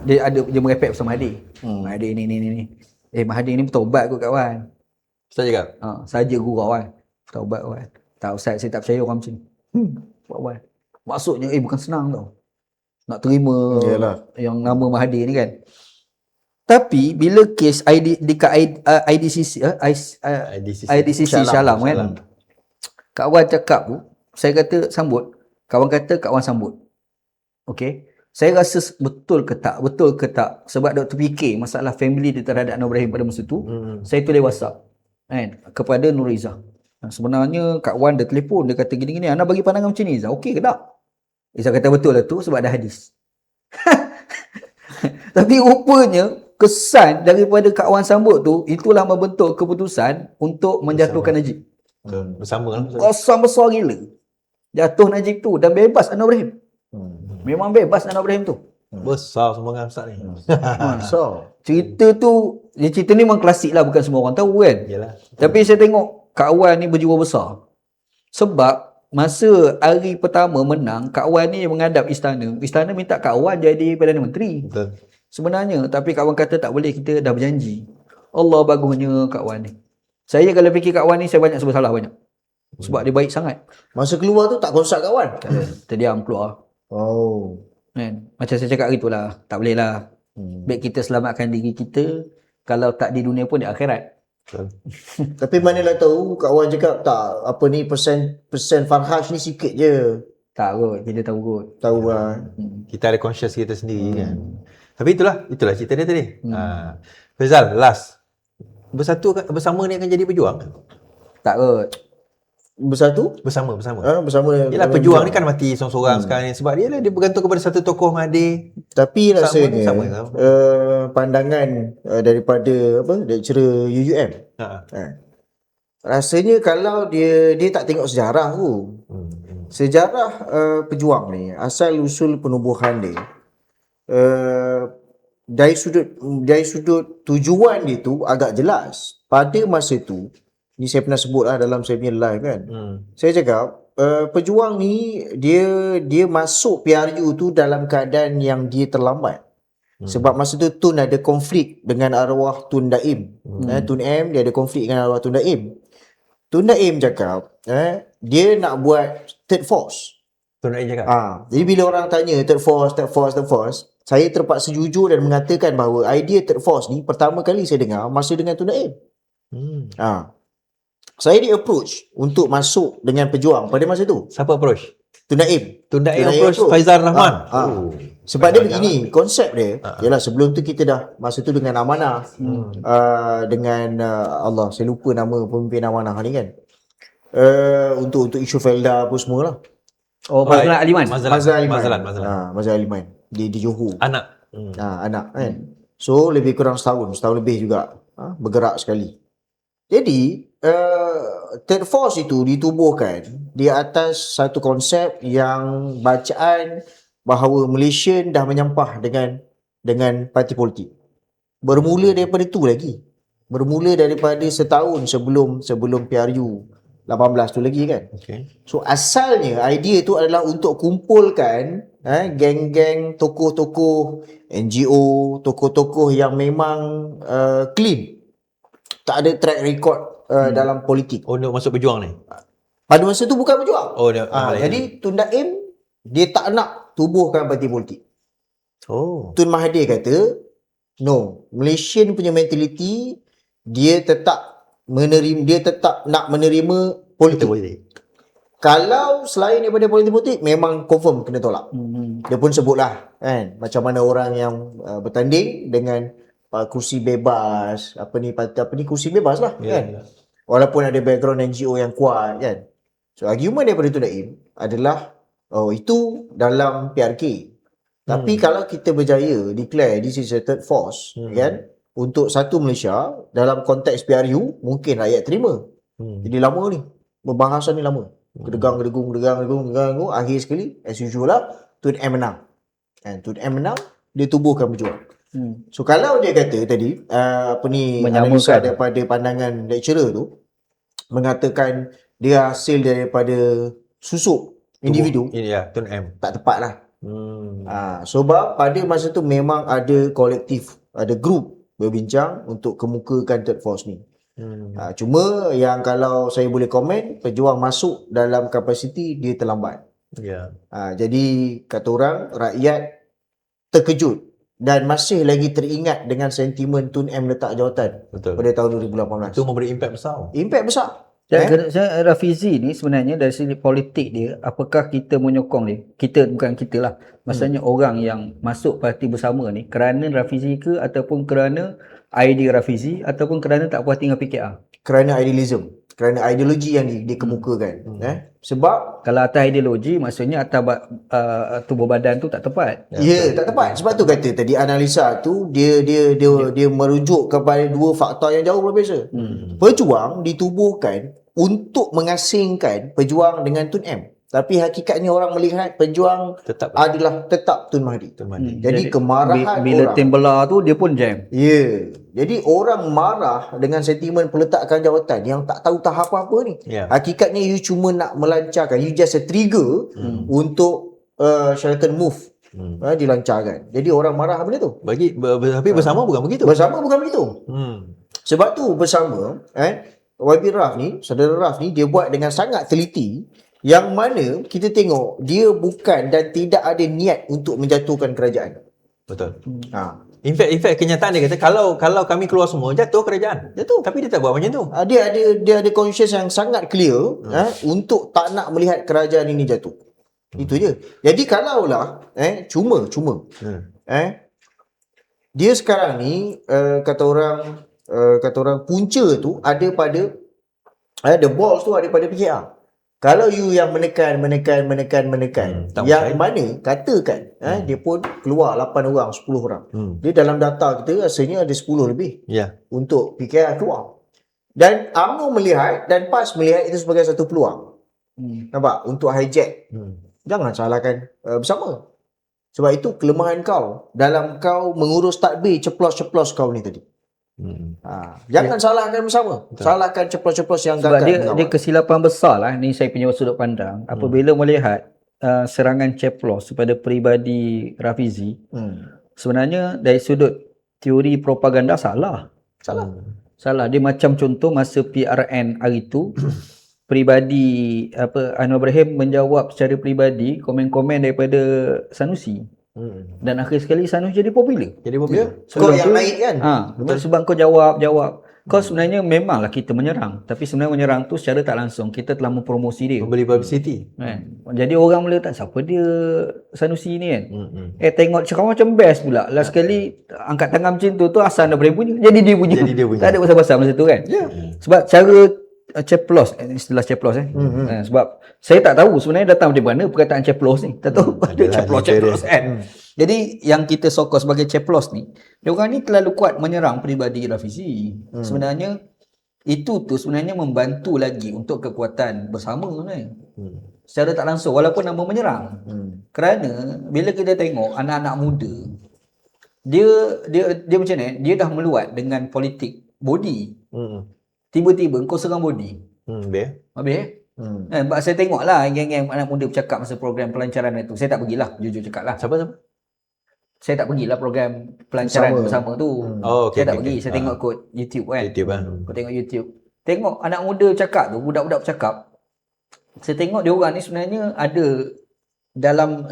dia merepek pasal Mahathir. Mahathir ni. Mahathir ni bertaubat kot Kak Wan. Ustaz cakap? Saja gurau kan. Bertaubat Wan. Tak Ustaz, saya tak percaya orang macam ni. Buat Wan. Maksudnya bukan senang tau. Nak terima Yalah. yang nama Mahathir ni kan. Tapi bila kes dekat IDCC Shah Alam kan. Kak Wan cakap tu, saya kata sambut. Kawan kata Kak Wan sambut. Okey. Saya rasa betul ke tak sebab Dr. PK masalah family dia terhadap Anwar Ibrahim pada masa tu, saya tulis WhatsApp kan kepada Nur Izzah. Sebenarnya Kak Wan dia telefon, dia kata gini-gini, Ana bagi pandangan macam ni Izzah. Okey ke tak? Izzah kata betul lah tu sebab ada hadis. Tapi rupanya kesan daripada Kak Wan sambut tu itulah membentuk keputusan untuk menjatuhkan Najib. Bersama lah. Kosong besar gila. Jatuh Najib tu dan bebas Anwar Ibrahim. Memang bebas Anwar Ibrahim tu. Besar sumbangan Ustaz ni. So, Cerita ni memang klasik lah, bukan semua orang tahu kan. Yalah. Tapi saya tengok Kak Wan ni berjiwa besar. Sebab masa hari pertama menang, Kak Wan ni menghadap istana minta Kak Wan jadi Perdana Menteri Betul. sebenarnya. Tapi Kak Wan kata tak boleh, kita dah berjanji. Allah bagusnya Kak Wan ni. Saya kalau fikir Kak Wan ni, saya banyak sebab salah banyak. Sebab dia baik sangat. masa keluar tu tak konsult kawan. Terdiam keluar. Oh. Kan? Macam saya cakap gitulah. Tak boleh lah. Baik kita selamatkan diri kita. Kalau tak di dunia pun di akhirat. Betul. Tapi manalah tahu Kak Wan cakap tak apa ni persen Farhash ni sikit je. Tak kot. Kita tahu kot. Tahu lah. Kita ada conscious kita sendiri kan. Tapi itulah cerita dia tadi. Faizal, last. Bersama ni akan jadi pejuang? Tak kot. Bersatu? Bersama. Bersama. Yalah, pejuang ni kan mati seorang-seorang sekarang ni. Sebab dia bergantung kepada satu tokoh Mahathir. Tapi rasanya Sama. pandangan daripada lecturer UUM. Rasanya kalau dia tak tengok sejarah tu. Sejarah pejuang ni, asal usul penubuhan dia, dari sudut tujuan dia tu agak jelas. Pada masa tu, ni saya pernah sebut lah dalam saya punya live kan. Saya cakap pejuang ni dia masuk PRU tu dalam keadaan yang dia terlambat. Sebab masa tu Tun ada konflik dengan arwah Tun Daim. Tun M dia ada konflik dengan arwah Tun Daim. Tun Daim cakap dia nak buat third force. Tun Daim cakap. Jadi bila orang tanya third force, saya terpaksa jujur dan mengatakan bahawa idea third force ni pertama kali saya dengar masa dengan Tun Daim. Saya di approach untuk masuk dengan pejuang pada masa tu. Siapa approach? Tun Daim. Tun Daim approach Faizal Rahman. Sebab dia begini, konsep dia ialah sebelum tu kita dah masa tu dengan Amanah, dengan Allah, saya lupa nama pemimpin Amanah ni kan. Untuk isu Felda apa semua lah. Mazlan Aliman. Mazlan Aliman di Johor. Anak. Anak kan. So lebih kurang setahun lebih juga bergerak sekali. Jadi third force itu ditubuhkan di atas satu konsep yang bacaan bahawa Malaysia dah menyampah dengan parti politik. Bermula daripada tu lagi. Bermula daripada setahun sebelum PRU 18 tu lagi kan. So asalnya idea tu adalah untuk kumpulkan geng-geng tokoh-tokoh NGO, tokoh-tokoh yang memang clean. Tak ada track record dalam politik. Untuk masuk pejuang ni? Pada masa tu bukan pejuang. Jadi Tun Daim dia tak nak tubuhkan parti politik. Tun Mahathir kata, no, Malaysian punya mentality dia tetap nak menerima politik. Kalau selain daripada politik memang confirm kena tolak. Dia pun sebutlah kan macam mana orang yang bertanding dengan kursi bebas, kursi bebas lah kan. Walaupun ada background NGO yang kuat kan. So argument daripada Tun Daim adalah Oh, itu dalam PRK. Tapi kalau kita berjaya declare this is a third force, kan? Untuk satu Malaysia, dalam konteks PRU, mungkin rakyat terima. Jadi lama ni. Pembahasan ni lama. Kedegang, akhir sekali, as usual lah, Tun M menang. And Tun M menang, dia tubuhkan berjuang. So kalau dia kata tadi, analisa daripada pandangan lecturer tu, mengatakan dia hasil daripada susuk individu, Tun M. tak tepat lah. Sebab pada masa tu memang ada kolektif, ada group berbincang untuk kemukakan third force ni. Cuma yang kalau saya boleh komen, pejuang masuk dalam kapasiti dia terlambat. Jadi kata orang, rakyat terkejut dan masih lagi teringat dengan sentimen Tun M letak jawatan pada tahun 2018. Itu memberi impak besar. Impak besar. Saya Rafizi ni sebenarnya dari segi politik dia, apakah kita menyokong dia? Kita, bukan kita lah. Maksudnya orang yang masuk parti bersama ni kerana Rafizi ke, ataupun kerana idea Rafizi, ataupun kerana tak puas dengan PKR? Kerana idealism, kerana ideologi yang dikemukakan. Sebab kalau atas ideologi, maksudnya atas tubuh badan tu tak tepat. Ya, tak tepat. Sebab tu kata tadi analisa tu dia merujuk kepada dua faktor yang jauh berbeza. Pejuang ditubuhkan untuk mengasingkan pejuang dengan Tun M. Tapi hakikatnya orang melihat pejuang adalah tetap Tun Mahdi. Jadi kemarahan bila orang, tim belah tu dia pun jam. Ya. Jadi orang marah dengan sentimen peletakan jawatan yang tak tahu tahap apa ni. Hakikatnya you cuma nak melancarkan, you just a trigger untuk Sheraton move dilancarkan. Jadi orang marah benda tu. Tapi bersama bukan begitu. Bersama bukan begitu. Sebab tu bersama YB Raf ni, saudara Raf ni, dia buat dengan sangat teliti, yang mana kita tengok dia bukan dan tidak ada niat untuk menjatuhkan kerajaan. Betul. In fact kenyataan dia kata kalau kami keluar semua jatuh kerajaan. Jatuh. Tapi dia tak buat macam tu. Dia ada conscious yang sangat clear untuk tak nak melihat kerajaan ini jatuh. Itu je. Jadi kalaulah cuma dia sekarang ni kata orang punca tu ada pada the balls tu ada pada PKR. Kalau you yang menekan yang mana katakan dia pun keluar 8 orang, 10 orang. Dia dalam data kita rasanya ada 10 lebih. Untuk PKR keluar. Dan UMNO melihat dan PAS melihat itu sebagai satu peluang. Nampak? Untuk hijack. Jangan salahkan bersama. Sebab itu kelemahan kau dalam kau mengurus tadbir ceplos-ceplos kau ni tadi. Jangan salahkan bersama. Salahkan ceplos-ceplos yang sebab gagal. dia kesilapan besar lah. Ni saya punya sudut pandang. Apabila melihat serangan ceplos kepada peribadi Rafizi, sebenarnya dari sudut teori propaganda salah. Dia macam contoh masa PRN hari tu peribadi Anwar Ibrahim menjawab secara peribadi komen-komen daripada Sanusi. Dan akhir sekali Sanusi jadi popular. Kau yang naik kan? Sebab kau jawab. Kau sebenarnya memanglah kita menyerang, tapi sebenarnya menyerang tu secara tak langsung kita telah mempromosi dia. Membeli publicity. Jadi orang mula tak siapa dia Sanusi ni kan. Tengok ceramah macam best pula. Last sekali angkat tangan macam tu Hassan dah boleh bunyi. Jadi dia bunyi. Tak ada pasal-pasal masa tu kan. Sebab cara ceplos, istilah ceplos sebab saya tak tahu sebenarnya datang dari mana perkataan ceplos ni. Tak tahu ada ceplos kan. Jadi yang kita sokong sebagai ceplos ni, dia orang ni terlalu kuat menyerang peribadi Rafizi. Sebenarnya itu tu sebenarnya membantu lagi untuk kekuatan bersama sebenarnya. Secara tak langsung walaupun nama menyerang. Kerana bila kita tengok anak-anak muda, dia macam ni, dia dah meluat dengan politik body. Tiba-tiba kau serang body. Habis sebab saya tengok lah geng-geng anak muda bercakap masa program pelancaran itu. Saya tak pergilah, jujur cakap lah. Siapa? Saya tak pergilah program pelancaran bersama tu. Saya tak pergi. Saya tengok kot YouTube kan. Kau tengok YouTube. Tengok anak muda cakap tu, budak-budak bercakap. Saya tengok dia orang ni sebenarnya ada dalam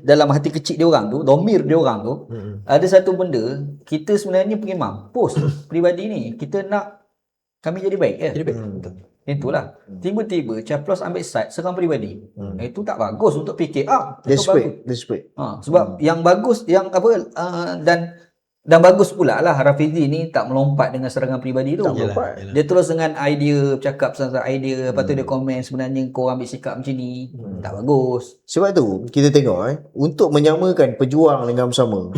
dalam hati kecil dia orang tu, domir dia orang tu, ada satu benda kita sebenarnya pergi mampus peribadi ni. Kita nak kami jadi baik ya. Jadi baik. Itulah. Tiba-tiba Ceplos ambil side serang peribadi. Itu tak bagus untuk PKR. Desperate. Sebab yang bagus dan Dan bagus pula lah Rafizi ni tak melompat dengan serangan peribadi tu. Tak melompat. Dia terus dengan idea, bercakap pasal idea, lepas tu dia komen sebenarnya kau ambil sikap macam ni. Tak bagus. Sebab tu kita tengok untuk menyamakan pejuang dengan bersama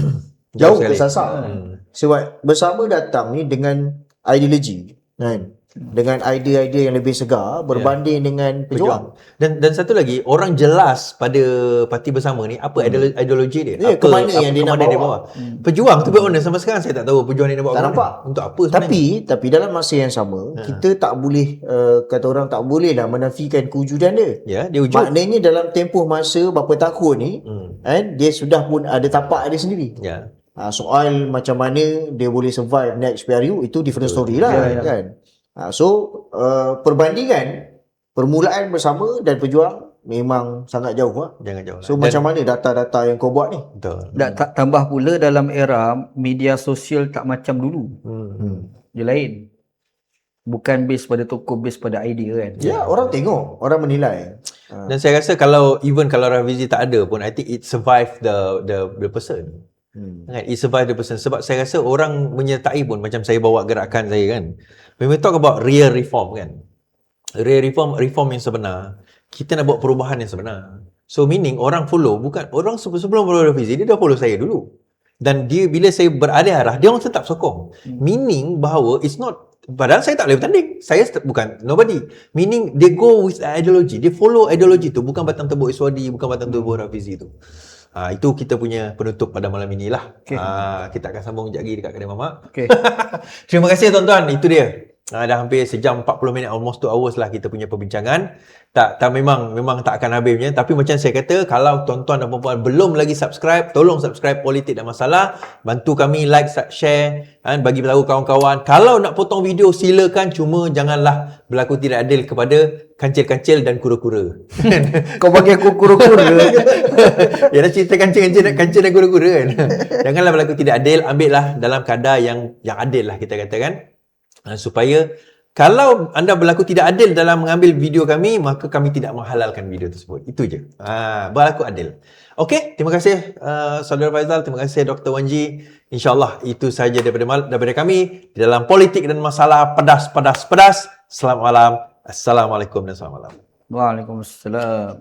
jauh sekali. tersasar. Sebab bersama datang ni dengan ideologi kan. Dengan idea-idea yang lebih segar berbanding dengan pejuang. Dan satu lagi, orang jelas pada parti bersama ni apa ideologi dia. Ya, ke mana yang dia nak kemana bawa. Pejuang tu be honest sampai sekarang saya tak tahu pejuang ni nak bawa Tak ke nampak. mana. Untuk apa sebenarnya? Tapi dalam masa yang sama kita tak boleh kata orang tak boleh lah menafikan kewujudan dia. Ya, dia wujud. Maknanya dalam tempoh masa berapa tahun ni kan dia sudah pun ada tapak dia sendiri. Ya. Soal macam mana dia boleh survive next PRU itu different story lah kan. So perbandingan permulaan bersama dan pejuang memang sangat jauh lah. Jangan jauh. So macam mana data-data yang kau buat ni? Betul. Tambah pula dalam era media sosial tak macam dulu. Dia lain. Bukan base pada tokoh, base pada idea kan. Ya, orang tengok, orang menilai. Dan saya rasa kalau Rafizi tak ada pun, I think it survive the person. Kan? It survive the person. Sebab saya rasa orang menyertai pun, macam saya bawa gerakan saya kan. When we talk about real reform kan, real reform yang sebenar, kita nak buat perubahan yang sebenar. So meaning orang follow, bukan orang sebelum follow Rafizi, dia dah follow saya dulu. Dan dia bila saya berada arah, dia orang tetap sokong. Meaning bahawa it's not, padahal saya tak boleh bertanding. Saya bukan nobody. Meaning they go with ideology. They follow ideology tu, bukan batang tubuh Iswadi, bukan batang tubuh Rafizi tu. Itu kita punya penutup pada malam inilah. Kita akan sambung sekejap lagi dekat kedai mamak. Terima kasih tuan-tuan. Itu dia. Dah hampir sejam 40 minit, almost 2 hours lah kita punya perbincangan. Tak memang tak akan habisnya. Tapi macam saya kata, kalau tuan-tuan dan puan-puan belum lagi subscribe, tolong subscribe Politik dan Masalah. Bantu kami like, share, bagi tahu kawan-kawan. Kalau nak potong video silakan, cuma janganlah berlaku tidak adil kepada kancil-kancil dan kura-kura. Kau bagi aku kura-kura. Ya dah cerita kancil dan kura-kura kan. Janganlah berlaku tidak adil, ambillah dalam kadar yang adil lah kita katakan. Supaya kalau anda berlaku tidak adil dalam mengambil video kami, maka kami tidak menghalalkan video tersebut. Itu je. Berlaku adil. Okey, terima kasih Saudara Faizal, terima kasih Dr. Wan Ji. InsyaAllah itu sahaja daripada kami di dalam Politik dan Masalah pedas. Selamat malam. Assalamualaikum dan selamat malam. Waalaikumsalam.